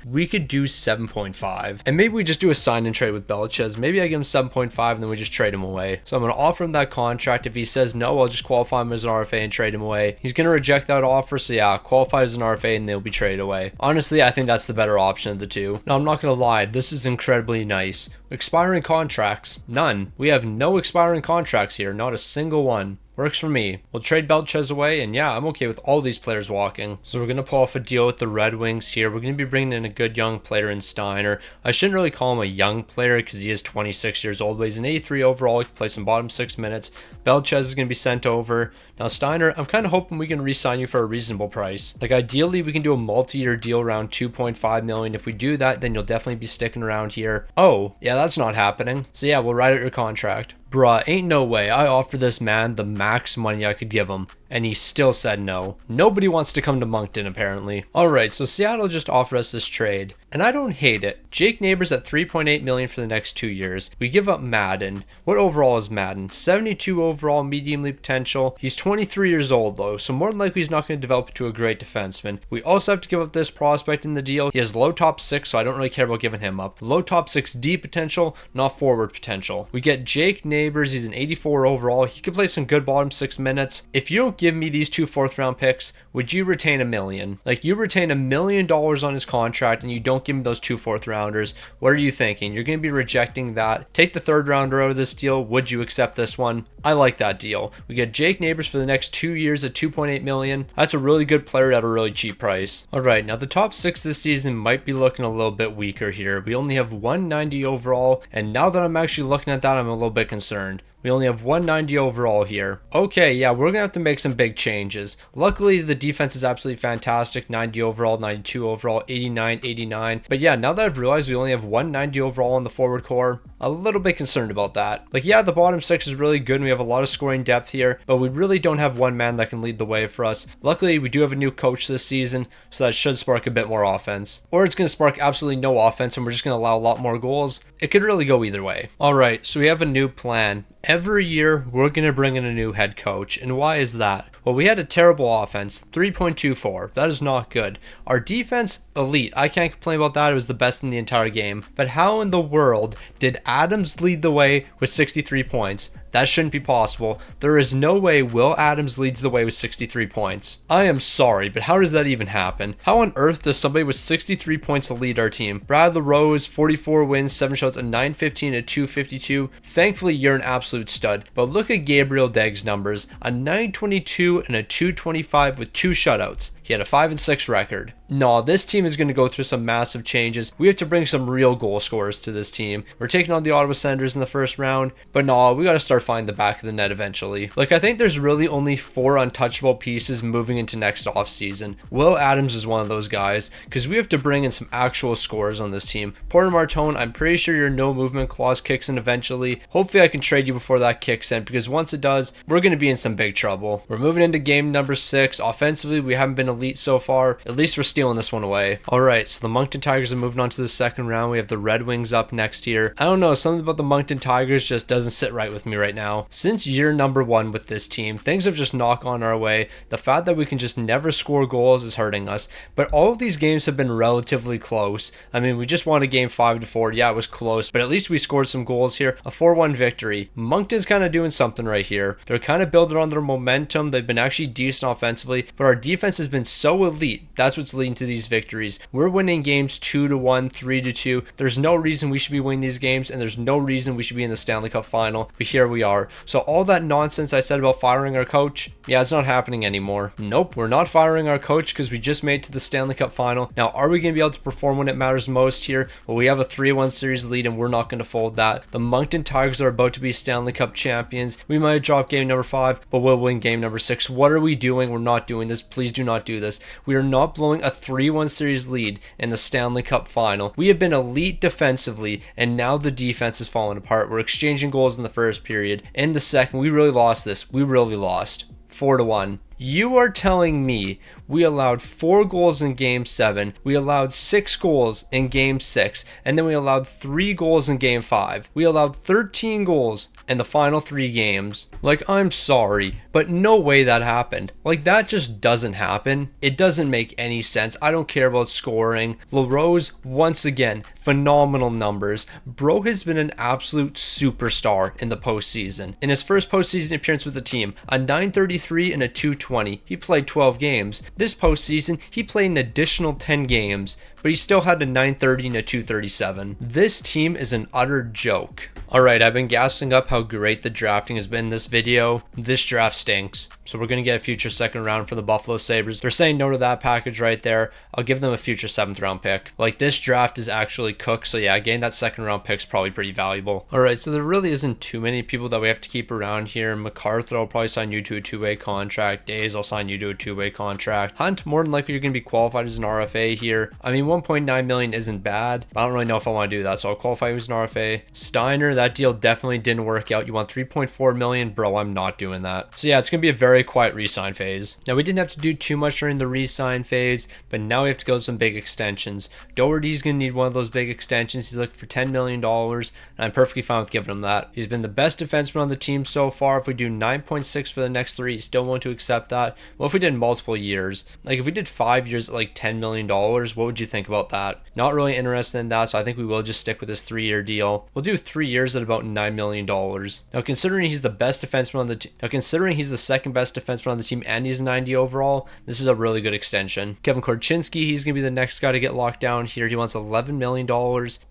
We could do 7.5. And maybe we just do a sign and trade with Belchez. Maybe I give him 7.5 and then we just trade him away. So I'm going to offer him that contract. If he says no, I'll just qualify him as an RFA and trade him away. He's going to reject that offer, so yeah, qualify as an RFA and they'll be traded away. Honestly, I think that's the better option of the two. Now, I'm not going to lie, this is incredibly nice. Expiring contracts, none. We have no expiring contracts here, not a single one. Works for me. We'll trade Belchez away, and yeah, I'm okay with all these players walking. So we're going to pull off a deal with the Red Wings here. We're going to be bringing in a good young player in Steiner. I shouldn't really call him a young player because he is 26 years old, but he's an 83 overall. He can play some bottom 6 minutes. Belchez is going to be sent over. Now, Steiner, I'm kind of hoping we can re-sign you for a reasonable price. Like, ideally, we can do a multi-year deal around $2.5 million. If we do that, then you'll definitely be sticking around here. Oh, yeah, that's not happening. So yeah, we'll write out your contract. Bruh, ain't no way. I offered this man the max money I could give him, and he still said no. Nobody wants to come to Moncton, apparently. Alright, so Seattle just offered us this trade, and I don't hate it. Jake Neighbors at $3.8 million for the next 2 years. We give up Madden. What overall is Madden? 72 overall, medium league potential. He's 23 years old, though, so more than likely he's not going to develop into a great defenseman. We also have to give up this prospect in the deal. He has low top 6, so I don't really care about giving him up. Low top 6D potential, not forward potential. We get Jake Neighbors. He's an 84 overall. He could play some good bottom 6 minutes. If you don't give me these 2 4th round picks, would you retain $1 million? Like, you retain $1 million on his contract and you don't give him those 2 4th rounders. What are you thinking? You're going to be rejecting that. Take the 3rd rounder out of this deal. Would you accept this one? I like that deal. We get Jake Neighbors for the next 2 years at $2.8 million. That's a really good player at a really cheap price. All right, now the top 6 this season might be looking a little bit weaker here. We only have 190 overall, and now that I'm actually looking at that, I'm a little bit concerned. We only have 190 overall here. Okay, yeah, we're going to have to make some big changes. Luckily, the defense is absolutely fantastic. 90 overall, 92 overall, 89, 89. But yeah, now that I've realized we only have 190 overall in the forward core, a little bit concerned about that. Like, yeah, the bottom 6 is really good and we have a lot of scoring depth here, but we really don't have one man that can lead the way for us. Luckily, we do have a new coach this season, so that should spark a bit more offense. Or it's going to spark absolutely no offense and we're just going to allow a lot more goals. It could really go either way. All right, so we have a new plan. Every year, we're going to bring in a new head coach. And why is that? Well, we had a terrible offense, 3.24. That is not good. Our defense, elite. I can't complain about that. It was the best in the entire game. But how in the world did Adams lead the way with 63 points? That shouldn't be possible. There is no way Will Adams leads the way with 63 points. I am sorry, but how does that even happen? How on earth does somebody with 63 points lead our team? Brad LaRose, 44 wins, 7 shots, a 915, a 252. Thankfully, you're an absolute stud. But look at Gabriel Degg's numbers. A 922 and a 225 with 2 shutouts. He had a 5-6 record. No, this team is going to go through some massive changes. We have to bring some real goal scorers to this team. We're taking on the Ottawa Senators in the first round, but no, we got to start finding the back of the net eventually. Like, I think there's really only 4 untouchable pieces moving into next offseason. Will Adams is one of those guys, because we have to bring in some actual scorers on this team. Porter Martone, I'm pretty sure your no movement clause kicks in eventually. Hopefully I can trade you before that kicks in, because once it does, we're going to be in some big trouble. We're moving into game number 6. Offensively, we haven't been elite so far. At least we're stealing this one away. All right, so the Moncton Tigers are moving on to the second round. We have the Red Wings up next here. I don't know, something about the Moncton Tigers just doesn't sit right with me right now. Since year number 1 with this team, things have just knocked on our way. The fact that we can just never score goals is hurting us, but all of these games have been relatively close. I mean, we just won a game 5-4. Yeah, it was close, but at least we scored some goals here. A 4-1 victory. Moncton's kind of doing something right here. They're kind of building on their momentum. They've been actually decent offensively, but our defense has been so elite. That's what's leading to these victories. We're winning games 2-1, 3-2. There's no reason we should be winning these games, and there's no reason we should be in the Stanley Cup final, but here we are. So all that nonsense I said about firing our coach, yeah, it's not happening anymore. Nope, we're not firing our coach because we just made it to the Stanley Cup final. Now, are we going to be able to perform when it matters most here? Well, we have a 3-1 series lead, and we're not going to fold that. The Moncton Tigers are about to be Stanley Cup champions. We might drop game number 5, but we'll win game number 6. What are we doing? We're not doing this. Please do not do this. We are not blowing a 3-1 series lead in the Stanley Cup final. We have been elite defensively, and now the defense is falling apart. We're exchanging goals in the first period. In the second, we really lost this. We really lost. 4-1. You are telling me we allowed 4 goals in game 7, we allowed 6 goals in game 6, and then we allowed 3 goals in game 5. We allowed 13 goals in the final 3 games. Like, I'm sorry, but no way that happened. Like, that just doesn't happen. It doesn't make any sense. I don't care about scoring. LaRose, once again, phenomenal numbers. Bro has been an absolute superstar in the postseason. In his first postseason appearance with the team, a 933 and a 220. He played 12 games. This postseason, he played an additional 10 games, but he still had a 930 and a 237. This team is an utter joke. Alright, I've been gassing up how great the drafting has been in this video. This draft stinks. So we're going to get a future second round for the Buffalo Sabres. They're saying no to that package right there. I'll give them a future 7th round pick. Like, this draft is actually cooked. So yeah, getting that second round pick is probably pretty valuable. Alright, so there really isn't too many people that we have to keep around here. MacArthur, I'll probably sign you to a 2-way contract. Days, I'll sign you to a 2-way contract. Hunt, more than likely you're going to be qualified as an RFA here. I mean, 1.9 million isn't bad, but I don't really know if I want to do that, so I'll qualify you as an RFA. Steiner, that deal definitely didn't work out. You want 3.4 million? Bro, I'm not doing that. So yeah, it's going to be a very quiet re-sign phase. Now, we didn't have to do too much during the re-sign phase, but now we have to go to some big extensions. Doherty's going to need one of those big extensions. He's looking for $10 million, and I'm perfectly fine with giving him that. He's been the best defenseman on the team so far. If we do 9.6 for the next 3, he's still willing to accept that. Well, if we did multiple years, like if we did 5 years at like $10 million, what would you think about that? Not really interested in that, so I think we will just stick with this 3-year deal. We'll do 3 years at about $9 million. Now, considering he's the best defenseman on the team, considering he's the second best defenseman on the team and he's 90 overall, this is a really good extension. Kevin Korchinski, he's going to be the next guy to get locked down here. He wants $11 million.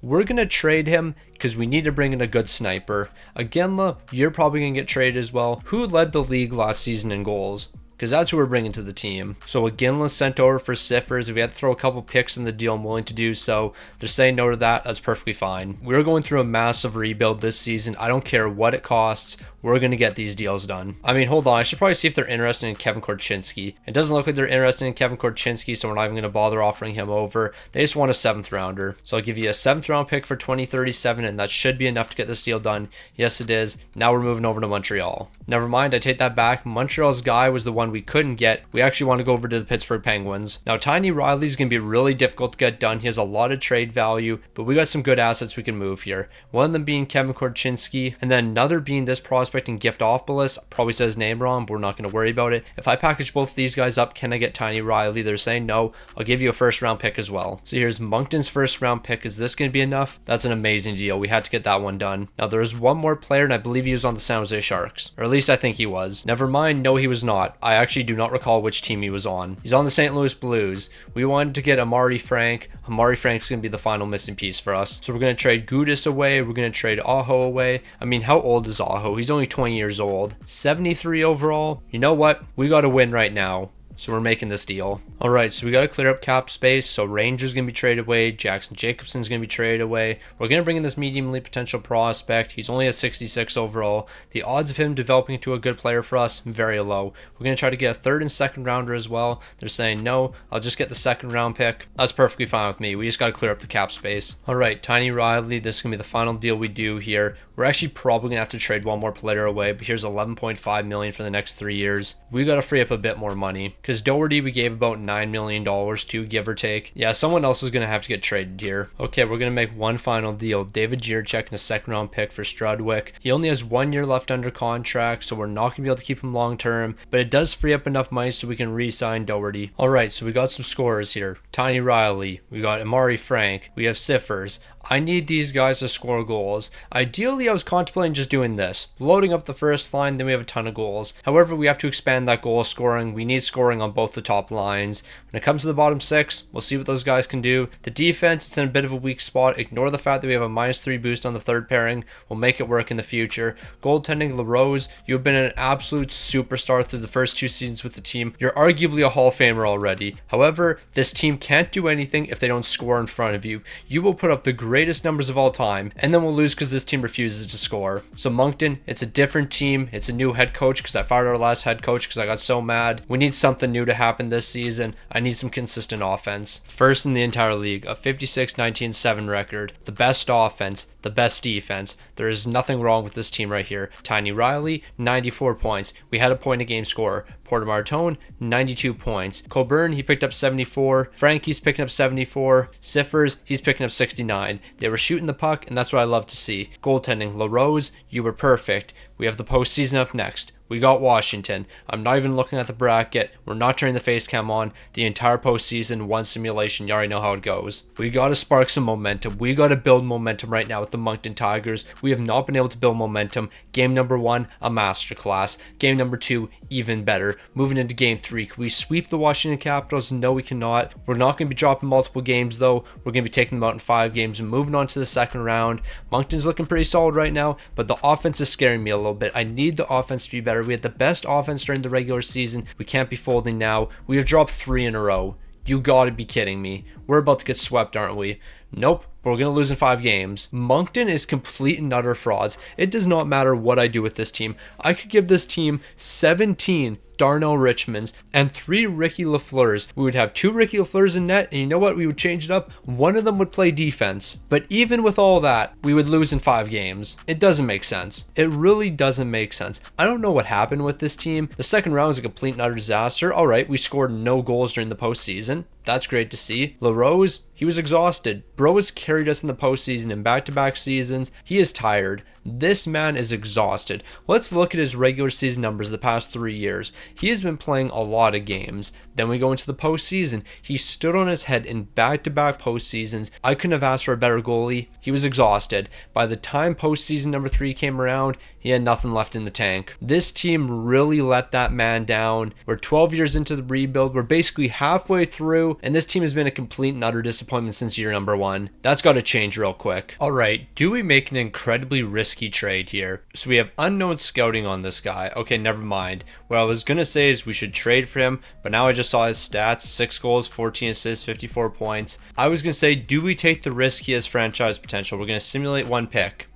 We're going to trade him because we need to bring in a good sniper. Aginla, you're probably going to get traded as well. Who led the league last season in goals? Because that's who we're bringing to the team. So Aginla sent over for Siffers. If we had to throw a couple picks in the deal, I'm willing to do so. They're saying no to that. That's perfectly fine. We're going through a massive rebuild this season. I don't care what it costs. We're going to get these deals done. I mean, hold on. I should probably see if they're interested in Kevin Korchinski. It doesn't look like they're interested in Kevin Korchinski, so we're not even going to bother offering him over. They just want a 7th rounder. So I'll give you a 7th round pick for 2037, and that should be enough to get this deal done. Yes, it is. Now we're moving over to Montreal. Never mind, I take that back. Montreal's guy was the one we couldn't get. We actually want to go over to the Pittsburgh Penguins. Now, Tiny Riley's going to be really difficult to get done. He has a lot of trade value, but we got some good assets we can move here. One of them being Kevin Korchinski, and then another being this prospect in Giftopoulos. Probably says his name wrong, but we're not going to worry about it. If I package both of these guys up, can I get Tiny Riley? They're saying no. I'll give you a 1st round pick as well. So here's Moncton's 1st round pick. Is this going to be enough? That's an amazing deal. We had to get that one done. Now, there's one more player, and I believe he was on the San Jose Sharks, or at least I think he was. Never mind, no, he was not. I actually do not recall which team he was on. He's on the St. Louis Blues. We wanted to get Amari Frank. Amari Frank's going to be the final missing piece for us. So we're going to trade Gudis away. We're going to trade Aho away. I mean, how old is Aho? He's only 20 years old. 73 overall. You know what? We got to win right now. So we're making this deal. All right, so we got to clear up cap space. So Ranger's going to be traded away. Jackson Jacobson's going to be traded away. We're going to bring in this medium elite potential prospect. He's only a 66 overall. The odds of him developing into a good player for us, very low. We're going to try to get a 3rd and 2nd rounder as well. They're saying no. I'll just get the 2nd round pick. That's perfectly fine with me. We just got to clear up the cap space. All right, Tiny Riley. This is going to be the final deal we do here. We're actually probably going to have to trade one more player away, but here's 11.5 million for the next 3 years. We got to free up a bit more money. because Doherty we gave about $9 million to, give or take. Yeah, someone else is going to have to get traded here. Okay, we're going to make one final deal. David Jiricek and a second round pick for Strudwick. He only has 1 year left under contract, so we're not going to be able to keep him long term, but it does free up enough money so we can re-sign Doherty. Alright, so we got some scorers here. Tiny Riley, we got Amari Frank, we have Siffers. I need these guys to score goals. Ideally, I was contemplating just doing this, loading up the first line, then we have a ton of goals. However, we have to expand that goal scoring. We need scoring on both the top lines. When it comes to the bottom six, we'll see what those guys can do. The defense, it's in a bit of a weak spot. Ignore the fact that we have a -3 boost on the third pairing. We'll make it work in the future. Goaltending, LaRose, you've been an absolute superstar through the first 2 seasons with the team. You're arguably a Hall of Famer already. However, this team can't do anything if they don't score in front of you. You will put up the greatest numbers of all time, and then we'll lose because this team refuses to score. So Moncton, it's a different team. It's a new head coach because I fired our last head coach because I got so mad. We need something new to happen this season. I need some consistent offense. First in the entire league, a 56-19-7 record, the best offense, the best defense. There is nothing wrong with this team right here. Tiny Riley, 94 points. We had a point a game scorer. Porter Martone, 92 points. Coburn, he picked up 74. Frankie's picking up 74. Siffers, he's picking up 69. They were shooting the puck, and that's what I love to see. Goaltending, LaRose, you were perfect. We have the postseason up next. We got Washington. I'm not even looking at the bracket. We're not turning the face cam on. The entire postseason, one simulation. You already know how it goes. We got to spark some momentum. We got to build momentum right now with the Moncton Tigers. We have not been able to build momentum. Game number 1, a masterclass. Game number 2, even better. Moving into game 3, can we sweep the Washington Capitals? No, we cannot. We're not going to be dropping multiple games though. We're going to be taking them out in 5 games and moving on to the second round. Moncton's looking pretty solid right now, but the offense is scaring me a little bit. I need the offense to be better. We had the best offense during the regular season. We can't be folding now. We have dropped 3 in a row. You gotta be kidding me. We're about to get swept, aren't we? Nope. But we're going to lose in 5 games. Moncton is complete and utter frauds. It does not matter what I do with this team. I could give this team 17 Darnell Richmonds and 3 Ricky Lafleurs. We would have 2 Ricky Lafleurs in net, and you know what? We would change it up. One of them would play defense. But even with all that, we would lose in 5 games. It doesn't make sense. It really doesn't make sense. I don't know what happened with this team. The second round was a complete and utter disaster. All right, we scored no goals during the postseason. That's great to see. LaRose, he was exhausted. Bro has carried us in the postseason in back-to-back seasons. He is tired. This man is exhausted. Let's look at his regular season numbers the past 3 years. He has been playing a lot of games. Then we go into the postseason. He stood on his head in back-to-back postseasons. I couldn't have asked for a better goalie. He was exhausted. By the time postseason number 3 came around, he had nothing left in the tank. This team really let that man down. We're 12 years into the rebuild. We're basically halfway through, and this team has been a complete and utter disappointment since year number 1. That's got to change real quick. All right, do we make an incredibly risky trade here? So we have unknown scouting on this guy. Okay, never mind. What I was going to say is we should trade for him, but now I just saw his stats. 6 goals, 14 assists, 54 points. I was going to say, do we take the risk he has franchise potential? We're going to simulate 1 pick.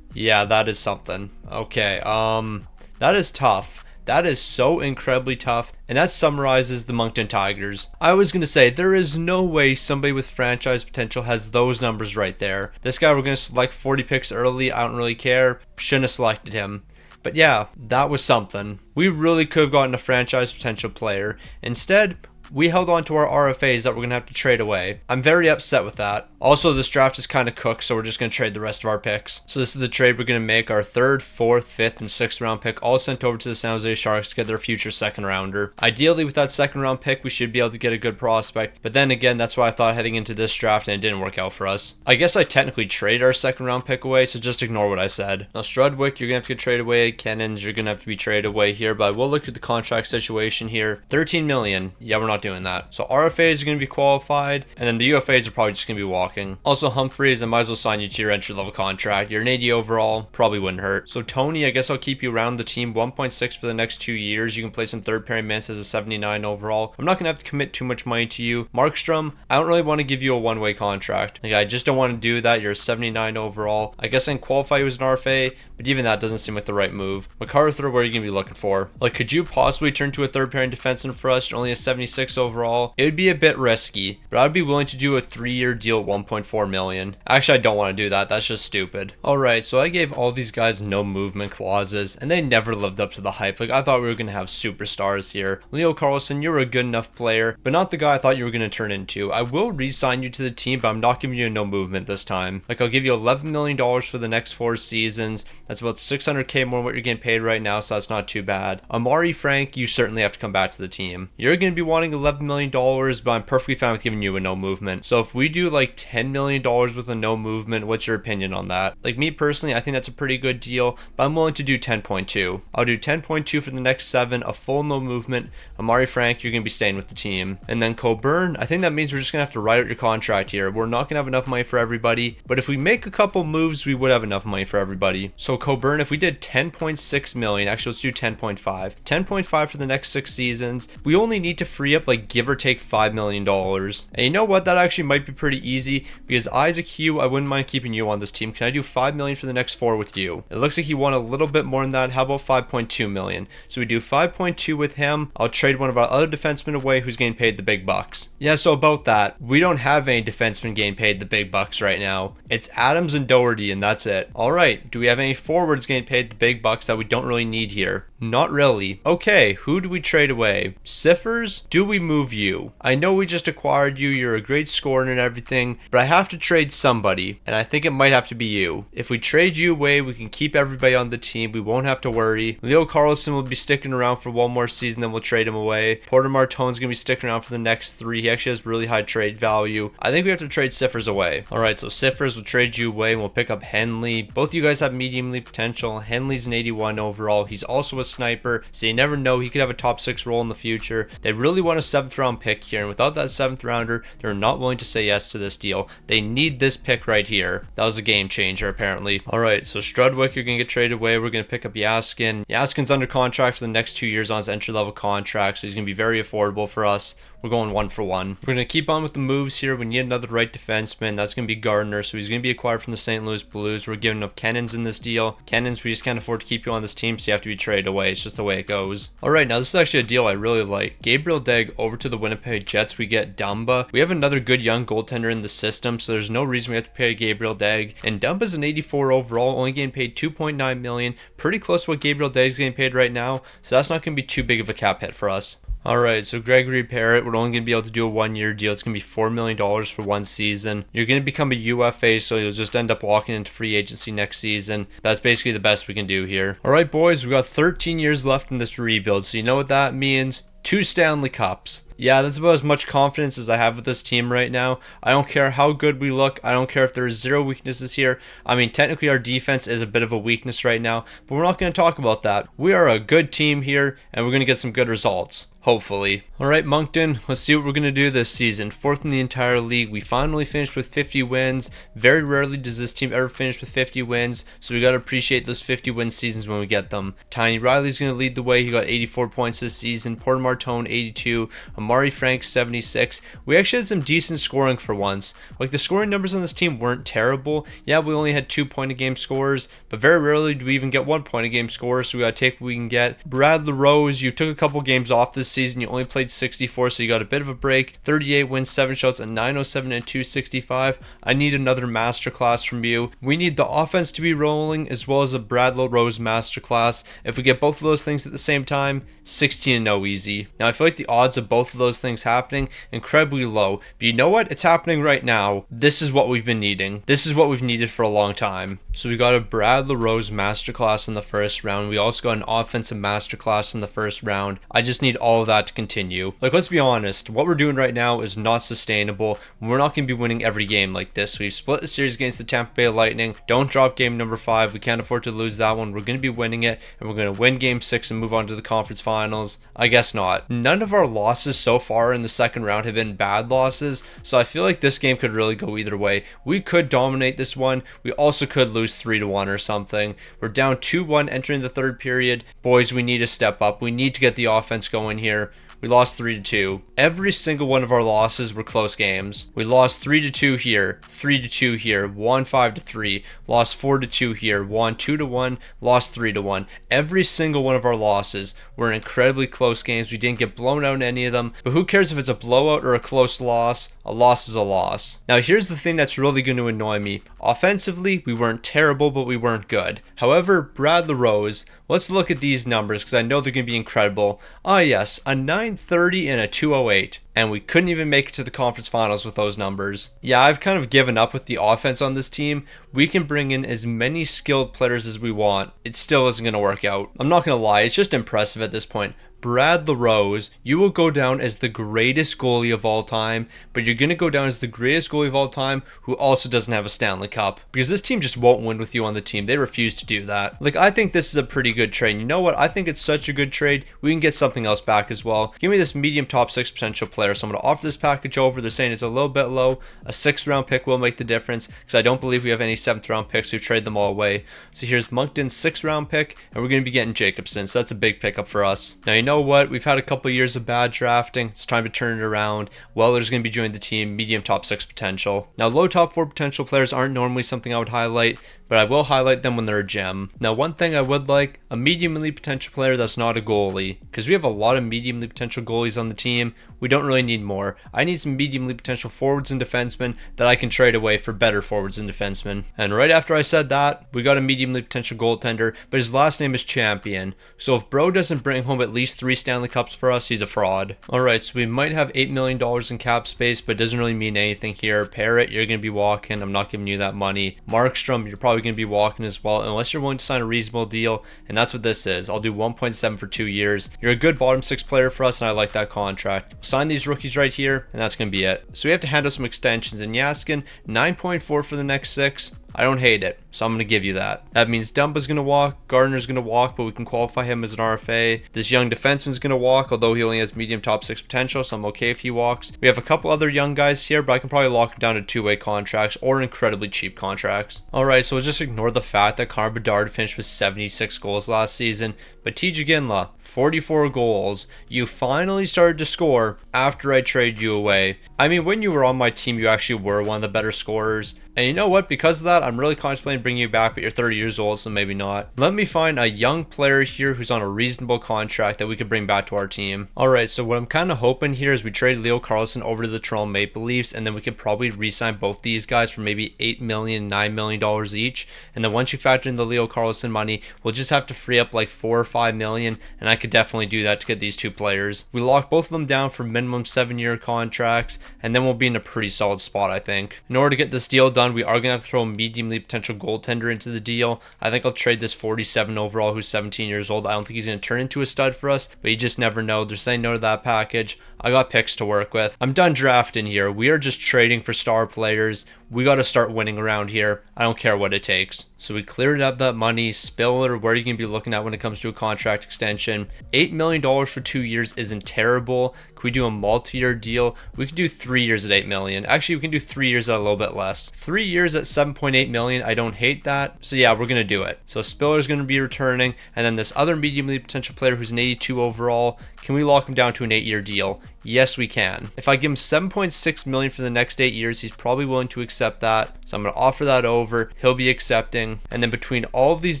Yeah, that is something. Okay, that is tough. That is so incredibly tough, and that summarizes the Moncton Tigers. I was going to say, there is no way somebody with franchise potential has those numbers right there. This guy, we're going to select 40 picks early. I don't really care. Shouldn't have selected him. But yeah, that was something. We really could have gotten a franchise potential player. Instead, we held on to our RFAs that we're going to have to trade away. I'm very upset with that. Also, this draft is kind of cooked, so we're just going to trade the rest of our picks. So this is the trade we're going to make. Our 3rd, 4th, 5th, and 6th round pick all sent over to the San Jose Sharks to get their future 2nd rounder. Ideally, with that 2nd round pick, we should be able to get a good prospect. But then again, that's why I thought heading into this draft, and it didn't work out for us. I guess I technically traded our 2nd round pick away, so just ignore what I said. Now, Strudwick, you're going to have to get traded away. Kennons, you're going to have to be traded away here. But we'll look at the contract situation here. $13 million. Yeah, we're not doing that. So RFAs are going to be qualified, and then the UFAs are probably just going to be walking. Also, Humphreys, I might as well sign you to your entry-level contract. You're an 80 overall, probably wouldn't hurt. So Tony, I guess I'll keep you around the team. 1.6 for the next 2 years. You can play some third-pairing minutes as a 79 overall. I'm not going to have to commit too much money to you. Markstrom, I don't really want to give you a one-way contract. Like, I just don't want to do that. You're a 79 overall. I guess I can qualify you as an RFA, but even that doesn't seem like the right move. MacArthur, what are you going to be looking for? Like, could you possibly turn to a third-pairing defenseman for us? You're only a 76 6 overall, it would be a bit risky, but I'd be willing to do a 3-year deal at 1.4 million. Actually, I don't want to do that. That's just stupid. Alright, so I gave all these guys no movement clauses, and they never lived up to the hype. Like, I thought we were going to have superstars here. Leo Carlsson, you're a good enough player, but not the guy I thought you were going to turn into. I will re-sign you to the team, but I'm not giving you no movement this time. Like, I'll give you $11 million for the next 4 seasons. That's about $600K more than what you're getting paid right now, so that's not too bad. Amari Frank, you certainly have to come back to the team. You're going to be wanting $11 million, but I'm perfectly fine with giving you a no movement. So if we do like $10 million with a no movement, what's your opinion on that? Like, me personally, I think that's a pretty good deal, but I'm willing to do 10.2. I'll do 10.2 for the next 7, a full no movement. Amari Frank, you're going to be staying with the team. And then Coburn, I think that means we're just going to have to write out your contract here. We're not going to have enough money for everybody, but if we make a couple moves, we would have enough money for everybody. So Coburn, if we did 10.6 million, actually let's do 10.5. 10.5 for the next 6 seasons. We only need to free up like give or take $5 million. And you know what? That actually might be pretty easy because Isaac Hugh, I wouldn't mind keeping you on this team. Can I do 5 million for the next 4 with you? It looks like he won a little bit more than that. How about 5.2 million? So we do 5.2 with him. I'll trade one of our other defensemen away who's getting paid the big bucks. Yeah, so about that, we don't have any defensemen getting paid the big bucks right now. It's Adams and Doherty, and that's it. All right, do we have any forwards getting paid the big bucks that we don't really need here? Not really. Okay, who do we trade away? Siffers? Do we move you? I know we just acquired you, you're a great scorer and everything, but I have to trade somebody, and I think it might have to be you. If we trade you away, we can keep everybody on the team, we won't have to worry. Leo Carlsson will be sticking around for 1 more season, then we'll trade him away. Porter Martone's going to be sticking around for the next 3. He actually has really high trade value. I think we have to trade Siffers away. Alright, so Siffers will trade you away, and we'll pick up Henley. Both of you guys have medium league potential. Henley's an 81 overall. He's also a sniper, so you never know, he could have a top 6 role in the future. They really want a 7th round pick here, and without that 7th rounder, they're not willing to say yes to this deal. They need this pick right here. That was a game changer apparently. Alright, so Strudwick, you're going to get traded away. We're going to pick up Yaskin. Yaskin's under contract for the next 2 years on his entry level contract, so he's going to be very affordable for us. We're going 1 for 1. We're going to keep on with the moves here. We need another right defenseman. That's going to be Gardner. So he's going to be acquired from the St. Louis Blues. We're giving up Kennons in this deal. Kennons, we just can't afford to keep you on this team, so you have to be traded away. It's just the way it goes. Alright, now this is actually a deal I really like. Gabriel Degg over to the Winnipeg Jets. We get Dumba. We have another good young goaltender in the system, so there's no reason we have to pay Gabriel Degg. And Dumba's an 84 overall, only getting paid $2.9 million. Pretty close to what Gabriel Degg's getting paid right now, so that's not going to be too big of a cap hit for us. Alright, so Gregory Parrott, we're only going to be able to do a 1-year deal. It's going to be $4 million for 1 season. You're going to become a UFA, so you'll just end up walking into free agency next season. That's basically the best we can do here. Alright, boys, we got 13 years left in this rebuild, so you know what that means? 2 Stanley Cups. Yeah, that's about as much confidence as I have with this team right now. I don't care how good we look. I don't care if there's 0 weaknesses here. I mean, technically our defense is a bit of a weakness right now, but we're not going to talk about that. We are a good team here, and we're going to get some good results. Hopefully. Alright, Moncton, let's see what we're going to do this season. 4th in the entire league. We finally finished with 50 wins. Very rarely does this team ever finish with 50 wins, so we got to appreciate those 50 win seasons when we get them. Tiny Riley's going to lead the way. He got 84 points this season. Porter Martone, 82. Amari Frank, 76. We actually had some decent scoring for once. Like, the scoring numbers on this team weren't terrible. Yeah, we only had 2 point a game scorers, but very rarely do we even get 1 point a game scorers, so we got to take what we can get. Brad LaRose, you took a couple games off this season. You only played 64, so you got a bit of a break. 38 wins, 7 shots, a 907 and 265. I need another masterclass from you. We need the offense to be rolling as well as a Brad LaRose masterclass. If we get both of those things at the same time, 16-0 easy. Now I feel like the odds of both of those things happening incredibly low, but you know what? It's happening right now. This is what we've been needing. This is what we've needed for a long time. So we got a Brad LaRose masterclass in the first round. We also got an offensive masterclass in the first round. I just need all of that to continue. Like, let's be honest, what we're doing right now is not sustainable. We're not going to be winning every game like this. We've split the series against the Tampa Bay Lightning. Don't drop game number 5. We can't afford to lose that one. We're going to be winning it, and we're going to win game 6 and move on to the conference finals. I guess not. None of our losses so far in the second round have been bad losses, so I feel like this game could really go either way. We could dominate this one. We also could lose 3-1 or something. We're down 2-1 entering the third period. Boys, we need to step up. We need to get the offense going here. We lost 3-2. Every single one of our losses were close games. We lost 3-2 here, 3-2 here, won 5-3, lost 4-2 here, won 2-1, lost 3-1. Every single one of our losses were incredibly close games. We didn't get blown out in any of them, but who cares if it's a blowout or a close loss? A loss is a loss. Now here's the thing that's really going to annoy me. Offensively, we weren't terrible, but we weren't good. However, Brad LaRose, let's look at these numbers because I know they're going to be incredible. Ah yes, a 930 and a 208. And we couldn't even make it to the conference finals with those numbers. Yeah, I've kind of given up with the offense on this team. We can bring in as many skilled players as we want. It still isn't going to work out. I'm not going to lie, it's just impressive at this point. Brad LaRose, you will go down as the greatest goalie of all time, but you're going to go down as the greatest goalie of all time who also doesn't have a Stanley Cup. Because this team just won't win with you on the team. They refuse to do that. Like, I think this is a pretty good trade. You know what? I think it's such a good trade. We can get something else back as well. Give me this medium top 6 potential player. So I'm going to offer this package over. They're saying it's a little bit low. A 6th round pick will make the difference because I don't believe we have any 7th round picks. We've traded them all away. So here's Moncton's 6th round pick, and we're going to be getting Jacobson. So that's a big pickup for us. Now, you know what? We've had a couple years of bad drafting. It's time to turn it around. Weller's going to be joining the team, medium top 6 potential. Now, low top 4 potential players aren't normally something I would highlight, but I will highlight them when they're a gem. Now, one thing I would like, a medium elite potential player that's not a goalie, because we have a lot of medium elite potential goalies on the team. We don't really need more. I need some medium elite potential forwards and defensemen that I can trade away for better forwards and defensemen. And right after I said that, we got a medium elite potential goaltender, but his last name is Champion. So if bro doesn't bring home at least 3 Stanley Cups for us, he's a fraud. Alright, so we might have $8 million in cap space, but it doesn't really mean anything here. Parrott, you're going to be walking. I'm not giving you that money. Markstrom, you're probably going to be walking as well, unless you're willing to sign a reasonable deal, and that's what this is. I'll do 1.7 for 2 years. You're a good bottom 6 player for us, and I like that contract. Sign these rookies right here, and that's going to be it. So we have to handle some extensions. And Yaskin, 9.4 for the next 6. I don't hate it, so I'm going to give you that. That means Dumba's going to walk, Gardner's going to walk, but we can qualify him as an RFA. This young defenseman's going to walk, although he only has medium top 6 potential, so I'm okay if he walks. We have a couple other young guys here, but I can probably lock him down to 2-way contracts or incredibly cheap contracts. Alright, so we'll just ignore the fact that Connor Bedard finished with 76 goals last season, but TJ Ginla, 44 goals. You finally started to score after I traded you away. I mean, when you were on my team, you actually were one of the better scorers. And you know what? Because of that, I'm really contemplating bringing you back, but you're 30 years old, so maybe not. Let me find a young player here who's on a reasonable contract that we could bring back to our team. Alright, so what I'm kind of hoping here is we trade Leo Carlsson over to the Toronto Maple Leafs, and then we could probably re-sign both these guys for maybe $8 million, $9 million each. And then once you factor in the Leo Carlsson money, we'll just have to free up like $4 or $5 million, and I could definitely do that to get these 2 players. We lock both of them down for minimum 7-year contracts, and then we'll be in a pretty solid spot, I think. In order to get this deal done, we are going to have to throw a medium-elite potential goaltender into the deal. I think I'll trade this 47 overall who's 17 years old. I don't think he's going to turn into a stud for us, but you just never know. They're saying no to that package. I got picks to work with. I'm done drafting here. We are just trading for star players. We got to start winning around here. I don't care what it takes. So we cleared up that money. Spiller, where are you going to be looking at when it comes to a contract extension? $8 million for 2 years isn't terrible. Can we do a multi-year deal? We could do 3 years at $8 million. Actually, we can do 3 years at a little bit less. 3 years at $7.8 million. I don't hate that. So yeah, we're going to do it. So Spiller's going to be returning. And then this other medium-elite potential player who's an 82 overall, can we lock him down to an 8-year deal? Yes, we can. If I give him $7.6 million for the next 8 years, he's probably willing to accept that. So I'm going to offer that over. He'll be accepting. And then between all of these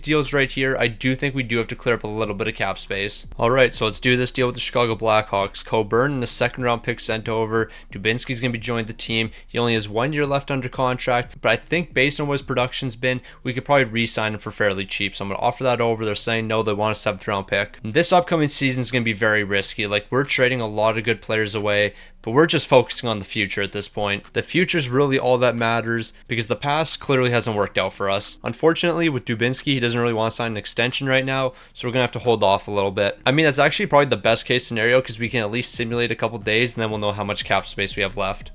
deals right here, I do think we do have to clear up a little bit of cap space. All right, so let's do this deal with the Chicago Blackhawks. Coburn and a 2nd round pick sent over. Dubinsky's going to be joining the team. He only has 1 year left under contract, but I think based on what his production's been, we could probably re-sign him for fairly cheap. So I'm going to offer that over. They're saying no, they want a 7th round pick. And this upcoming season is going to be very risky. Like, we're trading a lot of good players away, but we're just focusing on the future at this point. The future is really all that matters because the past clearly hasn't worked out for us. Unfortunately, with Dubinsky, he doesn't really want to sign an extension right now, so we're going to have to hold off a little bit. I mean, that's actually probably the best case scenario because we can at least simulate a couple days and then we'll know how much cap space we have left.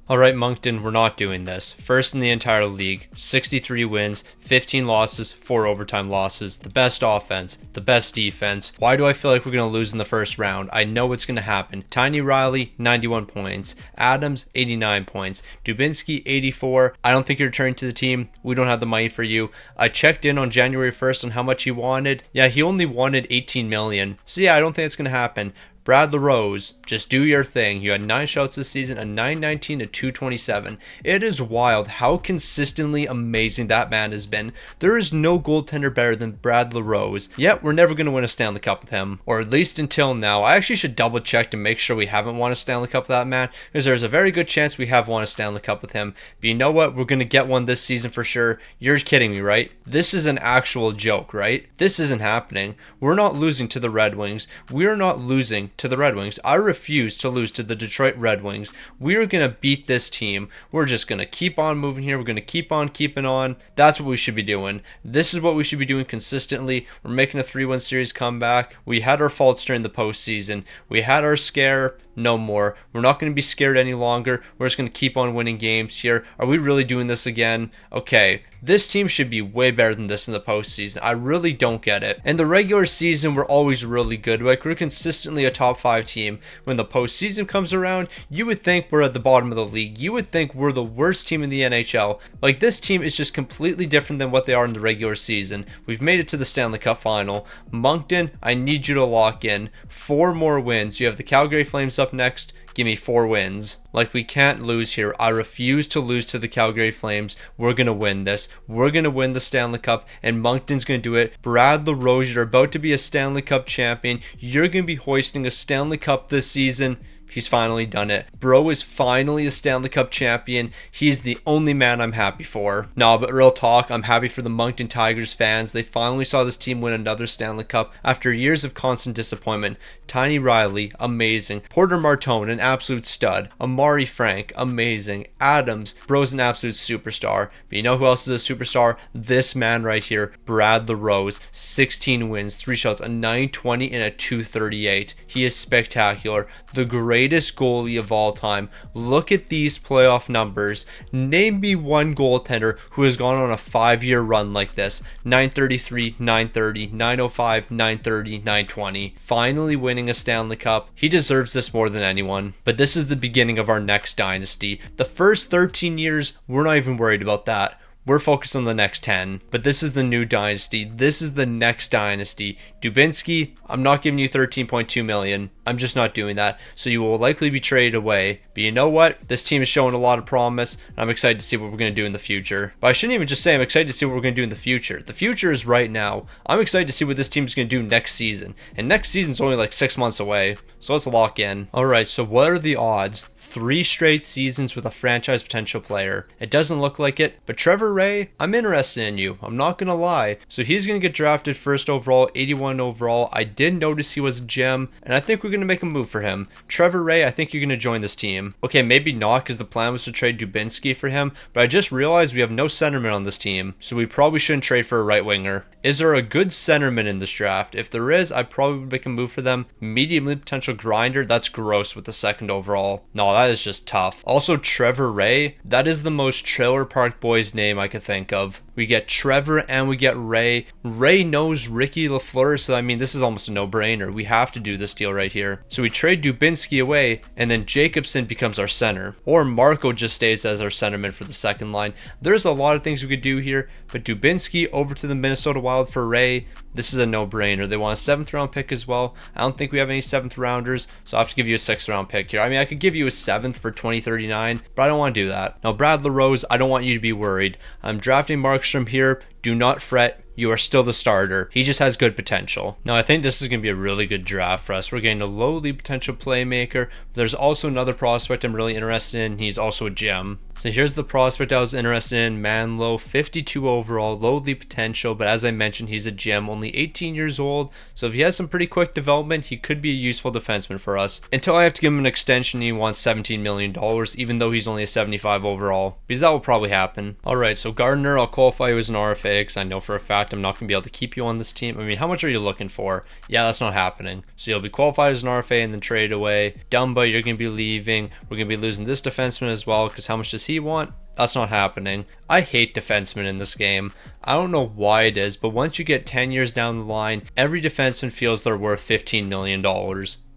All right, Moncton, we're not doing this. First in the entire league, 63 wins, 15 losses, 4 overtime losses, the best offense, the best defense. Why do I feel like we're going to lose in the first round? I know what's going to happen. Tiny Riley, 91 points. Adams, 89 points. Dubinsky, 84. I don't think you're returning to the team. We don't have the money for you. I checked in on January 1st on how much he wanted. Yeah, he only wanted 18 million. So yeah, I don't think it's going to happen. Brad LaRose, just do your thing. You had 9 shouts this season, a 919 to 227. It is wild how consistently amazing that man has been. There is no goaltender better than Brad LaRose, yet we're never going to win a Stanley Cup with him, or at least until now. I actually should double check to make sure we haven't won a Stanley Cup with that man, because there's a very good chance we have won a Stanley Cup with him. But you know what? We're going to get one this season for sure. You're kidding me, right? This is an actual joke, right? This isn't happening. We're not losing to the Red Wings. We're not losing to the Red Wings. I refuse to lose to the Detroit Red Wings. We're going to beat this team. We're just going to keep on moving here. We're going to keep on keeping on. That's what we should be doing. This is what we should be doing consistently. We're making a 3-1 series comeback. We had our faults during the postseason. We had our scare. No more. We're not going to be scared any longer. We're just going to keep on winning games here. Are we really doing this again? Okay. This team should be way better than this in the postseason. I really don't get it. In the regular season, we're always really good. Like, we're consistently a top 5 team. When the postseason comes around, you would think we're at the bottom of the league. You would think we're the worst team in the NHL. Like, this team is just completely different than what they are in the regular season. We've made it to the Stanley Cup final. Moncton, I need you to lock in 4 more wins. You have the Calgary Flames up next. Give me 4 wins. Like, we can't lose here. I refuse to lose to the Calgary Flames. We're going to win this. We're going to win the Stanley Cup, and Moncton's going to do it. Brad LaRose, you're about to be a Stanley Cup champion. You're going to be hoisting a Stanley Cup this season. He's finally done it. Bro is finally a Stanley Cup champion. He's the only man I'm happy for. No, but real talk, I'm happy for the Moncton Tigers fans. They finally saw this team win another Stanley Cup after years of constant disappointment. Tiny Riley, amazing. Porter Martone, an absolute stud. Amari Frank, amazing. Adams, bro's an absolute superstar. But you know who else is a superstar? This man right here, Brad LaRose. 16 wins, 3 shots, a 920 and a 238. He is spectacular. The greatest goalie of all time. Look at these playoff numbers. Name me one goaltender who has gone on a 5-year run like this. 933, 930, 905, 930, 920. Finally winning a Stanley Cup. He deserves this more than anyone. But this is the beginning of our next dynasty. The first 13 years, we're not even worried about that. We're focused on the next 10, but this is the new dynasty. This is the next dynasty. Dubinsky, I'm not giving you 13.2 million. I'm just not doing that. So you will likely be traded away. But you know what? This team is showing a lot of promise, and I'm excited to see what we're going to do in the future. But I shouldn't even just say I'm excited to see what we're going to do in the future. The future is right now. I'm excited to see what this team is going to do next season. And next season's only like 6 months away. So let's lock in. All right, so what are the odds? 3 straight seasons with a franchise potential player. It doesn't look like it, but Trevor Ray, I'm interested in you. I'm not going to lie. So he's going to get drafted 1st overall, 81 overall. I did notice he was a gem, and I think we're going to make a move for him. Trevor Ray, I think you're going to join this team. Okay, maybe not, because the plan was to trade Dubinsky for him, but I just realized we have no centerman on this team, so we probably shouldn't trade for a right winger. Is there a good centerman in this draft? If there is, I'd probably make a move for them. Medium potential grinder, that's gross with the 2nd overall. No, that is just tough. Also, Trevor Ray, that is the most Trailer Park Boys name I could think of. We get Trevor and we get Ray. Ray knows Ricky LaFleur, so I mean, this is almost a no-brainer. We have to do this deal right here. So we trade Dubinsky away, and then Jacobson becomes our center. Or Marco just stays as our centerman for the 2nd line. There's a lot of things we could do here, but Dubinsky over to the Minnesota Wild for Ray. This is a no-brainer. They want a 7th round pick as well. I don't think we have any 7th rounders, so I have to give you a 6th round pick here. I mean, I could give you a 7th for 2039, but I don't want to do that. Now, Brad LaRose, I don't want you to be worried. I'm drafting Markstrom here. Do not fret. You are still the starter. He just has good potential. Now, I think this is going to be a really good draft for us. We're getting a lowly potential playmaker. There's also another prospect I'm really interested in. He's also a gem. So here's the prospect I was interested in. Manlow, 52 overall, lowly potential, but as I mentioned, he's a gem, only 18 years old. So if he has some pretty quick development, he could be a useful defenseman for us. Until I have to give him an extension, he wants $17 million, even though he's only a 75 overall, because that will probably happen. All right, so Gardner, I'll qualify you as an RFA. RFA because I know for a fact I'm not going to be able to keep you on this team. I mean, how much are you looking for? Yeah, that's not happening. So you'll be qualified as an RFA and then traded away. Dumba, you're going to be leaving. We're going to be losing this defenseman as well because how much does he want? That's not happening. I hate defensemen in this game. I don't know why it is, but once you get 10 years down the line, every defenseman feels they're worth $15 million.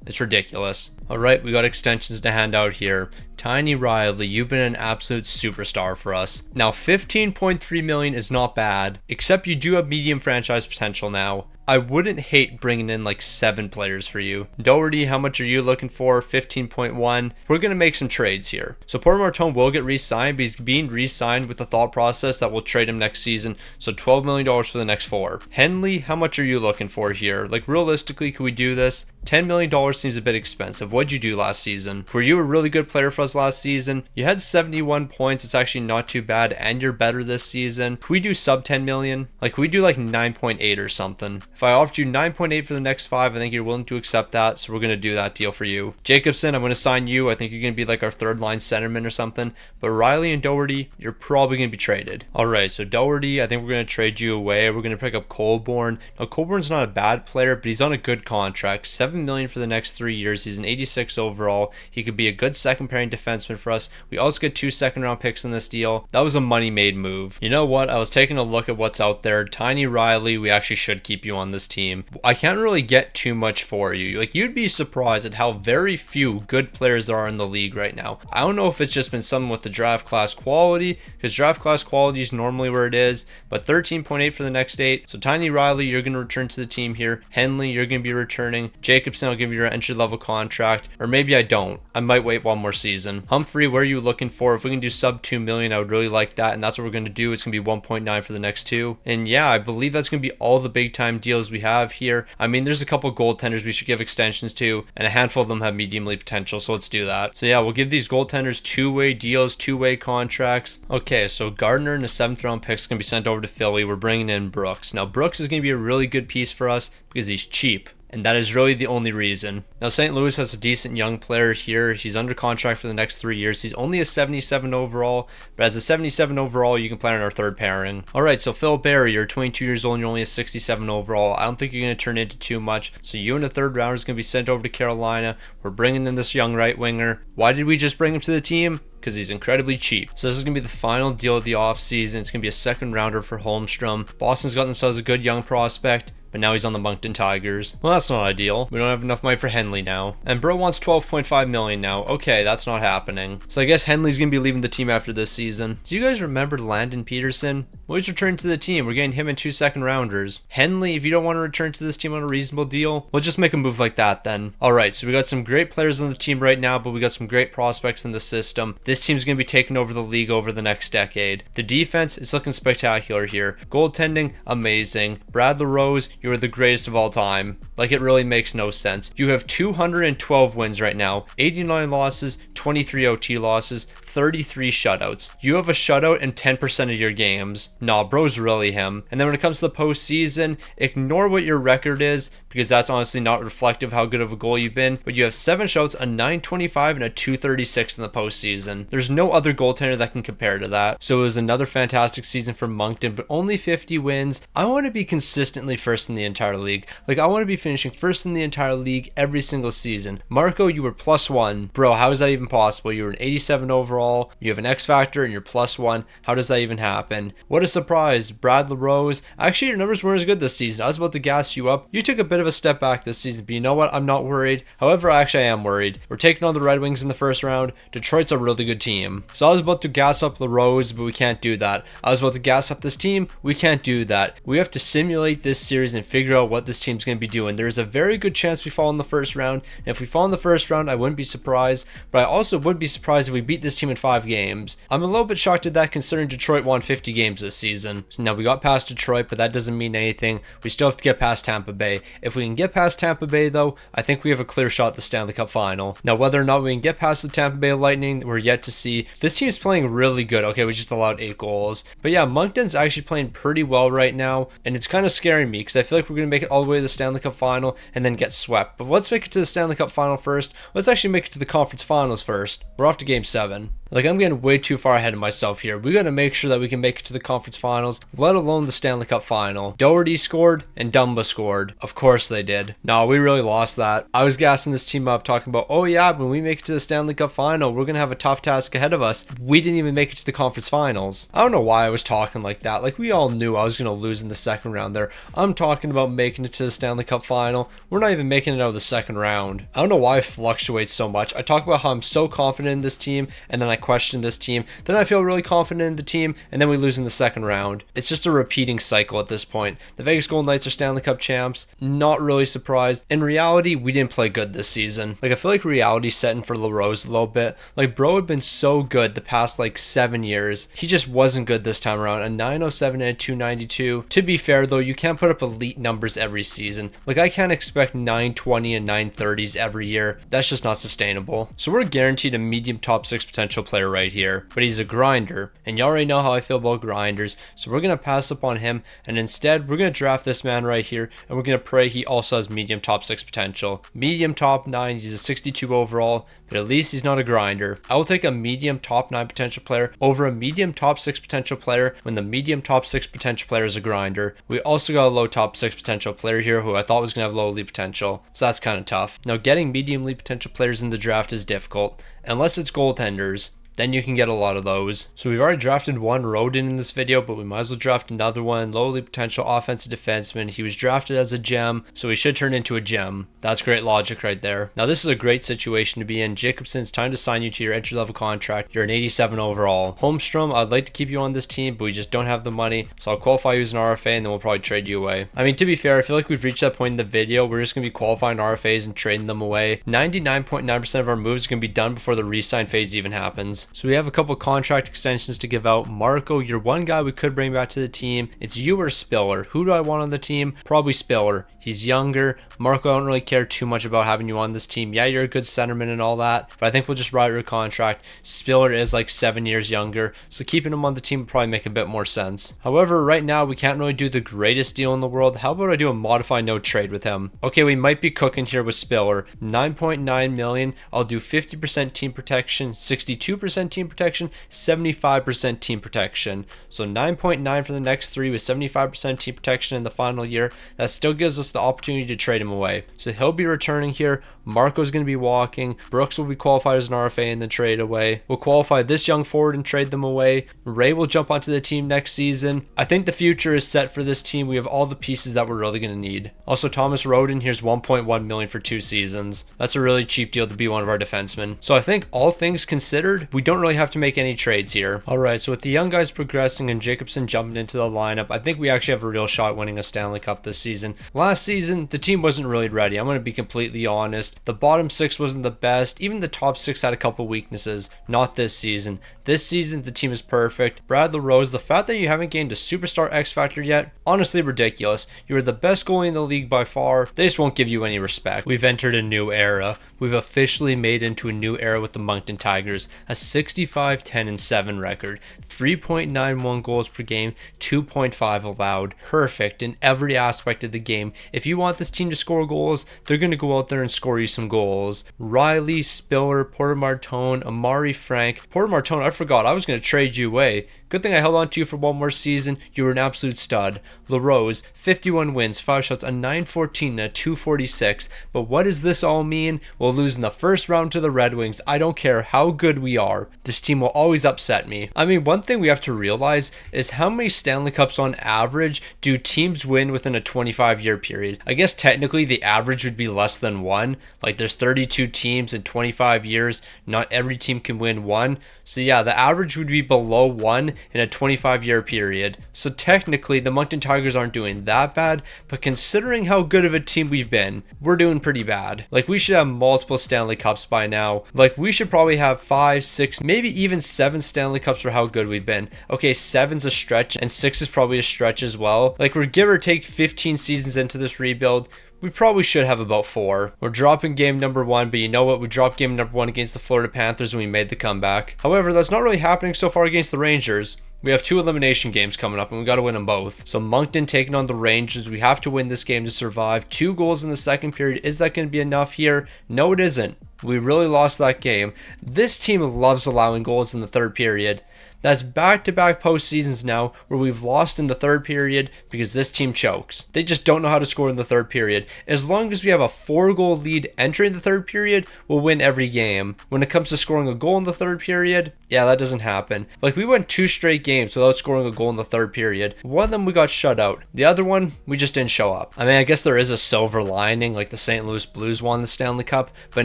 It's ridiculous. All right, we got extensions to hand out here. Tiny Riley, you've been an absolute superstar for us. Now, 15.3 million is not bad, except you do have medium franchise potential now. I wouldn't hate bringing in like 7 players for you. Doherty, how much are you looking for? 15.1. We're going to make some trades here. So Porter Martone will get re-signed, but he's being re-signed with the thought process that we'll trade him next season. So $12 million for the next 4. Henley, how much are you looking for here? Like realistically, could we do this? $10 million seems a bit expensive. What'd you do last season? Were you a really good player for us last season? You had 71 points. It's actually not too bad, and you're better this season. Could we do sub 10 million? Like, could we do like 9.8 or something? If I offered you 9.8 for the next 5, I think you're willing to accept that, so we're going to do that deal for you. Jacobson, I'm going to sign you. I think you're going to be like our third line centerman or something. But Riley and Doherty, you're probably going to be traded. All right, so Doherty, I think we're going to trade you away. We're going to pick up Colborne. Now, Colborne's not a bad player, but he's on a good contract. $7 million for the next 3 years. He's an 86 overall. He could be a good second pairing defenseman for us. We also get 2 second-round picks in this deal. That was a money-made move. You know what? I was taking a look at what's out there. Tiny Riley, we actually should keep you on this team. I can't really get too much for you. Like, you'd be surprised at how very few good players there are in the league right now. I don't know if it's just been something with the draft class quality, because draft class quality is normally where it is, but 13.8 for the next 8. So Tiny Riley, you're going to return to the team here. Henley, you're going to be returning. Jacobson, I'll give you your entry-level contract, or maybe I don't. I might wait one more season. Humphrey, where are you looking for? If we can do sub 2 million, I would really like that, and that's what we're going to do. It's going to be 1.9 for the next 2. And yeah, I believe that's going to be all the big-time deals we have here. I mean, there's a couple goaltenders we should give extensions to, and a handful of them have medium league potential, so let's do that. So yeah, we'll give these goaltenders 2-way deals, 2-way contracts. Okay, so Gardner and a 7th round pick is going to be sent over to Philly. We're bringing in Brooks. Now, Brooks is going to be a really good piece for us because he's cheap. And that is really the only reason. Now, St. Louis has a decent young player here. He's under contract for the next 3 years. He's only a 77 overall, but as a 77 overall, you can play on our third pairing. All right, so Phil Barry, you're 22 years old and you're only a 67 overall. I don't think you're going to turn into too much. So you and the third rounder is going to be sent over to Carolina. We're bringing in this young right winger. Why did we just bring him to the team? Because he's incredibly cheap. So this is going to be the final deal of the offseason. It's going to be a second rounder for Holmstrom. Boston's got themselves a good young prospect, but now he's on the Moncton Tigers. Well, that's not ideal. We don't have enough money for Henley now. And Bro wants 12.5 million now. Okay, that's not happening. So I guess Henley's going to be leaving the team after this season. Do you guys remember Landon Peterson? Well, he's returned to the team. We're getting him and 2 second rounders. Henley, if you don't want to return to this team on a reasonable deal, we'll just make a move like that then. All right, so we got some great players on the team right now, but we got some great prospects in the system. This team's going to be taking over the league over the next decade. The defense is looking spectacular here. Goaltending, amazing. Brad LaRose, you are the greatest of all time. Like, it really makes no sense. You have 212 wins right now, 89 losses, 23 OT losses, 33 shutouts. You have a shutout in 10% of your games. Nah, bro's really him. And then when it comes to the postseason, ignore what your record is, because that's honestly not reflective of how good of a goal you've been, but you have 7 shutouts, a 925 and a 236 in the postseason. There's no other goaltender that can compare to that. So it was another fantastic season for Moncton, but only 50 wins. I want to be consistently first in the entire league. Like, I want to be finishing first in the entire league every single season. Marco, you were +1. Bro, how is that even possible? You were an 87 overall. You have an X factor and you're +1. How does that even happen? What a surprise. Brad LaRose. Actually, your numbers weren't as good this season. I was about to gas you up. You took a bit of a step back this season, but you know what? I'm not worried. However, actually, I am worried. We're taking on the Red Wings in the first round. Detroit's a really good team. So I was about to gas up LaRose, but we can't do that. I was about to gas up this team. We can't do that. We have to simulate this series and figure out what this team's going to be doing. There's a very good chance we fall in the first round. And if we fall in the first round, I wouldn't be surprised, but I also would be surprised if we beat this team in 5 games. I'm a little bit shocked at that, considering Detroit won 50 games this season. So now we got past Detroit, but that doesn't mean anything. We still have to get past Tampa Bay. If we can get past Tampa Bay, though, I think we have a clear shot at the Stanley Cup final. Now, whether or not we can get past the Tampa Bay Lightning, we're yet to see. This team's playing really good. Okay, we just allowed 8 goals. But yeah, Moncton's actually playing pretty well right now, and it's kind of scaring me because I feel like we're going to make it all the way to the Stanley Cup final and then get swept. But let's make it to the Stanley Cup final first. Let's actually make it to the conference finals first. We're off to game 7. Like, I'm getting way too far ahead of myself here. We got to make sure that we can make it to the conference conference finals, let alone the Stanley Cup final. Doherty scored and Dumba scored. Of course they did. No, we really lost that. I was gassing this team up, talking about, oh yeah, when we make it to the Stanley Cup final, we're going to have a tough task ahead of us. We didn't even make it to the conference finals. I don't know why I was talking like that. Like, we all knew I was going to lose in the second round there. I'm talking about making it to the Stanley Cup final. We're not even making it out of the second round. I don't know why I fluctuate so much. I talk about how I'm so confident in this team, and then I question this team. Then I feel really confident in the team, and then we lose in the second round. It's just a repeating cycle at this point. The Vegas Golden Knights are Stanley Cup champs. Not really surprised. In reality, we didn't play good this season. Like, I feel like reality's setting for LaRose a little bit. Like, bro had been so good the past like 7 years. He just wasn't good this time around. A 907 and a 292. To be fair though, you can't put up elite numbers every season. Like, I can't expect 920 and 930s every year. That's just not sustainable. So we're guaranteed a medium top 6 potential player right here. But he's a grinder. And you already know how I feel about grinders. So we're going to pass up on him. And instead, we're going to draft this man right here. And we're going to pray he also has medium top 6 potential. Medium top 9. He's a 62 overall. But at least he's not a grinder. I will take a medium top 9 potential player over a medium top 6 potential player when the medium top 6 potential player is a grinder. We also got a low top 6 potential player here who I thought was going to have low elite potential. So that's kind of tough. Now, getting medium elite potential players in the draft is difficult. Unless it's goaltenders, then you can get a lot of those. So we've already drafted one Rodin in this video, but we might as well draft another one. Lowly potential offensive defenseman. He was drafted as a gem, so he should turn into a gem. That's great logic right there. Now this is a great situation to be in. Jacobson, it's time to sign you to your entry-level contract. You're an 87 overall. Holmstrom, I'd like to keep you on this team, but we just don't have the money, so I'll qualify you as an RFA, and then we'll probably trade you away. I mean, to be fair, I feel like we've reached that point in the video. We're just going to be qualifying RFAs and trading them away. 99.9% of our moves are going to be done before the re-sign phase even happens. So we have a couple contract extensions to give out. Marco, you're one guy we could bring back to the team. It's you or Spiller. Who do I want on the team? Probably Spiller. He's younger. Marco, I don't really care too much about having you on this team. Yeah, you're a good centerman and all that, but I think we'll just ride your contract. Spiller is like 7 years younger, so keeping him on the team would probably make a bit more sense. However, right now we can't really do the greatest deal in the world. How about I do a modified no trade with him? Okay, we might be cooking here with Spiller. 9.9 million. I'll do 50% team protection, 62% team protection, 75% team protection. So 9.9 for the next 3 with 75% team protection in the final year. That still gives us the opportunity to trade him away. So he'll be returning here. Marco's going to be walking. Brooks will be qualified as an RFA and then trade away. We'll qualify this young forward and trade them away. Ray will jump onto the team next season. I think the future is set for this team. We have all the pieces that we're really going to need. Also, Thomas Rodin, here's 1.1 million for 2 seasons. That's a really cheap deal to be one of our defensemen. So I think all things considered, we don't really have to make any trades here. Alright, so with the young guys progressing and Jacobson jumping into the lineup, I think we actually have a real shot at winning a Stanley Cup this season. Last season, the team wasn't really ready. I'm going to be completely honest. The bottom 6 wasn't the best. Even the top 6 had a couple weaknesses. Not this season. This season, the team is perfect. Brad LaRose, the fact that you haven't gained a superstar X Factor yet, honestly ridiculous. You are the best goalie in the league by far. They just won't give you any respect. We've entered a new era. We've officially made into a new era with the Moncton Tigers. A 65-10-7 record. 3.91 goals per game, 2.5 allowed. Perfect in every aspect of the game. If you want this team to score goals, they're going to go out there and score you some goals. Riley, Spiller, Porter Martone, Amari Frank. Porter Martone, I forgot. I was going to trade you away. Good thing I held on to you for one more season. You were an absolute stud. LaRose, 51 wins, 5 shots, a 914 and a 246. But what does this all mean? We'll lose in the first round to the Red Wings. I don't care how good we are. This team will always upset me. I mean, one thing we have to realize is how many Stanley Cups on average do teams win within a 25-year period? I guess technically the average would be less than 1. Like, there's 32 teams in 25 years. Not every team can win 1. So yeah, the average would be below 1 in a 25-year period. So technically the Moncton Tigers aren't doing that bad, but considering how good of a team we've been, we're doing pretty bad. Like, we should have multiple Stanley Cups by now. Like, we should probably have 5, 6, maybe even 7 Stanley Cups for how good we've been. Okay, 7's a stretch and 6 is probably a stretch as well. Like, we're give or take 15 seasons into this rebuild. We probably should have about 4. We're dropping game number 1, but you know what? We dropped game number 1 against the Florida Panthers and we made the comeback. However, that's not really happening so far against the Rangers. We have 2 elimination games coming up and we got to win them both. So Moncton taking on the Rangers. We have to win this game to survive. 2 goals in the second period. Is that going to be enough here? No, it isn't. We really lost that game. This team loves allowing goals in the third period. That's back-to-back postseasons now where we've lost in the third period because this team chokes. They just don't know how to score in the third period. As long as we have a 4-goal lead entering the third period, we'll win every game. When it comes to scoring a goal in the third period, yeah, that doesn't happen. Like, we went 2 straight games without scoring a goal in the third period. One of them we got shut out. The other one, we just didn't show up. I mean, I guess there is a silver lining, like the St. Louis Blues won the Stanley Cup, but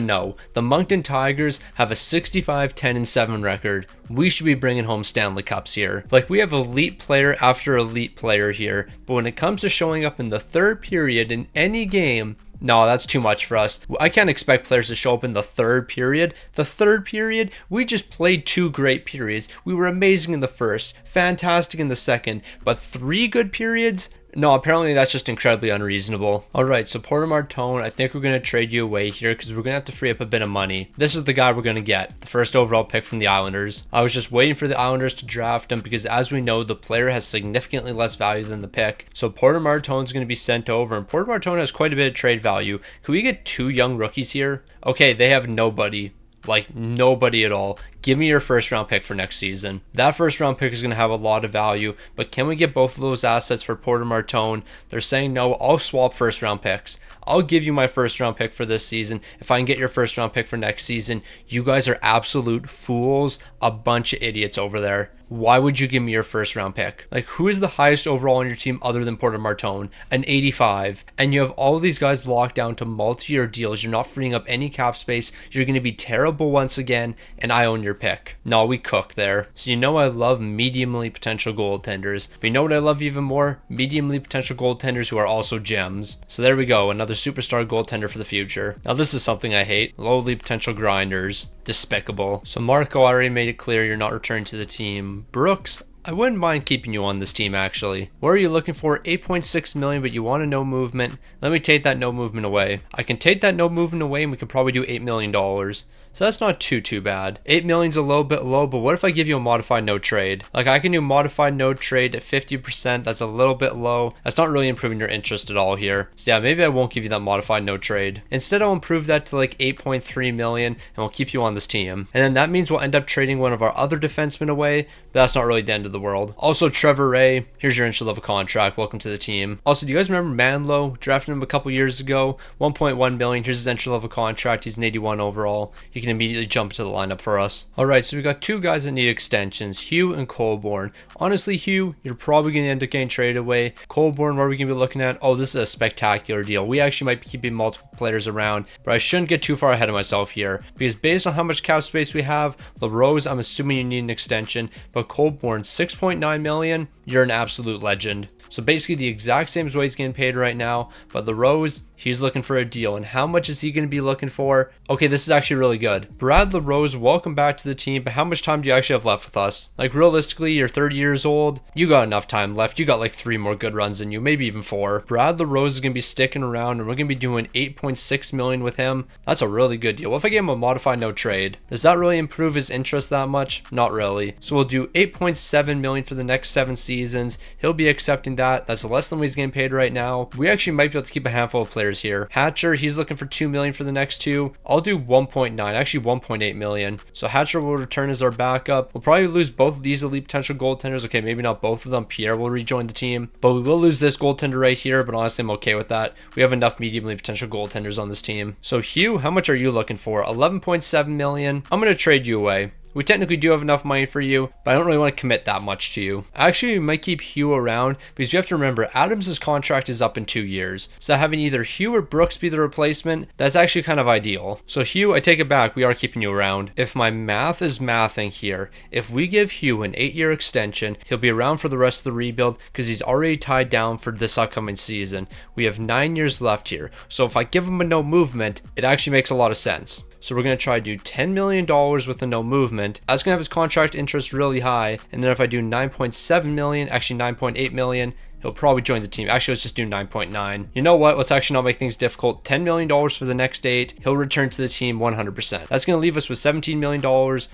no. The Moncton Tigers have a 65-10-7 record. We should be bringing home Stanley Cups here. Like, we have elite player after elite player here, but when it comes to showing up in the third period in any game, no, that's too much for us. I can't expect players to show up in the third period. The third period, we just played 2 great periods. We were amazing in the first, fantastic in the second, but 3 good periods? No, apparently that's just incredibly unreasonable. Alright, so Porter Martone, I think we're going to trade you away here because we're going to have to free up a bit of money. This is the guy we're going to get, the first overall pick from the Islanders. I was just waiting for the Islanders to draft him because, as we know, the player has significantly less value than the pick. So Porter Martone is going to be sent over, and Porter Martone has quite a bit of trade value. Can we get 2 young rookies here? Okay, they have nobody. Like, nobody at all. Give me your first round pick for next season. That first round pick is going to have a lot of value, but can we get both of those assets for Porter Martone? They're saying no. I'll swap first round picks. I'll give you my first round pick for this season. If I can get your first round pick for next season, you guys are absolute fools, a bunch of idiots over there. Why would you give me your first round pick? Like, who is the highest overall on your team other than Porter Martone? An 85. And you have all of these guys locked down to multi-year deals. You're not freeing up any cap space. You're going to be terrible once again, and I own your pick. No, we cook there. So you know I love mediumly potential goaltenders. But you know what I love even more? Mediumly potential goaltenders who are also gems. So there we go, another superstar goaltender for the future. Now this is something I hate. Lowly potential grinders. Despicable. So Marco already made it clear you're not returning to the team. Brooks, I wouldn't mind keeping you on this team, actually. What are you looking for? 8.6 million, but you want a no movement. Let me take that no movement away. I can take that no movement away, and we can probably do $8 million. So that's not too bad. 8 million's a little bit low, but what if I give you a modified no trade? Like, I can do modified no trade at 50%. That's a little bit low. That's not really improving your interest at all here. So yeah, maybe I won't give you that modified no trade. Instead, I'll improve that to like 8.3 million, and we'll keep you on this team. And then that means we'll end up trading one of our other defensemen away, but that's not really the end of the world. Also, Trevor Ray, here's your entry-level contract. Welcome to the team. Also, do you guys remember Manlow? Drafted him a couple years ago. 1.1 million. Here's his entry-level contract. He's an 81 overall. He can immediately jump into the lineup for us. Alright, so we got 2 guys that need extensions, Hugh and Colborne. Honestly, Hugh, you're probably going to end up getting traded away. Colborne, what are we going to be looking at? Oh, this is a spectacular deal. We actually might be keeping multiple players around, but I shouldn't get too far ahead of myself here, because based on how much cap space we have, LaRose, I'm assuming you need an extension, but Colborne, 6.9 million, you're an absolute legend. So basically the exact same as what he's getting paid right now, but LaRose, he's looking for a deal. And how much is he going to be looking for? Okay, this is actually really good. Brad LaRose, welcome back to the team, but how much time do you actually have left with us? Like, realistically, you're 30 years old. You got enough time left. You got like 3 more good runs in you, maybe even 4. Brad LaRose is going to be sticking around, and we're going to be doing 8.6 million with him. That's a really good deal. What if I gave him a modified no trade? Does that really improve his interest that much? Not really. So we'll do 8.7 million for the next 7 seasons. He'll be accepting that. That's less than what he's getting paid right now. We actually might be able to keep a handful of players here. Hatcher, he's looking for 2 million for the next 2. I'll do 1.9, actually 1.8 million. So Hatcher will return as our backup. We'll probably lose both of these elite potential goaltenders. Okay, maybe not both of them. Pierre will rejoin the team, but we will lose this goaltender right here, but honestly, I'm okay with that. We have enough mediumly potential goaltenders on this team. So Hugh, how much are you looking for? 11.7 million. I'm going to trade you away. We technically do have enough money for you, but I don't really want to commit that much to you. Actually, we might keep Hugh around because you have to remember Adams' contract is up in 2 years. So having either Hugh or Brooks be the replacement, that's actually kind of ideal. So Hugh, I take it back. We are keeping you around. If my math is mathing here, if we give Hugh an 8-year extension, he'll be around for the rest of the rebuild because he's already tied down for this upcoming season. We have 9 years left here. So if I give him a no movement, it actually makes a lot of sense. So we're going to try to do $10 million with a no movement. That's going to have his contract interest really high. And then if I do 9.7 million, actually 9.8 million, he'll probably join the team. Actually, let's just do 9.9. You know what? Let's actually not make things difficult. $10 million for the next 8. He'll return to the team 100%. That's going to leave us with $17 million.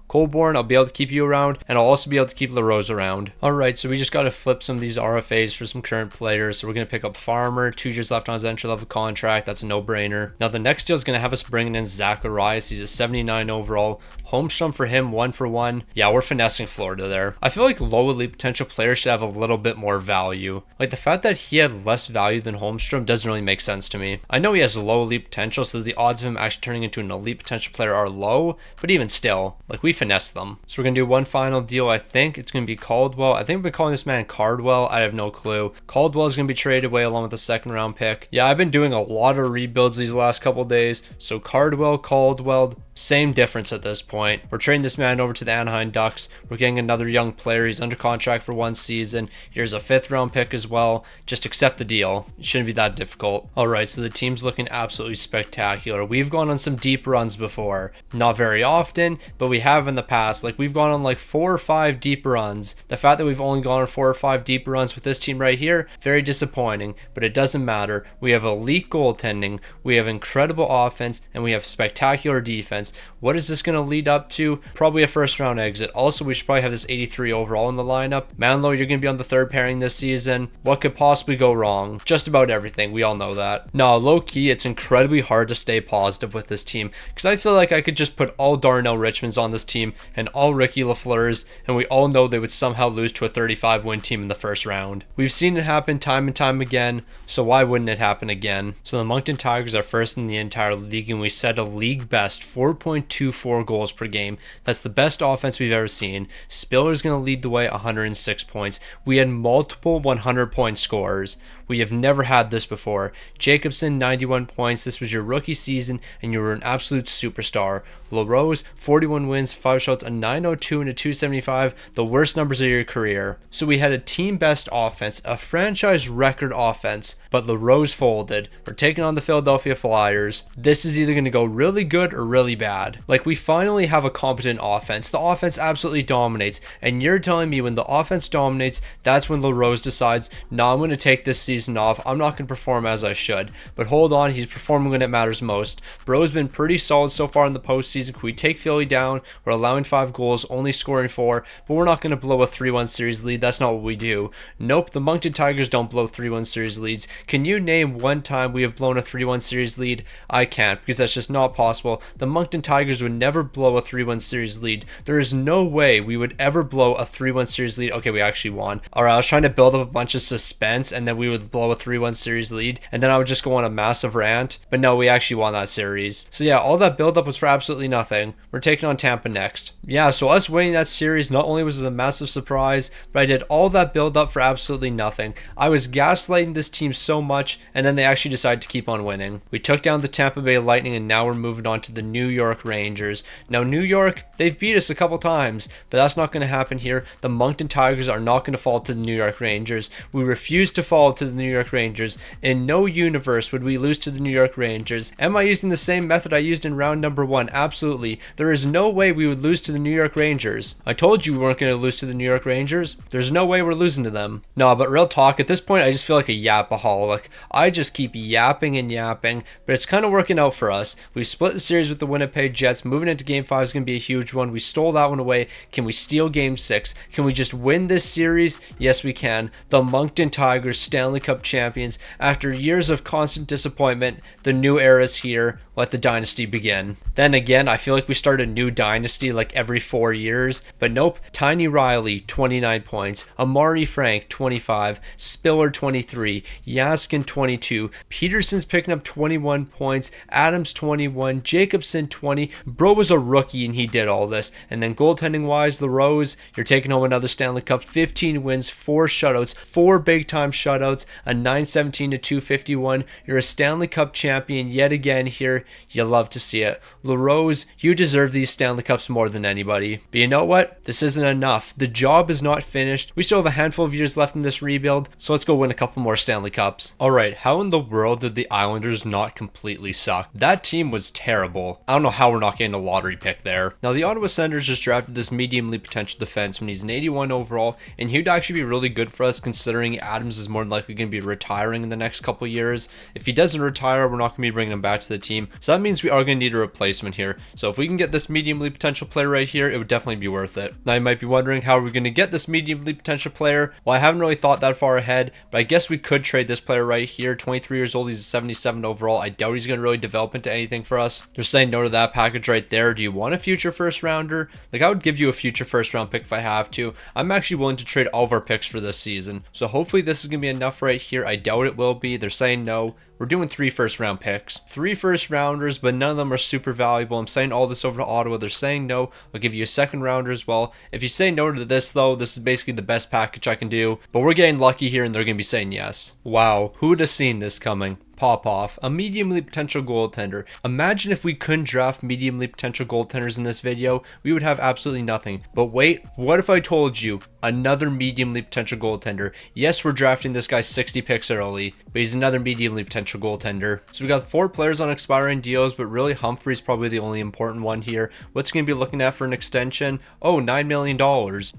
Colborne, I'll be able to keep you around, and I'll also be able to keep LaRose around. All right, so we just got to flip some of these RFAs for some current players. So we're going to pick up Farmer, 2 years left on his entry-level contract. That's a no-brainer. Now, the next deal is going to have us bringing in Zacharias. He's a 79 overall. Holmstrom for him, 1-for-1. Yeah, we're finessing Florida there. I feel like low elite potential players should have a little bit more value. Like, the fact that he had less value than Holmstrom doesn't really make sense to me. I know he has low elite potential, so the odds of him actually turning into an elite potential player are low, but even still, like, we finessed them. So we're going to do one final deal. I think it's going to be Caldwell. I think we've been calling this man Cardwell. I have no clue. Caldwell is going to be traded away along with the 2nd round pick. Yeah, I've been doing a lot of rebuilds these last couple days. So Caldwell, same difference at this point. We're trading this man over to the Anaheim Ducks. We're getting another young player. He's under contract for 1 season. Here's a 5th round pick as well. Just accept the deal. It shouldn't be that difficult. All right, so the team's looking absolutely spectacular. We've gone on some deep runs before. Not very often, but we have in the past. Like, we've gone on like 4 or 5 deep runs. The fact that we've only gone on 4 or 5 deep runs with this team right here, very disappointing, but it doesn't matter. We have elite goaltending, we have incredible offense, and we have spectacular defense. What is this going to lead up to? Probably a 1st round exit. Also, we should probably have this 83 overall in the lineup. Manlow, you're going to be on the 3rd pairing this season. What could possibly go wrong? Just about everything. We all know that. Now, low key, it's incredibly hard to stay positive with this team because I feel like I could just put all Darnell Richmonds on this team and all Ricky Lafleur's, and we all know they would somehow lose to a 35 win team in the 1st round. We've seen it happen time and time again, so why wouldn't it happen again? So the Moncton Tigers are 1st in the entire league, and we set a league best 4.24 goals per game. That's the best offense we've ever seen. Spiller's going to lead the way, 106 points. We had multiple 100-point scorers. We have never had this before. Jacobson, 91 points. This was your rookie season, and you were an absolute superstar. LaRose, 41 wins, 5 shots, a 902 and a 275, the worst numbers of your career. So we had a team best offense, a franchise record offense, but LaRose folded. We're taking on the Philadelphia Flyers. This is either going to go really good or really bad. Like, we finally have a competent offense. The offense absolutely dominates, and you're telling me when the offense dominates, that's when LaRose decides, no, I'm going to take this season off. I'm not going to perform as I should. But hold on, he's performing when it matters most. Bro's been pretty solid so far in the postseason. Can we take Philly down? We're allowing 5 goals, only scoring 4, but we're not going to blow a 3-1 series lead. That's not what we do. Nope, the Moncton Tigers don't blow 3-1 series leads. Can you name one time we have blown a 3-1 series lead? I can't, because that's just not possible. The Moncton Tigers would never blow a 3-1 series lead. There is no way we would ever blow a 3-1 series lead. Okay, we actually won. Alright, I was trying to build up a bunch of suspense, and then we would blow a 3-1 series lead, and then I would just go on a massive rant. But no, we actually won that series. So yeah, all that build up was for absolutely nothing. We're taking on Tampa next. Yeah, so us winning that series, not only was it a massive surprise, but I did all that build up for absolutely nothing. I was gaslighting this team so much, and then they actually decided to keep on winning. We took down the Tampa Bay Lightning, and now we're moving on to the New York Rangers. Now, New York, they've beat us a couple times, but that's not going to happen here. The Moncton Tigers are not going to fall to the New York Rangers. We refuse to fall to the New York Rangers. In no universe would we lose to the New York Rangers. Am I using the same method I used in round number 1? Absolutely. There is no way we would lose to the New York Rangers. I told you we weren't going to lose to the New York Rangers. There's no way we're losing to them. No, but real talk, at this point, I just feel like a yapaholic. I just keep yapping and yapping, but it's kind of working out for us. We split the series with the Winnipeg Jets. Moving into Game 5 is going to be a huge one. We stole that one away. Can we steal Game 6? Can we just win this series? Yes, we can. The Moncton Tigers, Stanley Cup champions. After years of constant disappointment, the new era is here. Let the dynasty begin. Then again, I feel like we start a new dynasty like every 4 years, but nope. Tiny Riley, 29 points. Amari Frank, 25. Spiller, 23. Yaskin, 22. Peterson's picking up 21 points. Adams, 21. Jacobson, 20. Bro was a rookie and he did all this. And then goaltending wise, LaRose, you're taking home another Stanley Cup. 15 wins, 4 shutouts, 4 big time shutouts, a 917 to 251. You're a Stanley Cup champion yet again here. You love to see it. LaRose, you deserve these Stanley Cups more than anybody. But you know what? This isn't enough. The job is not finished. We still have a handful of years left in this rebuild, so let's go win a couple more Stanley Cups. Alright, how in the world did the Islanders not completely suck? That team was terrible. I don't know how we're not getting a lottery pick there. Now, the Ottawa Senators just drafted this medium league potential defenseman. He's an 81 overall, and he'd actually be really good for us considering Adams is more than likely going to be retiring in the next couple years. If he doesn't retire, we're not going to be bringing him back to the team. So that means we are going to need a replacement here. So if we can get this medium league potential player right here, it would definitely be worth it. Now, you might be wondering, how are we going to get this medium league potential player? Well, I haven't really thought that far ahead, but I guess we could trade this player right here. 23 years old, he's a 77 overall. I doubt he's going to really develop into anything for us. They're saying no to that package right there. Do you want a future first rounder? Like, I would give you a future first round pick if I have to. I'm actually willing to trade all of our picks for this season. So hopefully this is going to be enough right here. I doubt it will be. They're saying no. We're doing 3 first round picks. 3 first rounders, but none of them are super valuable. I'm saying all this over to Ottawa. They're saying no. I'll give you a second rounder as well. If you say no to this, though, this is basically the best package I can do. But we're getting lucky here, and they're going to be saying yes. Wow, who would have seen this coming? Pop-off, a medium league potential goaltender. Imagine if we couldn't draft medium league potential goaltenders in this video, we would have absolutely nothing. But wait, what if I told you another medium league potential goaltender? Yes, we're drafting this guy 60 picks early, but he's another medium league potential goaltender. So we got 4 players on expiring deals, but really Humphrey's probably the only important one here. What's going to be looking at for an extension? Oh, $9 million.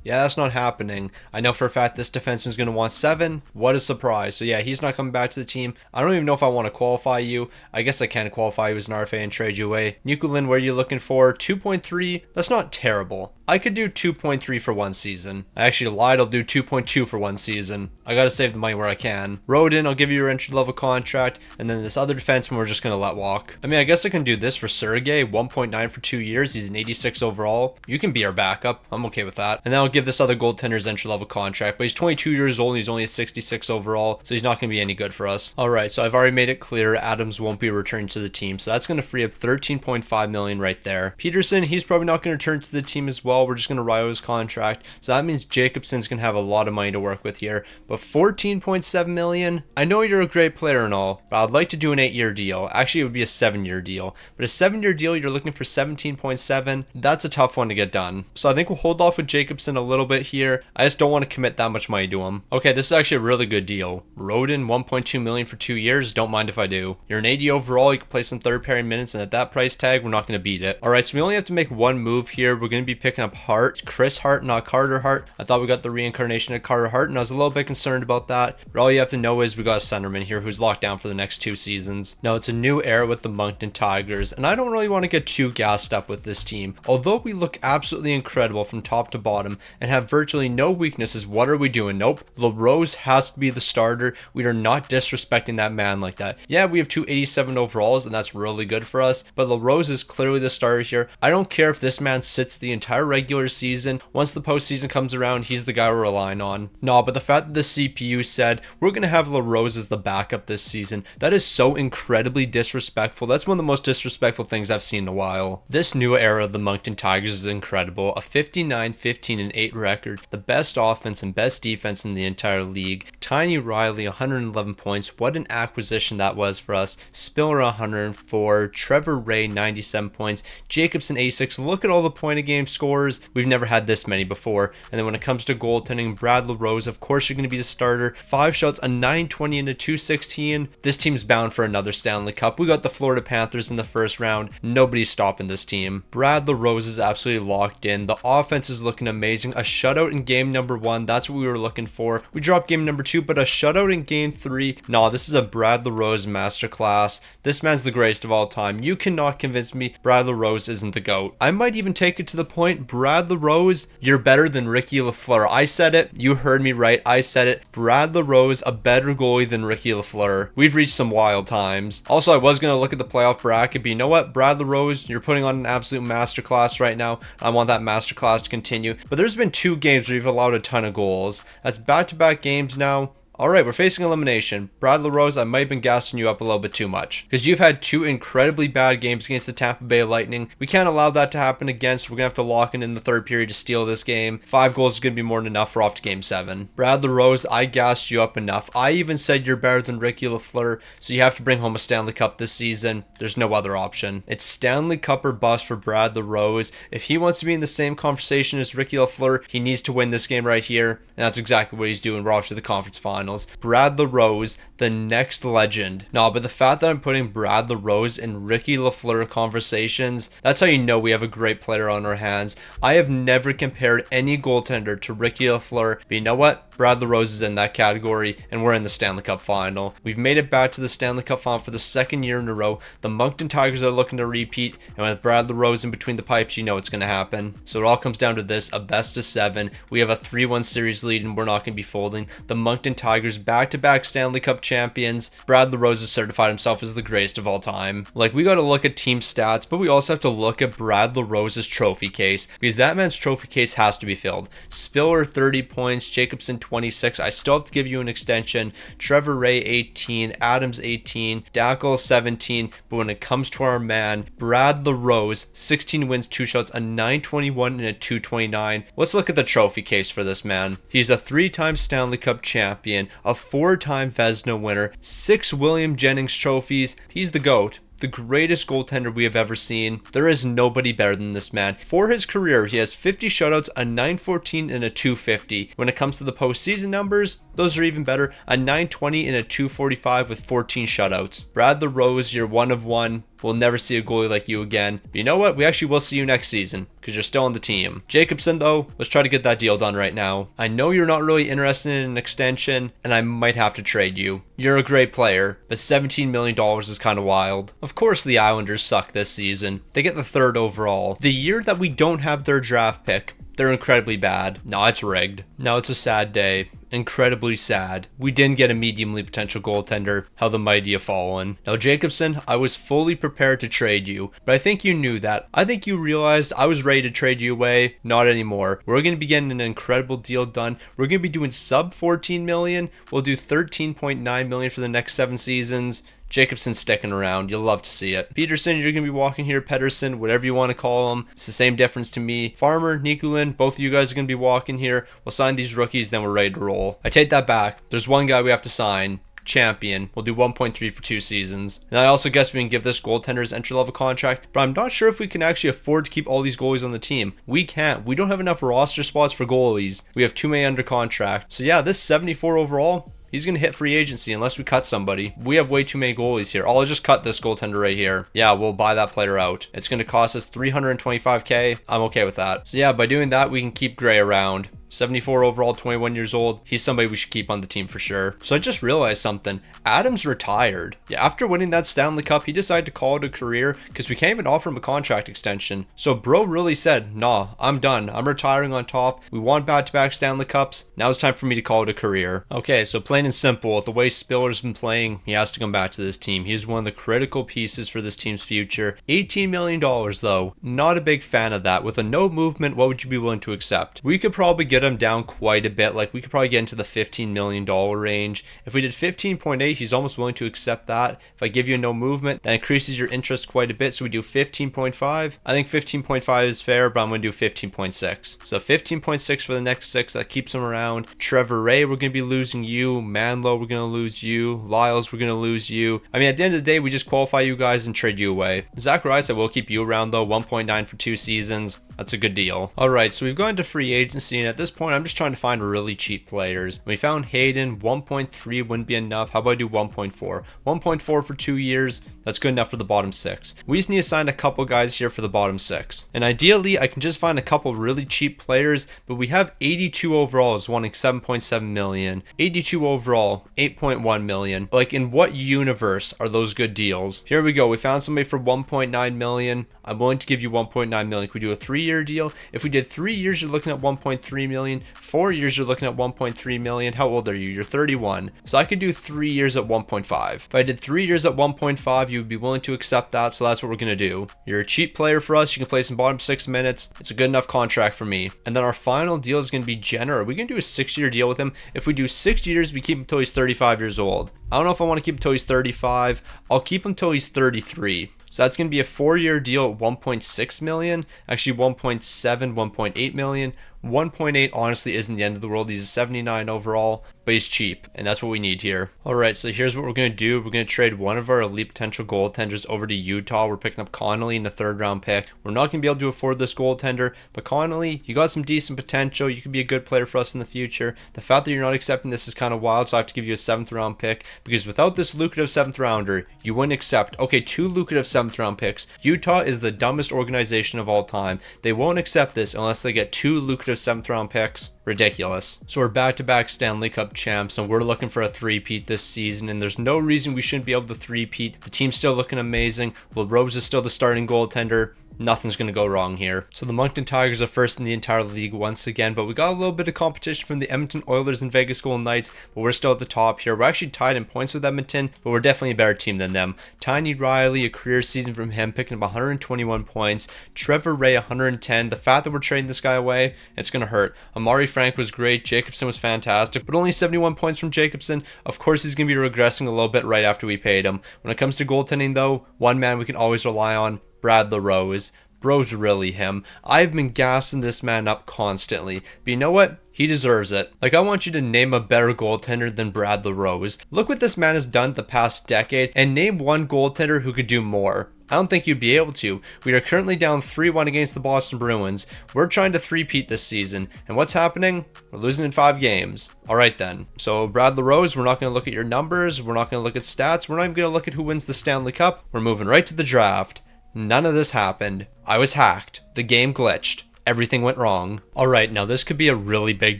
Yeah, that's not happening. I know for a fact this defenseman's going to want 7. What a surprise. So yeah, he's not coming back to the team. I don't even know if I want to qualify you. I guess I can qualify you as an RFA and trade you away. Nukulin, where are you looking for? 2.3. That's not terrible. I could do 2.3 for 1 season. I actually lied. I'll do 2.2 for 1 season. I gotta save the money where I can. Rodin, I'll give you your entry level contract, and then this other defenseman we're just gonna let walk. I mean, I guess I can do this for Sergey, 1.9 for 2 years. He's an 86 overall. You can be our backup. I'm okay with that. And then I'll give this other goaltender's entry level contract, but he's 22 years old and he's only a 66 overall, so he's not gonna be any good for us. Alright, so I've already made it clear Adams won't be returning to the team, so that's gonna free up 13.5 million right there. Peterson, he's probably not gonna return to the team as well. We're just going to ride his contract. So that means Jacobson's going to have a lot of money to work with here. But 14.7 million, I know you're a great player and all, but I'd like to do an 8-year deal. Actually, it would be a 7-year deal. But a 7-year deal, you're looking for 17.7. That's a tough one to get done. So I think we'll hold off with Jacobson a little bit here. I just don't want to commit that much money to him. Okay, this is actually a really good deal. Rodin, 1.2 million for 2 years. Don't mind if I do. You're an 80 overall. You can play some third pairing minutes, and at that price tag, we're not going to beat it. All right, so we only have to make one move here. We're going to be picking up Hart. Chris Hart, not Carter Hart. I thought we got the reincarnation of Carter Hart, and I was a little bit concerned about that. But all you have to know is we got a centerman here who's locked down for the next 2 seasons. Now, it's a new era with the Moncton Tigers, and I don't really want to get too gassed up with this team. Although we look absolutely incredible from top to bottom and have virtually no weaknesses, what are we doing? Nope. LaRose has to be the starter. We are not disrespecting that man like that. Yeah, we have 2 87 overalls, and that's really good for us, but LaRose is clearly the starter here. I don't care if this man sits the entire regular season. Once the postseason comes around, he's the guy we're relying on. No, but the fact that the CPU said we're going to have LaRose as the backup this season, that is so incredibly disrespectful. That's one of the most disrespectful things I've seen in a while. This new era of the Moncton Tigers is incredible. A 59, 15, and 8 record, the best offense and best defense in the entire league. Tiny Riley, 111 points. What an acquisition that was for us. Spiller, 104. Trevor Ray, 97 points. Jacobson, 86. Look at all the point of game scores. We've never had this many before. And then when it comes to goaltending, Brad LaRose, of course you're going to be the starter. 5 shots, a 920 and a 216. This team's bound for another Stanley Cup. We got the Florida Panthers in the first round. Nobody's stopping this team. Brad LaRose is absolutely locked in. The offense is looking amazing. A shutout in game number 1. That's what we were looking for. We dropped game number 2, but a shutout in game 3. Nah, this is a Brad LaRose masterclass. This man's the greatest of all time. You cannot convince me Brad LaRose isn't the GOAT. I might even take it to the point, Brad LaRose, you're better than Ricky Lafleur. I said it. You heard me right. I said it. Brad LaRose, a better goalie than Ricky Lafleur. We've reached some wild times. Also, I was going to look at the playoff bracket, but you know what? Brad LaRose, you're putting on an absolute masterclass right now. I want that masterclass to continue. But there's been 2 games where you've allowed a ton of goals. That's back-to-back games now. All right, we're facing elimination. Brad LaRose, I might have been gassing you up a little bit too much because you've had 2 incredibly bad games against the Tampa Bay Lightning. We can't allow that to happen again, so we're going to have to lock in the third period to steal this game. 5 goals is going to be more than enough for off to game 7. Brad LaRose, I gassed you up enough. I even said you're better than Ricky Lafleur, so you have to bring home a Stanley Cup this season. There's no other option. It's Stanley Cup or bust for Brad LaRose. If he wants to be in the same conversation as Ricky Lafleur, he needs to win this game right here, and that's exactly what he's doing. We're off to the conference finals. Brad LaRose, the next legend. No, but the fact that I'm putting Brad LaRose in Ricky Lafleur conversations, that's how you know we have a great player on our hands. I have never compared any goaltender to Ricky Lafleur, but you know what? Brad LaRose is in that category, and we're in the Stanley Cup final. We've made it back to the Stanley Cup final for the 2nd year in a row. The Moncton Tigers are looking to repeat, and with Brad LaRose in between the pipes, you know it's going to happen. So it all comes down to this, a best of 7. We have a 3-1 series lead, and we're not going to be folding. The Moncton Tigers, back-to-back Stanley Cup champions. Brad LaRose has certified himself as the greatest of all time. Like, we got to look at team stats, but we also have to look at Brad LaRose's trophy case, because that man's trophy case has to be filled. Spiller, 30 points. Jacobson, 26. I still have to give you an extension. Trevor Ray, 18. Adams, 18. Dackel, 17. But when it comes to our man, Brad LaRose, 16 wins, 2 shots, a 921 and a 229. Let's look at the trophy case for this man. He's a 3-time Stanley Cup champion, a 4-time Vezina winner, 6 William Jennings trophies. He's the GOAT. The greatest goaltender we have ever seen. There is nobody better than this man. For his career, he has 50 shutouts, a 914 and a 250. When it comes to the postseason numbers, those are even better. A 920 and a 245 with 14 shutouts. Brad LaRose, you're one of one. We'll never see a goalie like you again. But you know what? We actually will see you next season because you're still on the team. Jacobson, though, let's try to get that deal done right now. I know you're not really interested in an extension, and I might have to trade you. You're a great player, but $17 million is kind of wild. Of course, the Islanders suck this season. They get the 3rd overall. The year that we don't have their draft pick, they're incredibly bad. No, it's rigged. No, it's a sad day. Incredibly sad. We didn't get a mediumly potential goaltender. How the mighty have fallen. Now, Jacobson, I was fully prepared to trade you, but I think you knew that. I think you realized I was ready to trade you away. Not anymore. We're going to be getting an incredible deal done. We're going to be doing sub 14 million. We'll do 13.9 million for the next 7 seasons. Jacobson's sticking around. You'll love to see it. Peterson, you're going to be walking here. Pedersen, whatever you want to call him. It's the same difference to me. Farmer, Nikulin, both of you guys are going to be walking here. We'll sign these rookies, then we're ready to roll. I take that back. There's one guy we have to sign. Champion. We'll do 1.3 for 2 seasons. And I also guess we can give this goaltender his entry-level contract, but I'm not sure if we can actually afford to keep all these goalies on the team. We can't. We don't have enough roster spots for goalies. We have too many under contract. So yeah, this 74 overall, he's going to hit free agency unless we cut somebody. We have way too many goalies here. I'll just cut this goaltender right here. Yeah, we'll buy that player out. It's going to cost us $325K. I'm okay with that. So yeah, by doing that, we can keep Gray around. 74 overall, 21 years old. He's somebody we should keep on the team for sure. So I just realized something. Adams retired. Yeah, after winning that Stanley Cup, he decided to call it a career because we can't even offer him a contract extension. So bro really said, nah, I'm done. I'm retiring on top. We won back-to-back Stanley Cups. Now it's time for me to call it a career. Okay, so plain and simple, with the way Spiller's been playing, he has to come back to this team. He's one of the critical pieces for this team's future. $18 million though. Not a big fan of that. With a no movement, what would you be willing to accept? We could probably get him down quite a bit. Like, we could probably get into the $15 million range. If we did 15.8, he's almost willing to accept that. If I give you a no movement, that increases your interest quite a bit. So we do 15.5. I think 15.5 is fair, but I'm going to do 15.6. So 15.6 for the next 6. That keeps him around. Trevor Ray, we're going to be losing you. Manlow, we're going to lose you. Lyles, we're going to lose you. I mean, at the end of the day, we just qualify you guys and trade you away. Zach Rice, I will keep you around though. 1.9 for 2 seasons. That's a good deal. All right, so we've gone to free agency, and at this point, I'm just trying to find really cheap players. We found Hayden. 1.3 wouldn't be enough. How about I do 1.4? 1.4 for 2 years. That's good enough for the bottom 6. We just need to sign a couple guys here for the bottom 6. And ideally, I can just find a couple really cheap players, but we have 82 overalls wanting 7.7 million. 82 overall, 8.1 million. Like, in what universe are those good deals? Here we go. We found somebody for 1.9 million. I'm willing to give you 1.9 million. Can we do a 3-year 3-year deal. If we did 3 years, you're looking at 1.3 million. 4 years, you're looking at 1.3 million. How old are you? You're 31. So I could do 3 years at 1.5. If I did 3 years at 1.5, you would be willing to accept that. So that's what we're going to do. You're a cheap player for us. You can play some bottom 6 minutes. It's a good enough contract for me. And then our final deal is going to be Jenner. Are we going to do a 6-year deal with him? If we do 6 years, we keep him until he's 35 years old. I don't know if I want to keep him until he's 35. I'll keep him until he's 33. So that's going to be a 4-year deal at 1.6 million. Actually 1.7, 1.8 million. 1.8 honestly isn't the end of the world. He's a 79 overall, but he's cheap, and that's what we need here. All right, so here's what we're going to do. We're going to trade one of our elite potential goaltenders over to Utah. We're picking up Connolly in the 3rd round pick. We're not going to be able to afford this goaltender, but Connolly, you got some decent potential. You could be a good player for us in the future. The fact that you're not accepting this is kind of wild, so I have to give you a 7th round pick, because without this lucrative 7th rounder, you wouldn't accept, okay, 2 lucrative 7th round picks. Utah is the dumbest organization of all time. They won't accept this unless they get 2 lucrative 7th round picks. Ridiculous. So we're back-to-back Stanley Cup champs, and we're looking for a 3-peat this season, and there's no reason we shouldn't be able to 3-peat. The team's still looking amazing. LaRose is still the starting goaltender. Nothing's going to go wrong here. So the Moncton Tigers are first in the entire league once again, but we got a little bit of competition from the Edmonton Oilers and Vegas Golden Knights, but we're still at the top here. We're actually tied in points with Edmonton, but we're definitely a better team than them. Tiny Riley, a career season from him, picking up 121 points. Trevor Ray, 110. The fact that we're trading this guy away, it's going to hurt. Amari Frank was great. Jacobson was fantastic, but only 71 points from Jacobson. Of course, he's going to be regressing a little bit right after we paid him. When it comes to goaltending, though, one man we can always rely on, Brad LaRose. Bro's really him. I've been gassing this man up constantly, but you know what? He deserves it. Like, I want you to name a better goaltender than Brad LaRose. Look what this man has done the past decade, and name one goaltender who could do more. I don't think you'd be able to. We are currently down 3-1 against the Boston Bruins. We're trying to 3-peat this season, and what's happening? We're losing in 5 games. Alright then. So Brad LaRose, we're not going to look at your numbers, we're not going to look at stats, we're not even going to look at who wins the Stanley Cup. We're moving right to the draft. None of this happened. I was hacked. The game glitched. Everything went wrong. Alright, now this could be a really big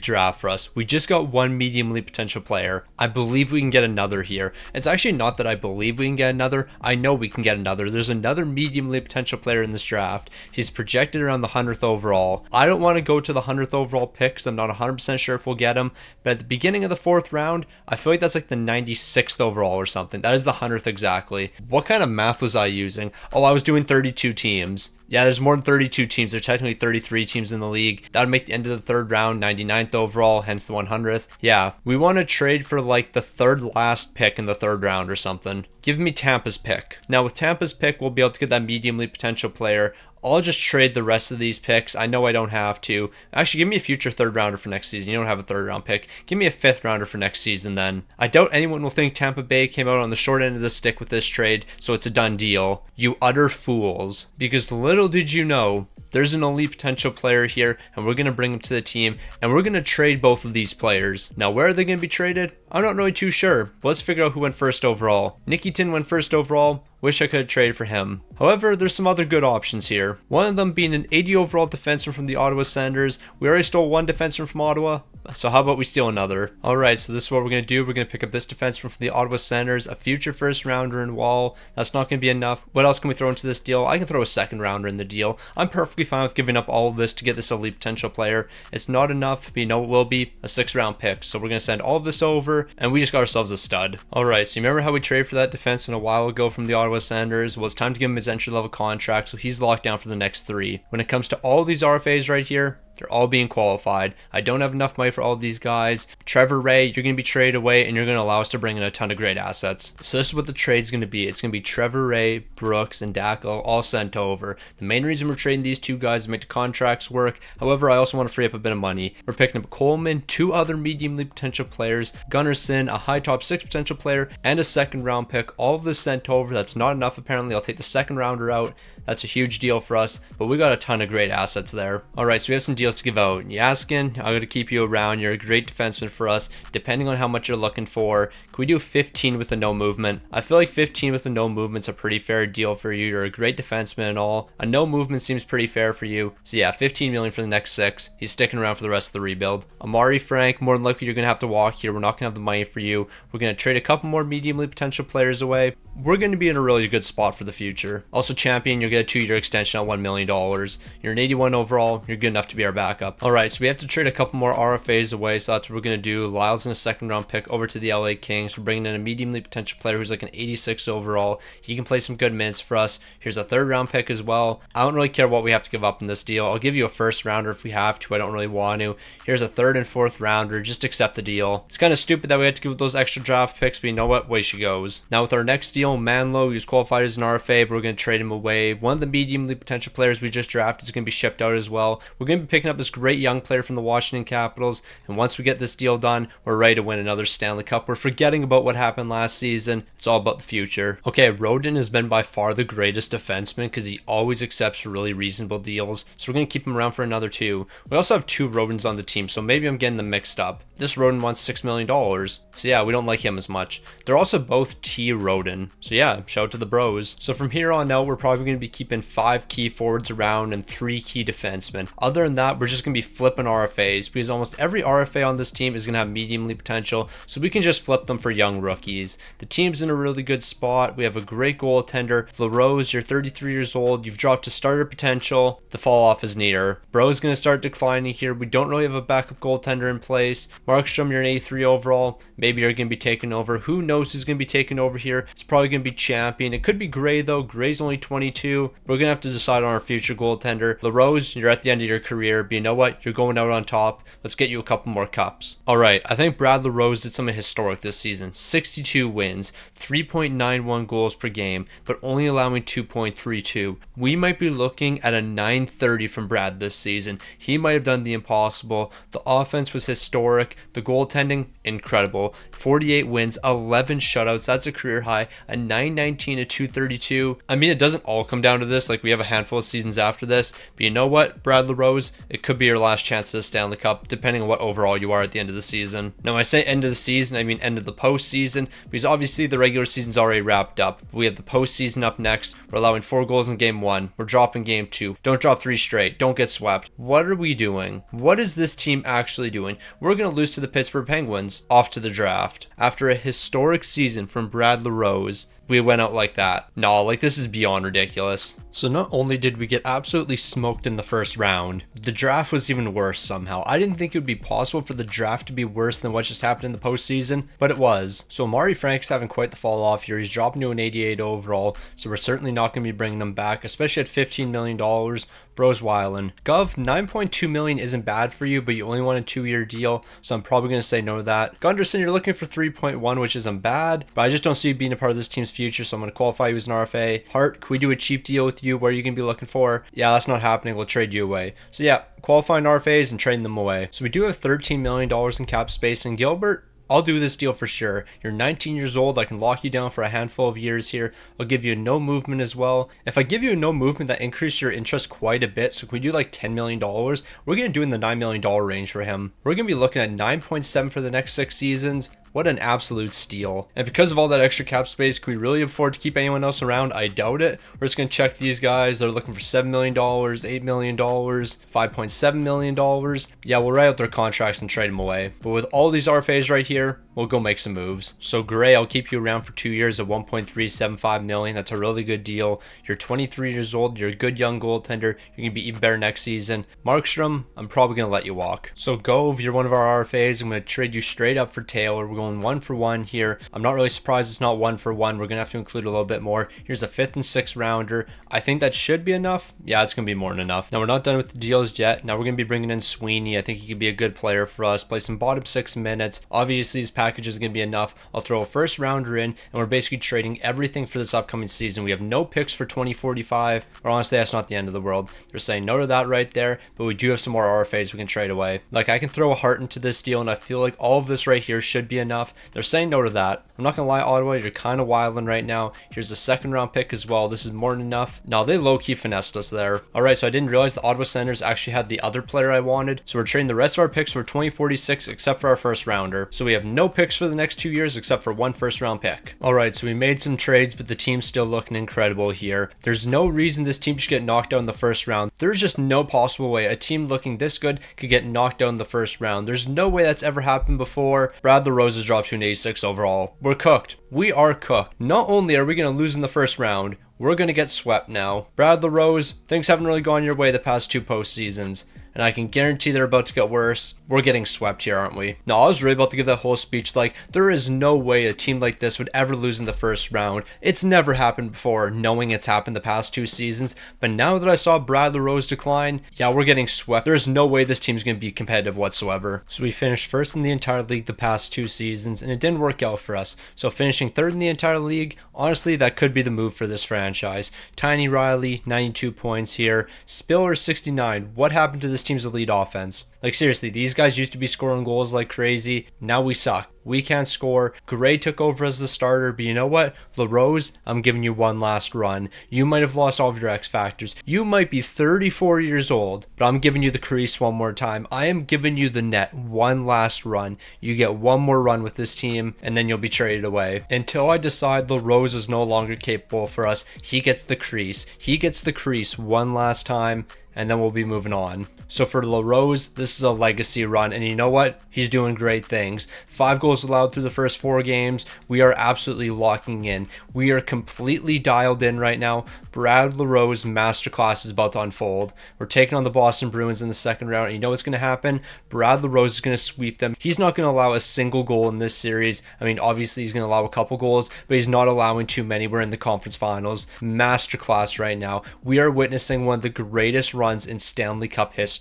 draft for us. We just got one medium elite potential player. I believe we can get another here. It's actually not that I believe we can get another. I know we can get another. There's another medium elite potential player in this draft. He's projected around the 100th overall. I don't want to go to the 100th overall pick because I'm not 100% sure if we'll get him. But at the beginning of the 4th round, I feel like that's like the 96th overall or something. That is the 100th exactly. What kind of math was I using? Oh, I was doing 32 teams. Yeah, there's more than 32 teams. There's technically 33 teams in the league. That would make the end of the 3rd round 99th overall, hence the 100th. Yeah, we want to trade for like the 3rd last pick in the 3rd round or something. Give me Tampa's pick. Now with Tampa's pick, we'll be able to get that medium elite potential player. I'll just trade the rest of these picks. I know I don't have to. Actually, give me a future 3rd rounder for next season. You don't have a 3rd round pick. Give me a 5th rounder for next season then. I doubt anyone will think Tampa Bay came out on the short end of the stick with this trade, so it's a done deal. You utter fools. Because little did you know, there's an elite potential player here, and we're going to bring him to the team, and we're going to trade both of these players. Now, where are they going to be traded? I'm not really too sure, but let's figure out who went 1st overall. Nikitin went 1st overall. Wish I could have traded for him. However, there's some other good options here. One of them being an 80 overall defenseman from the Ottawa Senators. We already stole one defenseman from Ottawa, so how about we steal another? Alright, so this is what we're going to do. We're going to pick up this defenseman from the Ottawa Senators, a future 1st rounder in Wall. That's not going to be enough. What else can we throw into this deal? I can throw a 2nd rounder in the deal. I'm perfectly fine with giving up all of this to get this elite potential player. It's not enough, but you know what will be? A 6th round pick. So we're going to send all of this over, and we just got ourselves a stud. Alright, so you remember how we traded for that defenseman a while ago from the Ottawa Senators? Well, it's time to give him his entry-level contract, so he's locked down for the next 3. When it comes to all these RFAs right here, they're all being qualified. I don't have enough money for all of these guys. Trevor Ray, you're going to be traded away, and you're going to allow us to bring in a ton of great assets. So this is what the trade's going to be. It's going to be Trevor Ray, Brooks, and Dackel all sent over. The main reason we're trading these 2 guys is to make the contracts work. However, I also want to free up a bit of money. We're picking up Coleman, 2 other medium league potential players, Gunnarsson, a high top 6 potential player, and a 2nd round pick. All of this sent over. That's not enough apparently. I'll take the 2nd rounder out. That's a huge deal for us, but we got a ton of great assets there. Alright, so we have some deals to give out. Yaskin, I'm going to keep you around. You're a great defenseman for us, depending on how much you're looking for. Can we do 15 with a no movement? I feel like 15 with a no movement's a pretty fair deal for you. You're a great defenseman and all. A no movement seems pretty fair for you. So yeah, 15 million for the next 6. He's sticking around for the rest of the rebuild. Amari Frank, more than likely you're going to have to walk here. We're not going to have the money for you. We're going to trade a couple more medium league potential players away. We're going to be in a really good spot for the future. Also, Champion, you're going get a 2-year extension at $1 million. You're an 81 overall. You're good enough to be our backup. All right, so we have to trade a couple more RFAs away, so that's what we're going to do. Lyle's in a second round pick over to the LA Kings. We're bringing in a medium-league potential player who's like an 86 overall. He can play some good minutes for us. Here's a third round pick as well. I don't really care what we have to give up in this deal. I'll give you a first rounder if we have to. I don't really want to. Here's a third and fourth rounder. Just accept the deal. It's kind of stupid that we had to give those extra draft picks, but you know what? Way she goes. Now with our next deal, Manlow, he's qualified as an RFA, but we're going to trade him away. One of the medium-league potential players we just drafted is going to be shipped out as well. We're going to be picking up this great young player from the Washington Capitals, and once we get this deal done, we're ready to win another Stanley Cup. We're forgetting about what happened last season. It's all about the future. Okay, Rodin has been by far the greatest defenseman because he always accepts really reasonable deals, so we're going to keep him around for another 2. We also have 2 Rodins on the team, so maybe I'm getting them mixed up. This Rodin wants $6 million, so yeah, we don't like him as much. They're also both T Rodin, so yeah, shout out to the bros. So from here on out, we're probably going to be keeping 5 key forwards around and 3 key defensemen. Other than that, we're just going to be flipping RFAs because almost every RFA on this team is going to have medium league potential, so we can just flip them for young rookies. The team's in a really good spot. We have a great goaltender. LaRose, you're 33 years old. You've dropped to starter potential. The fall off is near. Bro's going to start declining here. We don't really have a backup goaltender in place. Markstrom, you're an 83 overall. Maybe you're going to be taking over. Who knows who's going to be taking over here? It's probably going to be Champion. It could be Gray though. Gray's only 22. We're going to have to decide on our future goaltender. LaRose, you're at the end of your career, but you know what? You're going out on top. Let's get you a couple more cups. All right, I think Brad LaRose did something historic this season. 62 wins, 3.91 goals per game, but only allowing 2.32. We might be looking at a 930 from Brad this season. He might have done the impossible. The offense was historic. The goaltending, incredible. 48 wins, 11 shutouts. That's a career high. A 919 to 232. I mean, it doesn't all come down to this. Like, we have a handful of seasons after this. But you know what, Brad LaRose? It could be your last chance at the Stanley Cup, depending on what overall you are at the end of the season. Now, when I say end of the season, I mean end of the postseason, because obviously the regular season's already wrapped up. We have the postseason up next. We're allowing 4 goals in game 1. We're dropping game 2. Don't drop 3 straight. Don't get swept. What are we doing? What is this team actually doing? We're going to lose to the Pittsburgh Penguins. Off to the draft. After a historic season from Brad LaRose, we went out like that. No, like, this is beyond ridiculous. So not only did we get absolutely smoked in the first round, the draft was even worse somehow. I didn't think it would be possible for the draft to be worse than what just happened in the postseason, but it was. So Amari Frank's having quite the fall off here. He's dropping to an 88 overall, so we're certainly not going to be bringing him back, especially at $15 million. Bro's wildin'. Gov, $9.2 million isn't bad for you, but you only want a 2-year deal, so I'm probably going to say no to that. Gunderson, you're looking for 3.1, which isn't bad, but I just don't see you being a part of this team's future, so I'm going to qualify you as an RFA. Hart, can we do a cheap deal with you? What are you going to be looking for? Yeah, that's not happening. We'll trade you away. So yeah, qualifying RFAs and trading them away. So we do have $13 million in cap space, and Gilbert, I'll do this deal for sure. You're 19 years old. I can lock you down for a handful of years here. I'll give you a no movement as well. If I give you a no movement, that increases your interest quite a bit. So if we do like $10 million, we're going to do in the $9 million range for him. We're going to be looking at 9.7 for the next 6 seasons. What an absolute steal. And because of all that extra cap space, can we really afford to keep anyone else around? I doubt it. We're just going to check these guys. They're looking for $7 million, $8 million, $5.7 million. Yeah, we'll write out their contracts and trade them away. But with all these RFAs right here, we'll go make some moves. So Gray, I'll keep you around for 2 years at $1.375 million. That's a really good deal. You're 23 years old. You're a good young goaltender. You're going to be even better next season. Markstrom, I'm probably going to let you walk. So Gove, you're one of our RFAs. I'm going to trade you straight up for Taylor. We're going 1 for 1 here. I'm not really surprised it's not 1 for 1. We're going to have to include a little bit more. Here's a 5th and 6th rounder. I think that should be enough. Yeah, it's going to be more than enough. Now, we're not done with the deals yet. Now, we're going to be bringing in Sweeney. I think he could be a good player for us. Play some bottom 6 minutes. Obviously, his package is going to be enough. I'll throw a first rounder in, and we're basically trading everything for this upcoming season. We have no picks for 2045, or honestly, that's not the end of the world. They're saying no to that right there, but we do have some more RFAs we can trade away. Like, I can throw a Hart into this deal, and I feel like all of this right here should be enough. They're saying no to that. I'm not gonna lie, Ottawa, you're kind of wilding right now. Here's a 2nd round pick as well. This is more than enough. No, they low-key finessed us there. All right, so I didn't realize the Ottawa Senators actually had the other player I wanted, so we're trading the rest of our picks for 2046 except for our first rounder. So we have no picks for the next 2 years except for 1 first-round pick. All right, so we made some trades, but the team's still looking incredible here. There's no reason this team should get knocked out in the first round. There's just no possible way a team looking this good could get knocked out in the first round. There's no way that's ever happened before. Brad LaRose has dropped to an 86 overall. We're cooked. We are cooked. Not only are we going to lose in the first round, we're going to get swept now. Brad LaRose, things haven't really gone your way the past 2 postseasons, and I can guarantee they're about to get worse. We're getting swept here, aren't we? No, I was really about to give that whole speech like, there is no way a team like this would ever lose in the first round. It's never happened before, knowing it's happened the past 2 seasons. But now that I saw Brad LaRose decline, yeah, we're getting swept. There's no way this team's going to be competitive whatsoever. So we finished first in the entire league the past 2 seasons, and it didn't work out for us. So finishing third in the entire league, honestly, that could be the move for this franchise. Tiny Riley, 92 points here. Spiller, 69. What happened to this team's elite offense? Like, seriously, these guys used to be scoring goals like crazy. Now we suck. We can't score. Gray took over as the starter, but you know what? LaRose, I'm giving you one last run. You might have lost all of your X factors. You might be 34 years old, but I'm giving you the crease one more time. I am giving you the net one last run. You get one more run with this team, and then you'll be traded away. Until I decide LaRose is no longer capable for us, he gets the crease. He gets the crease one last time, and then we'll be moving on. So for LaRose, this is a legacy run, and you know what? He's doing great things. 5 goals allowed through the first 4 games. We are absolutely locking in. We are completely dialed in right now. Brad LaRose masterclass is about to unfold. We're taking on the Boston Bruins in the second round, and you know what's going to happen? Brad LaRose is going to sweep them. He's not going to allow a single goal in this series. I mean, obviously he's going to allow a couple goals, but he's not allowing too many. We're in the conference finals. Masterclass right now. We are witnessing one of the greatest runs in Stanley Cup history.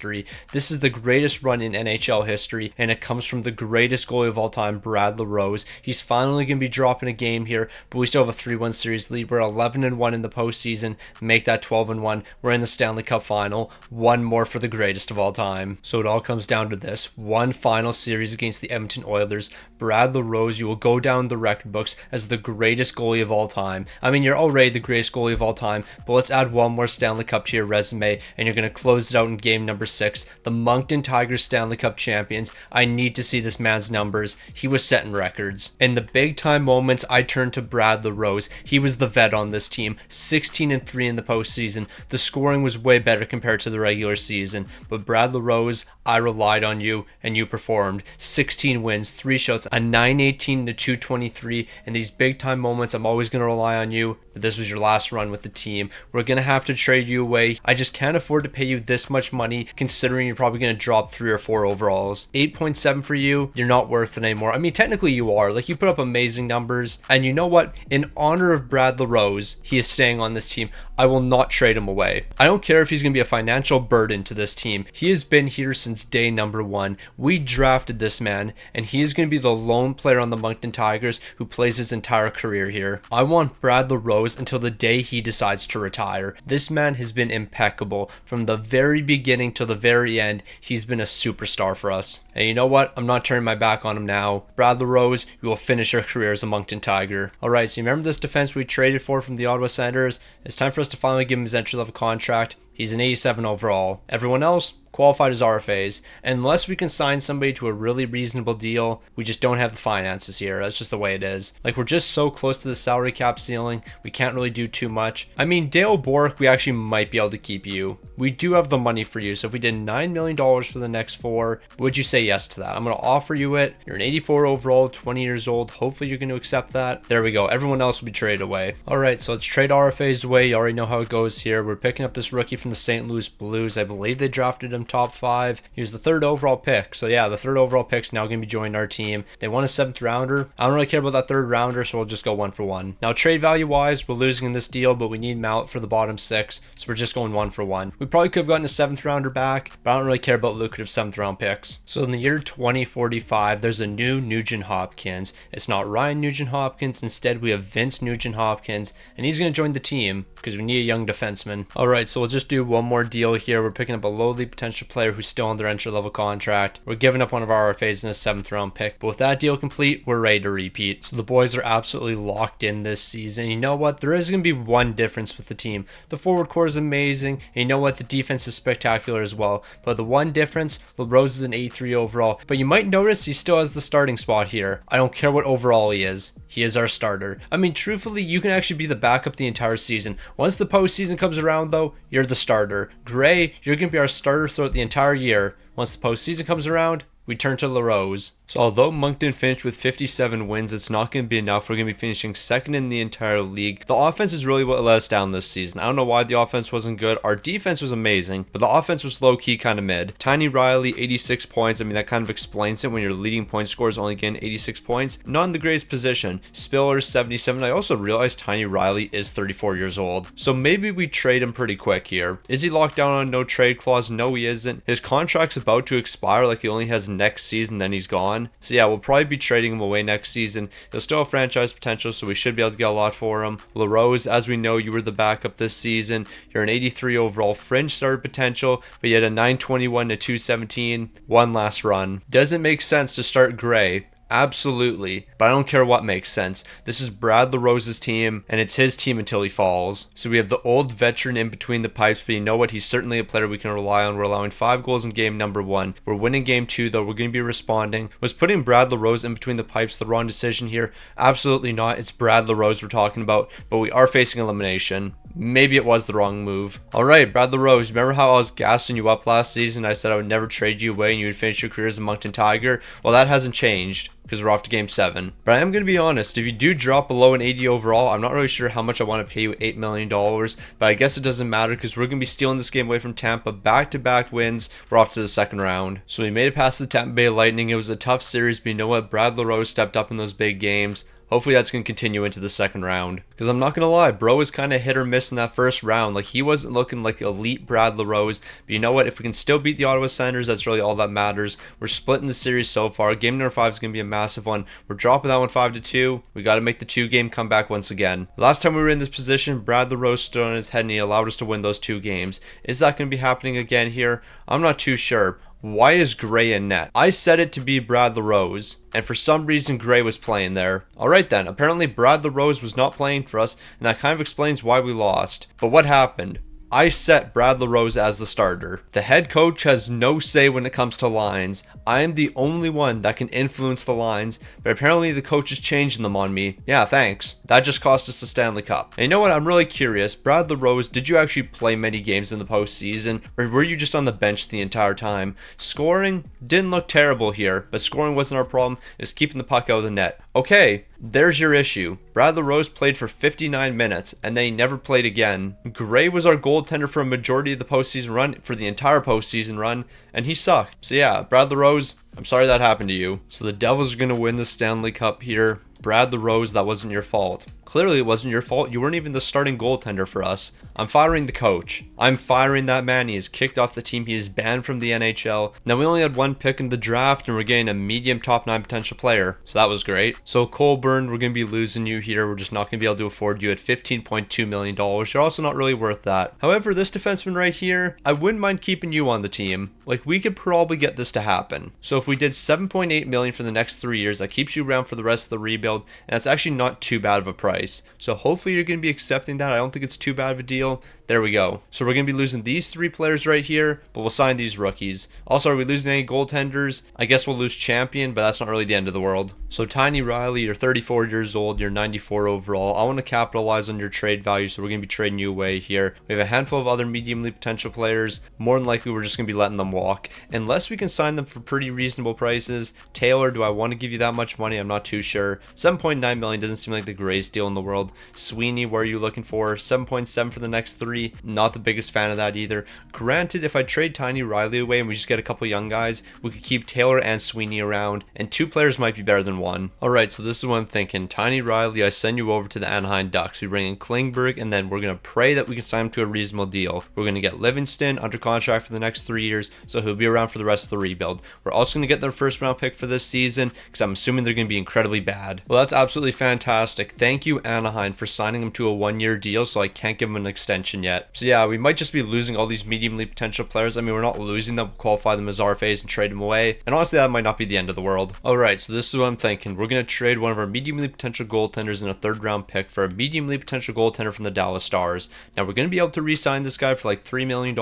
This is the greatest run in NHL history, and it comes from the greatest goalie of all time, Brad LaRose. He's finally going to be dropping a game here, but we still have a 3-1 series lead. We're 11-1 in the postseason. Make that 12-1. We're in the Stanley Cup final. One more for the greatest of all time. So it all comes down to this. One final series against the Edmonton Oilers. Brad LaRose, you will go down the record books as the greatest goalie of all time. I mean, you're already the greatest goalie of all time, but let's add one more Stanley Cup to your resume, and you're going to close it out in game number 6. The Moncton Tigers Stanley Cup champions. I need to see this man's numbers. He was setting records. In the big time moments, I turned to Brad LaRose. He was the vet on this team. 16-3 in the postseason. The scoring was way better compared to the regular season. But Brad LaRose, I relied on you, and you performed. 16 wins, 3 shouts, a 918 to 223. In these big time moments, I'm always going to rely on you. But this was your last run with the team. We're going to have to trade you away. I just can't afford to pay you this much money, considering you're probably going to drop 3 or 4 overalls. 8.7 for you, you're not worth it anymore. I mean, technically you are. Like, you put up amazing numbers. And you know what? In honor of Brad LaRose, he is staying on this team. I will not trade him away. I don't care if he's going to be a financial burden to this team. He has been here since day number 1. We drafted this man, and he is going to be the lone player on the Moncton Tigers who plays his entire career here. I want Brad LaRose until the day he decides to retire. This man has been impeccable from the very beginning to the very end. He's been a superstar for us. And you know what? I'm not turning my back on him now. Brad LaRose, you will finish your career as a Moncton Tiger. Alright, so you remember this defense we traded for from the Ottawa Senators? It's time for us to finally give him his entry-level contract. He's an 87 overall. Everyone else qualified as RFAs. Unless we can sign somebody to a really reasonable deal, we just don't have the finances here. That's just the way it is. Like, we're just so close to the salary cap ceiling, we can't really do too much. I mean, Dale Bork, we actually might be able to keep you. We do have the money for you, so if we did $9 million for the next 4, would you say yes to that? I'm going to offer you it. You're an 84 overall, 20 years old. Hopefully you're going to accept that. There we go. Everyone else will be traded away. Alright, so let's trade RFAs away. You already know how it goes here. We're picking up this rookie from the St. Louis Blues. I believe they drafted him top 5. He was the 3rd overall pick. So yeah, the 3rd overall pick's now going to be joining our team. They want a 7th rounder. I don't really care about that 3rd rounder, so we'll just go 1 for 1. Now, trade value wise, we're losing in this deal, but we need him out for the bottom 6, so we're just going 1 for 1. We probably could have gotten a 7th rounder back, but I don't really care about lucrative 7th round picks. So in the year 2045, there's a new Nugent Hopkins. It's not Ryan Nugent Hopkins. Instead, we have Vince Nugent Hopkins, and he's going to join the team because we need a young defenseman. Alright, so we'll just do one more deal here. We're picking up a lowly potential player who's still on their entry-level contract. We're giving up one of our RFAs in a 7th round pick. But with that deal complete, we're ready to repeat. So the boys are absolutely locked in this season. You know what? There is going to be one difference with the team. The forward core is amazing, and you know what? The defense is spectacular as well. But the one difference, LaRose is an 83 overall. But you might notice he still has the starting spot here. I don't care what overall he is. He is our starter. I mean, truthfully, you can actually be the backup the entire season. Once the postseason comes around, though, you're the starter. Gray, you're going to be our starter throughout the entire year. Once the postseason comes around, we turn to LaRose. So although Moncton finished with 57 wins, it's not going to be enough. We're going to be finishing second in the entire league. The offense is really what let us down this season. I don't know why the offense wasn't good. Our defense was amazing, but the offense was low-key kind of mid. Tiny Riley, 86 points. I mean, that kind of explains it when your leading point scorer is only getting 86 points. Not in the greatest position. Spiller, 77. I also realized Tiny Riley is 34 years old. So maybe we trade him pretty quick here. Is he locked down on a no trade clause? No, he isn't. His contract's about to expire, like he only has next season, then he's gone. So yeah, we'll probably be trading him away next season. He'll still have franchise potential, so we should be able to get a lot for him. LaRose, as we know, you were the backup this season. You're an 83 overall, fringe starter potential, but you had a 921 to 217, one last run. Doesn't make sense to start Gray. Absolutely, but I don't care what makes sense. This is Brad LaRose's team, and it's his team until he falls. So we have the old veteran in between the pipes, but you know what? He's certainly a player we can rely on. We're allowing 5 goals in game number 1. We're winning game 2, though. We're going to be responding. Was putting Brad LaRose in between the pipes the wrong decision here? Absolutely not. It's Brad LaRose we're talking about, but we are facing elimination. Maybe it was the wrong move. Alright, Brad LaRose, remember how I was gassing you up last season? I said I would never trade you away and you would finish your career as a Moncton Tiger? Well, that hasn't changed, because we're off to game 7. But I am going to be honest, if you do drop below an 80 overall, I'm not really sure how much I want to pay you $8 million, but I guess it doesn't matter because we're going to be stealing this game away from Tampa. Back-to-back wins, we're off to the second round. So we made it past the Tampa Bay Lightning. It was a tough series, but you know what? Brad LaRose stepped up in those big games. Hopefully that's going to continue into the second round. Because I'm not going to lie, bro was kind of hit or miss in that first round. Like, he wasn't looking like elite Brad LaRose. But you know what? If we can still beat the Ottawa Senators, that's really all that matters. We're splitting the series so far. Game number 5 is going to be a massive one. We're dropping that one 5-2. We got to make the 2-game comeback once again. The last time we were in this position, Brad LaRose stood on his head and he allowed us to win those 2 games. Is that going to be happening again here? I'm not too sure. Why is Gray in net? I set it to be Brad LaRose, and for some reason Gray was playing there. Alright then, apparently Brad LaRose was not playing for us, and that kind of explains why we lost. But what happened? I set Brad LaRose as the starter. The head coach has no say when it comes to lines. I am the only one that can influence the lines, but apparently the coach is changing them on me. Yeah, thanks. That just cost us the Stanley Cup. And you know what? I'm really curious. Brad LaRose, did you actually play many games in the postseason, or were you just on the bench the entire time? Scoring didn't look terrible here, but scoring wasn't our problem. It's keeping the puck out of the net. Okay, there's your issue. Brad LaRose played for 59 minutes, and then he never played again. Gray was our goaltender for a majority of the postseason run, for the entire postseason run, and he sucked. So yeah, Brad LaRose, I'm sorry that happened to you. So the Devils are going to win the Stanley Cup here. Brad LaRose, that wasn't your fault. Clearly it wasn't your fault. You weren't even the starting goaltender for us. I'm firing the coach. I'm firing that man. He is kicked off the team. He is banned from the NHL. Now we only had 1 pick in the draft and we're getting a medium top 9 potential player. So that was great. So Colburn, we're going to be losing you here. We're just not going to be able to afford you at $15.2 million. You're also not really worth that. However, this defenseman right here, I wouldn't mind keeping you on the team. Like, we could probably get this to happen. So if we did $7.8 million for the next 3 years, that keeps you around for the rest of the rebuild. And that's actually not too bad of a price. So hopefully you're going to be accepting that. I don't think it's too bad of a deal. There we go. So we're going to be losing these 3 players right here, but we'll sign these rookies. Also, are we losing any goaltenders? I guess we'll lose Champion, but that's not really the end of the world. So Tiny Riley, you're 34 years old, you're 94 overall. I want to capitalize on your trade value, so we're going to be trading you away here. We have a handful of other medium-league potential players. More than likely, we're just going to be letting them walk. Unless we can sign them for pretty reasonable prices. Taylor, do I want to give you that much money? I'm not too sure. $7.9 million doesn't seem like the greatest deal in the world. Sweeney, what are you looking for? 7.7 for the next 3. Not the biggest fan of that either. Granted, if I trade Tiny Riley away and we just get a couple young guys, we could keep Taylor and Sweeney around, and 2 players might be better than 1. Alright, so this is what I'm thinking. Tiny Riley, I send you over to the Anaheim Ducks. We bring in Klingberg, and then we're going to pray that we can sign him to a reasonable deal. We're going to get Livingston under contract for the next 3 years, so he'll be around for the rest of the rebuild. We're also going to get their first round pick for this season, because I'm assuming they're going to be incredibly bad. Well, that's absolutely fantastic. Thank you, Anaheim, for signing him to a 1-year deal, so I can't give him an extension yet. So yeah, we might just be losing all these medium-league potential players. I mean, we're not losing them, qualify them as RFAs and trade them away. And honestly, that might not be the end of the world. Alright, so this is what I'm thinking. thinking we're going to trade one of our medium elite potential goaltenders in a 3rd round pick for a medium elite potential goaltender from the Dallas Stars. Now we're going to be able to re-sign this guy for like $3 million,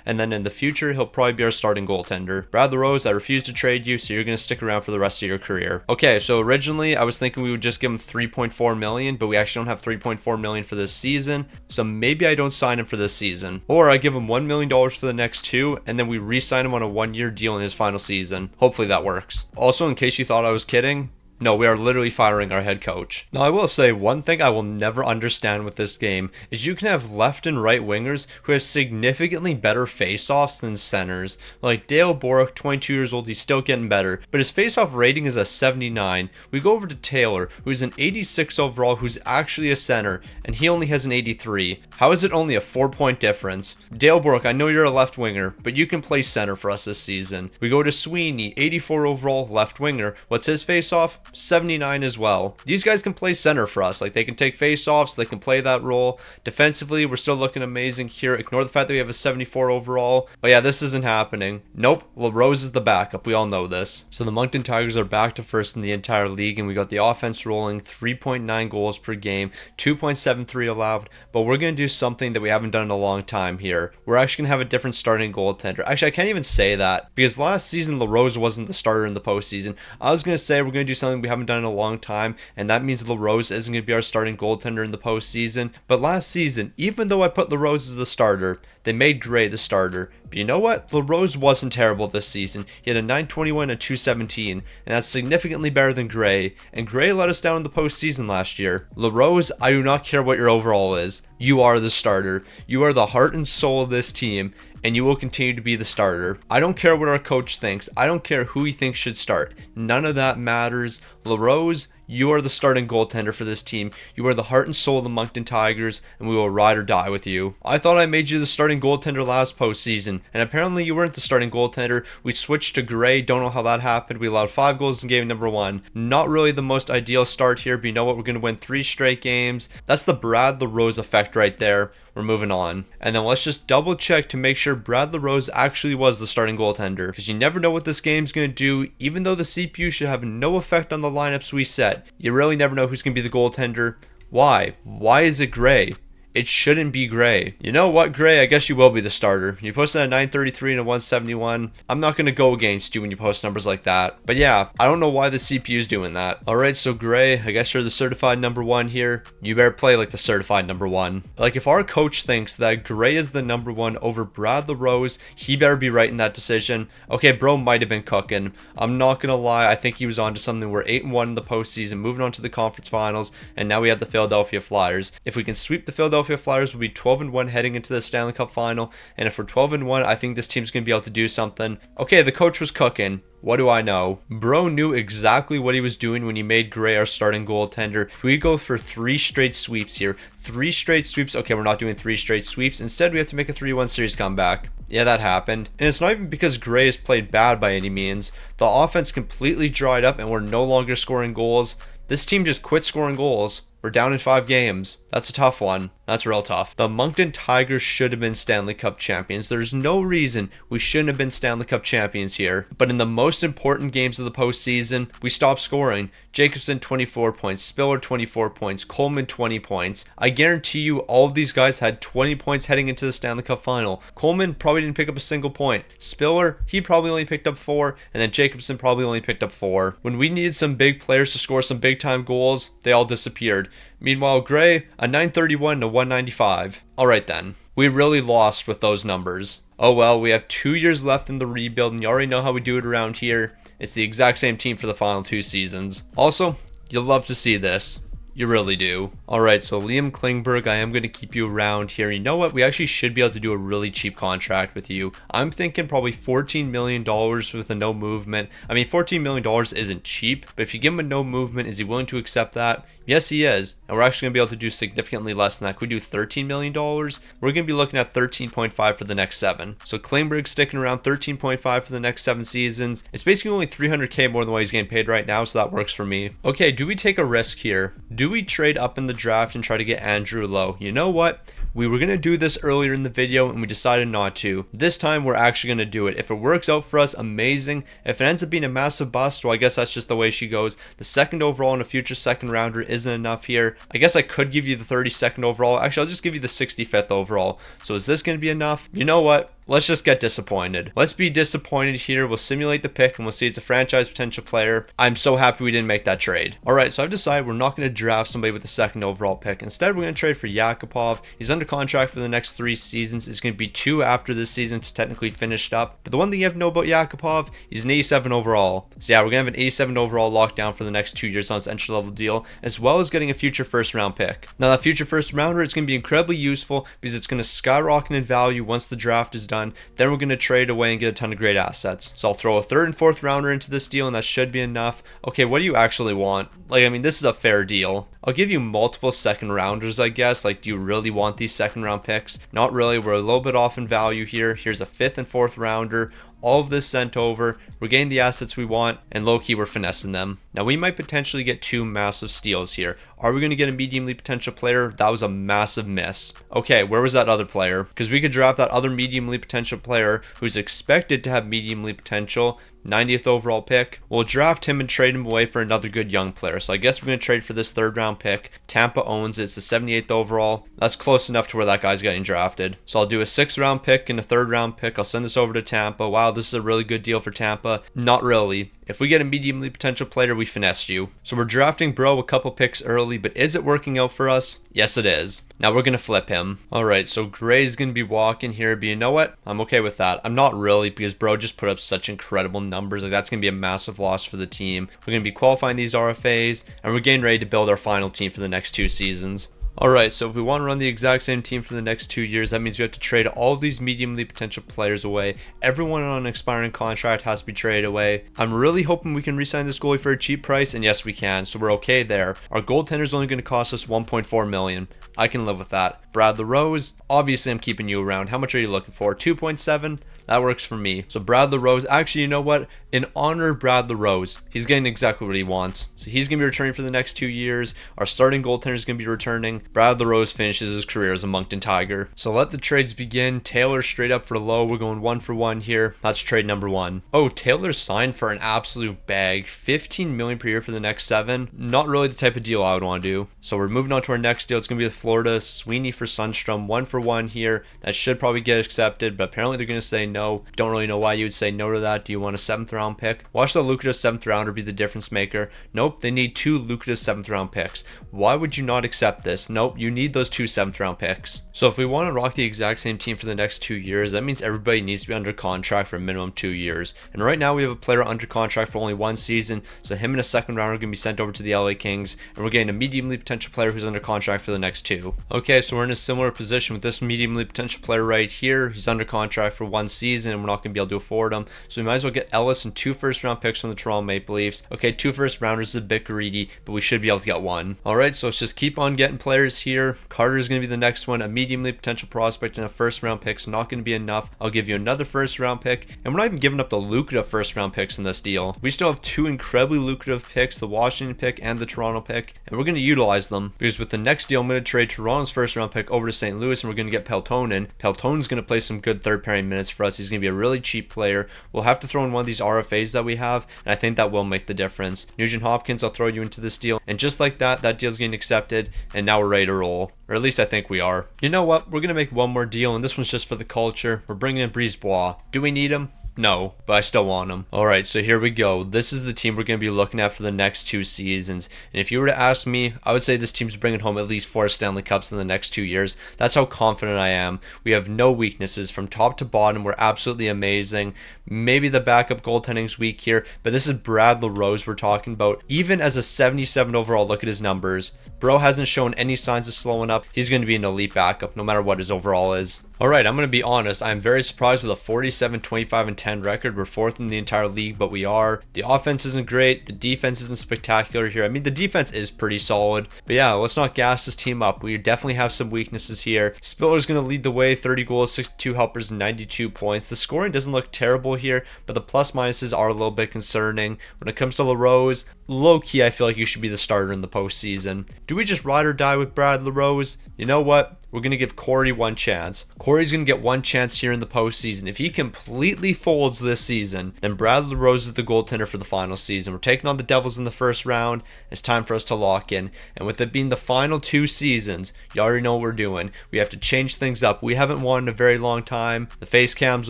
and then in the future he'll probably be our starting goaltender. Brad LaRose, I refuse to trade you, so you're going to stick around for the rest of your career. Okay, so originally I was thinking we would just give him $3.4 million, but we actually don't have $3.4 million for this season, so maybe I don't sign him for this season. Or I give him $1 million for the next 2, and then we re-sign him on a 1-year deal in his final season. Hopefully that works. Also, in case you thought I was kidding, no, we are literally firing our head coach. Now, I will say one thing I will never understand with this game is you can have left and right wingers who have significantly better face-offs than centers. Like Dale Bork, 22 years old, he's still getting better, but his face-off rating is a 79. We go over to Taylor, who's an 86 overall, who's actually a center, and he only has an 83. How is it only a 4-point difference? Dale Bork, I know you're a left winger, but you can play center for us this season. We go to Sweeney, 84 overall, left winger. What's his face-off? 79 as well. These guys can play center for us. Like, they can take face-offs, they can play that role. Defensively, we're still looking amazing here. Ignore the fact that we have a 74 overall. But yeah, this isn't happening. Nope, LaRose is the backup. We all know this. So the Moncton Tigers are back to first in the entire league, and we got the offense rolling, 3.9 goals per game, 2.73 allowed. But we're going to do something that we haven't done in a long time here. We're actually going to have a different starting goaltender. Actually, I can't even say that, because last season LaRose wasn't the starter in the postseason. I was going to say we're going to do something we haven't done in a long time, and that means LaRose isn't going to be our starting goaltender in the postseason. But last season, even though I put LaRose as the starter, they made Gray the starter. But you know what? LaRose wasn't terrible this season. He had a 921 and 217, and that's significantly better than Gray. And Gray let us down in the postseason last year. LaRose, I do not care what your overall is. You are the starter. You are the heart and soul of this team, and you will continue to be the starter. I don't care what our coach thinks. I don't care who he thinks should start. None of that matters. LaRose, you are the starting goaltender for this team. You are the heart and soul of the Moncton Tigers, and we will ride or die with you. I thought I made you the starting goaltender last postseason, and apparently you weren't the starting goaltender. We switched to Gray. Don't know how that happened. We allowed 5 goals in game number 1. Not really the most ideal start here, but you know what? We're going to win 3 straight games. That's the Brad LaRose effect right there. We're moving on. And then let's just double check to make sure Brad LaRose actually was the starting goaltender, because you never know what this game's going to do. Even though the CPU should have no effect on the lineups we set, you really never know who's going to be the goaltender. Why? Why is it Gray? It shouldn't be Gray. You know what, Gray? I guess you will be the starter. You posted a 933 and a 171. I'm not going to go against you when you post numbers like that. But yeah, I don't know why the CPU is doing that. Alright, so Gray, I guess you're the certified number 1 here. You better play like the certified number 1. Like, if our coach thinks that Gray is the number 1 over Brad LaRose, he better be right in that decision. Okay, bro might have been cooking. I'm not going to lie. I think he was on to something. We're 8-1 in the postseason, moving on to the conference finals, and now we have the Philadelphia Flyers. If we can sweep the Philadelphia Flyers, will be 12-1 heading into the Stanley Cup final, and if we're 12-1, I think this team's gonna be able to do something. Okay, the coach was cooking. What do I know? Bro knew exactly what he was doing when he made Gray our starting goaltender. We go for 3 straight sweeps here. 3 straight sweeps. Okay, we're not doing 3 straight sweeps. Instead, we have to make a 3-1 series comeback. Yeah, that happened. And it's not even because Gray has played bad by any means. The offense completely dried up and we're no longer scoring goals. This team just quit scoring goals. We're down in 5 games. That's a tough one. That's real tough. The Moncton Tigers should have been Stanley Cup champions. There's no reason we shouldn't have been Stanley Cup champions here. But in the most important games of the postseason, we stopped scoring. Jacobson, 24 points. Spiller, 24 points. Coleman, 20 points. I guarantee you all of these guys had 20 points heading into the Stanley Cup final. Coleman probably didn't pick up a single point. Spiller, he probably only picked up 4. And then Jacobson probably only picked up 4. When we needed some big players to score some big time goals, they all disappeared. Meanwhile, Gray, a 931 to 195. Alright then. We really lost with those numbers. Oh well, we have 2 years left in the rebuild, and you already know how we do it around here. It's the exact same team for the final 2 seasons. Also, you'll love to see this. You really do. Alright, so Liam Klingberg, I am going to keep you around here. You know what? We actually should be able to do a really cheap contract with you. I'm thinking probably $14 million with a no movement. I mean, $14 million isn't cheap, but if you give him a no movement, is he willing to accept that? Yes, he is. And we're actually going to be able to do significantly less than that. Could we do $13 million? We're going to be looking at 13.5 for the next 7. So Klingberg's sticking around 13.5 for the next 7 seasons. It's basically only $300K more than what he's getting paid right now, so that works for me. Okay, do we take a risk here? Do we trade up in the draft and try to get Andrew Lowe? You know what? We were going to do this earlier in the video and we decided not to. This time we're actually going to do it. If it works out for us, amazing. If it ends up being a massive bust, well, I guess that's just the way she goes. The second overall and a future second rounder isn't enough here. I guess I could give you the 32nd overall. Actually, I'll just give you the 65th overall. So is this going to be enough? You know what? Let's just get disappointed. Let's be disappointed here. We'll simulate the pick and we'll see it's a franchise potential player. I'm so happy we didn't make that trade. All right, so I've decided we're not going to draft somebody with the second overall pick. Instead, we're going to trade for Yakupov. He's under contract for the next 3 seasons. It's going to be 2 after this season. It's technically finished up. But the one thing you have to know about Yakupov, he's an 87 overall. So yeah, we're going to have an 87 overall locked down for the next 2 years on this entry level deal, as well as getting a future first round pick. Now that future first rounder is going to be incredibly useful because it's going to skyrocket in value once the draft is done. Then we're going to trade away and get a ton of great assets. So I'll throw a 3rd and 4th rounder into this deal and that should be enough. Okay, what do you actually want? Like, I mean, this is a fair deal. I'll give you multiple second rounders, I guess. Like, do you really want these second round picks? Not really. We're a little bit off in value here. Here's a 5th and 4th rounder. All of this sent over. We're getting the assets we want, and low-key we're finessing them. Now, we might potentially get 2 massive steals here. Are we going to get a medium league potential player? That was a massive miss. Okay, where was that other player? Because we could draft that other medium league potential player who's expected to have medium league potential, 90th overall pick. We'll draft him and trade him away for another good young player. So I guess we're going to trade for this 3rd round pick. Tampa owns it. It's the 78th overall. That's close enough to where that guy's getting drafted. So I'll do a 6th round pick and a 3rd round pick. I'll send this over to Tampa. Wow, this is a really good deal for Tampa. Not really. If we get a medium league potential player, we finessed you. So we're drafting Bro a couple picks early, but is it working out for us? Yes, it is. Now we're going to flip him. All right, so Gray's going to be walking here, but you know what? I'm okay with that. I'm not really, because Bro just put up such incredible numbers. Like, that's going to be a massive loss for the team. We're going to be qualifying these RFAs, and we're getting ready to build our final team for the next 2 seasons. Alright, so if we want to run the exact same team for the next 2 years, that means we have to trade all of these medium league potential players away. Everyone on an expiring contract has to be traded away. I'm really hoping we can re-sign this goalie for a cheap price, and yes, we can, so we're okay there. Our goaltender is only going to cost us $1.4 million. I can live with that. Brad LaRose, obviously I'm keeping you around. How much are you looking for? 2.7? That works for me. So Brad LaRose, actually, you know what? In honor of Brad LaRose, he's getting exactly what he wants. So he's going to be returning for the next 2 years. Our starting goaltender is going to be returning. Brad LaRose finishes his career as a Moncton Tiger. So let the trades begin. Taylor straight up for low. We're going 1 for 1 here. That's trade number 1. Oh, Taylor signed for an absolute bag. $15 million per year for the next 7. Not really the type of deal I would want to do. So we're moving on to our next deal. It's going to be with Florida. Sweeney for Sundstrom. 1 for 1 here. That should probably get accepted, but apparently they're going to say no. Don't really know why you would say no to that. Do you want a 7th round pick? Watch the lucrative 7th rounder be the difference maker. Nope, they need 2 lucrative 7th round picks. Why would you not accept this? Nope, you need those 2 7th round picks. So if we want to rock the exact same team for the next 2 years, that means everybody needs to be under contract for a minimum 2 years. And right now we have a player under contract for only 1 season, so him and a 2nd rounder are going to be sent over to the LA Kings, and we're getting a medium league potential player who's under contract for the next 2. Okay, so we're in a similar position with this medium league potential player right here. He's under contract for 1 season, and we're not going to be able to afford him. So we might as well get Ellis and 2 first round picks from the Toronto Maple Leafs. Okay, 2 first rounders is a bit greedy, but we should be able to get 1. Alright, so let's just keep on getting players here. Carter is going to be the next one, a medium league potential prospect and a 1st round pick, so not going to be enough. I'll give you another 1st round pick, and we're not even giving up the lucrative 1st round picks in this deal. We still have 2 incredibly lucrative picks, the Washington pick and the Toronto pick, and we're going to utilize them, because with the next deal, I'm going to trade Toronto's 1st round pick over to St. Louis, and we're going to get Peltonen. Peltonen's going to play some good 3rd pairing minutes for us. He's going to be a really cheap player. We'll have to throw in one of these RFAs that we have, and I think that will make the difference. Nugent Hopkins, I'll throw you into this deal, and just like that, that deal's getting accepted, and now we're ready to roll. Or at least I think we are. You know what? We're going to make one more deal, and this one's just for the culture. We're bringing in Brisebois. Do we need him? No, but I still want him. Alright, so here we go. This is the team we're going to be looking at for the next 2 seasons. And if you were to ask me, I would say this team's bringing home at least 4 Stanley Cups in the next 2 years. That's how confident I am. We have no weaknesses. From top to bottom, we're absolutely amazing. Maybe the backup goaltending's weak here, but this is Brad LaRose we're talking about. Even as a 77 overall, look at his numbers. Bro hasn't shown any signs of slowing up. He's going to be an elite backup no matter what his overall is. Alright, I'm going to be honest. I'm very surprised with a 47, 25, and 10 record. We're 4th in the entire league, but we are. The offense isn't great. The defense isn't spectacular here. I mean, the defense is pretty solid. But yeah, let's not gas this team up. We definitely have some weaknesses here. Spiller's going to lead the way. 30 goals, 62 helpers, and 92 points. The scoring doesn't look terrible here, but the plus minuses are a little bit concerning. When it comes to LaRose, low-key, I feel like you should be the starter in the postseason. Do we just ride or die with Brad LaRose? You know what? we're going to give Corey one chance. Corey's going to get one chance here in the postseason. If he completely folds this season, then Bradley Rose is the goaltender for the final season. We're taking on the Devils in the first round. It's time for us to lock in. And with it being the final 2 seasons, you already know what we're doing. We have to change things up. We haven't won in a very long time. The face cam's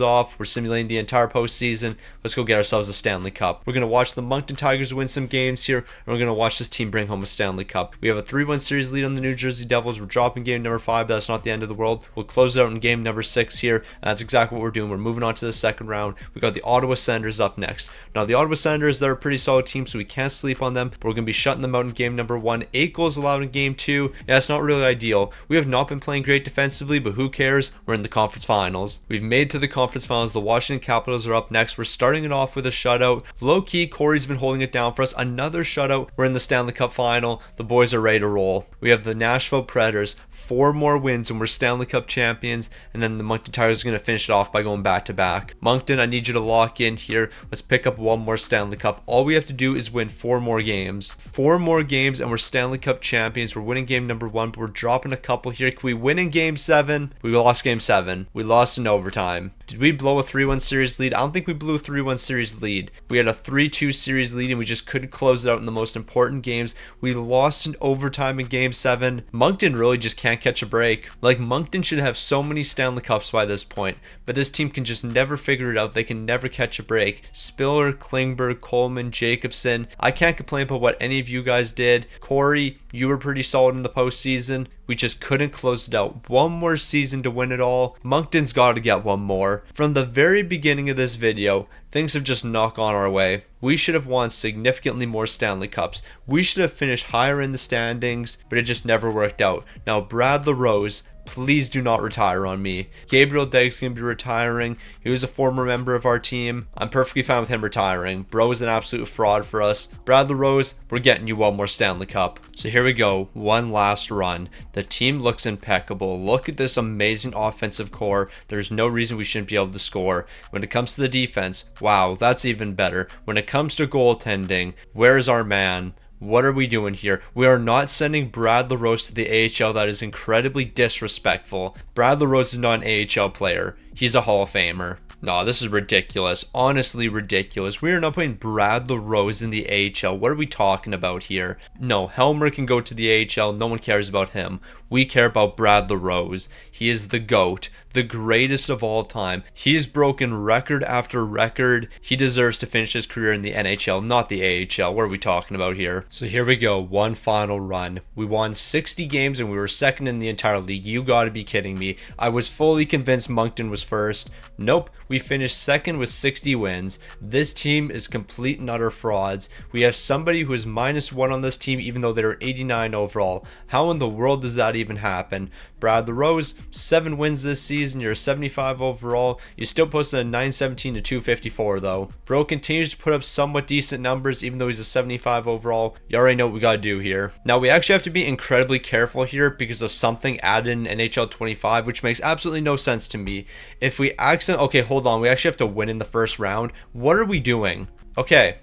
off. We're simulating the entire postseason. Let's go get ourselves a Stanley Cup. We're going to watch the Moncton Tigers win some games here, and we're going to watch this team bring home a Stanley Cup. We have a 3-1 series lead on the New Jersey Devils. We're dropping game number 5, but that's not the end of the world. We'll close it out in game number 6 here, and that's exactly what we're doing. We're moving on to the second round. We got the Ottawa Senators up next. Now, the Ottawa Senators, they're a pretty solid team, so we can't sleep on them, but we're going to be shutting them out in game number 1. 8 goals allowed in game 2. Yeah, it's not really ideal. We have not been playing great defensively, but who cares? We're in the conference finals. We've made to the conference finals. The Washington Capitals are up next. We're starting it off with a shutout. Low-key, Corey's been holding it down for us. Another shutout. We're in the Stanley Cup final. The boys are ready to roll. We have the Nashville Predators. 4 more wins and we're Stanley Cup champions. And then the Moncton Tigers are going to finish it off by going back-to-back. Moncton, I need you to lock in here. Let's pick up one more Stanley Cup. All we have to do is win 4 more games. 4 more games and we're Stanley Cup champions. We're winning game number 1, but we're dropping a couple here. Can we win in game 7? We lost game 7. We lost in overtime. Did we blow a 3-1 series lead? I don't think we blew a 3-1 series lead. We had a 3-2 series lead and we just couldn't close it out in the most important games. We lost in overtime in game 7. Moncton really just can't catch a break. Like, Moncton should have so many Stanley Cups by this point, but this team can just never figure it out. They can never catch a break. Spiller, Klingberg, Coleman, Jacobson. I can't complain about what any of you guys did. Corey, you were pretty solid in the postseason. We just couldn't close it out. One more season to win it all. Moncton's got to get one more. From the very beginning of this video, things have just not gone our way. We should have won significantly more Stanley Cups. We should have finished higher in the standings, but it just never worked out. Now, Brad LaRose, please do not retire on me. Gabriel Degg's going to be retiring. He was a former member of our team. I'm perfectly fine with him retiring. Bro is an absolute fraud for us. Brad LaRose, we're getting you one more Stanley Cup. So here we go. One last run. The team looks impeccable. Look at this amazing offensive core. There's no reason we shouldn't be able to score. When it comes to the defense, wow, that's even better. When it comes to goaltending, where's our man? What are we doing here? We are not sending Brad LaRose to the AHL. That is incredibly disrespectful. Brad LaRose is not an AHL player. He's a Hall of Famer. No, this is ridiculous. Honestly ridiculous. We are not putting Brad LaRose in the AHL. What are we talking about here? No, Helmer can go to the AHL. No one cares about him. We care about Brad LaRose. He is the GOAT, the greatest of all time. He has broken record after record. He deserves to finish his career in the NHL, not the AHL. What are we talking about here? So here we go. One final run. We won 60 games and we were second in the entire league. You gotta be kidding me. I was fully convinced Moncton was first. Nope. We finished second with 60 wins. This team is complete and utter frauds. We have somebody who is -1 on this team even though they're 89 overall. How in the world does that even happen? Brad LaRose, 7 wins this season. You're a 75 overall. You still posted a 917 to 254 though. Bro continues to put up somewhat decent numbers even though he's a 75 overall. You already know what we gotta do here. Now we actually have to be incredibly careful here because of something added in NHL 25, which makes absolutely no sense to me. If we accidentally, okay, hold on, we actually have to win in the first round. What are we doing? Okay,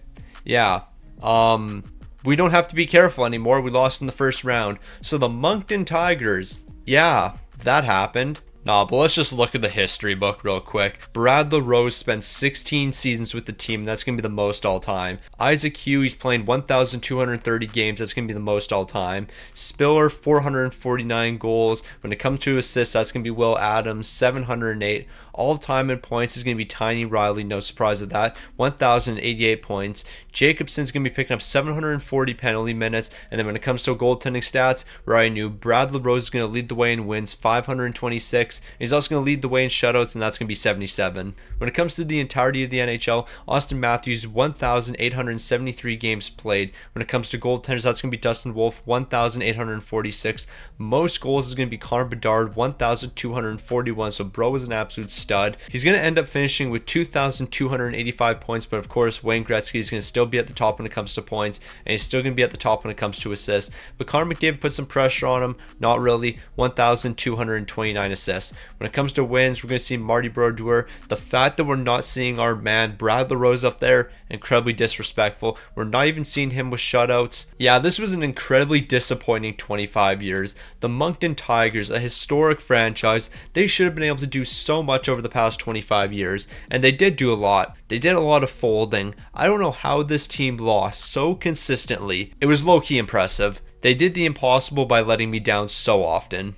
yeah, we don't have to be careful anymore. We lost in the first round. So the Moncton Tigers, yeah, that happened. Nah, but let's just look at the history book real quick. Brad LaRose spent 16 seasons with the team. That's going to be the most all time. Isaac Hughes, he's playing 1,230 games. That's going to be the most all time. Spiller, 449 goals. When it comes to assists, that's going to be Will Adams, 708. All time in points is going to be Tiny Riley. No surprise at that. 1,088 points. Jacobson's going to be picking up 740 penalty minutes. And then when it comes to goaltending stats, where I knew Brad LaRose is going to lead the way in wins, 526. He's also going to lead the way in shutouts, and that's going to be 77. When it comes to the entirety of the NHL, Austin Matthews, 1,873 games played. When it comes to goaltenders, that's going to be Dustin Wolf, 1,846. Most goals is going to be Connor Bedard, 1,241. So bro is an absolute stud. He's going to end up finishing with 2,285 points, but of course, Wayne Gretzky is going to still be at the top when it comes to points, and he's still going to be at the top when it comes to assists. But Connor McDavid put some pressure on him. Not really. 1,229 assists. When it comes to wins, we're going to see Marty Brodeur. The fact that we're not seeing our man Brad LaRose up there, incredibly disrespectful. We're not even seeing him with shutouts. Yeah, this was an incredibly disappointing 25 years. The Moncton Tigers, a historic franchise, they should have been able to do so much over the past 25 years, and they did do a lot. They did a lot of folding. I don't know how this team lost so consistently. It was low-key impressive. They did the impossible by letting me down so often.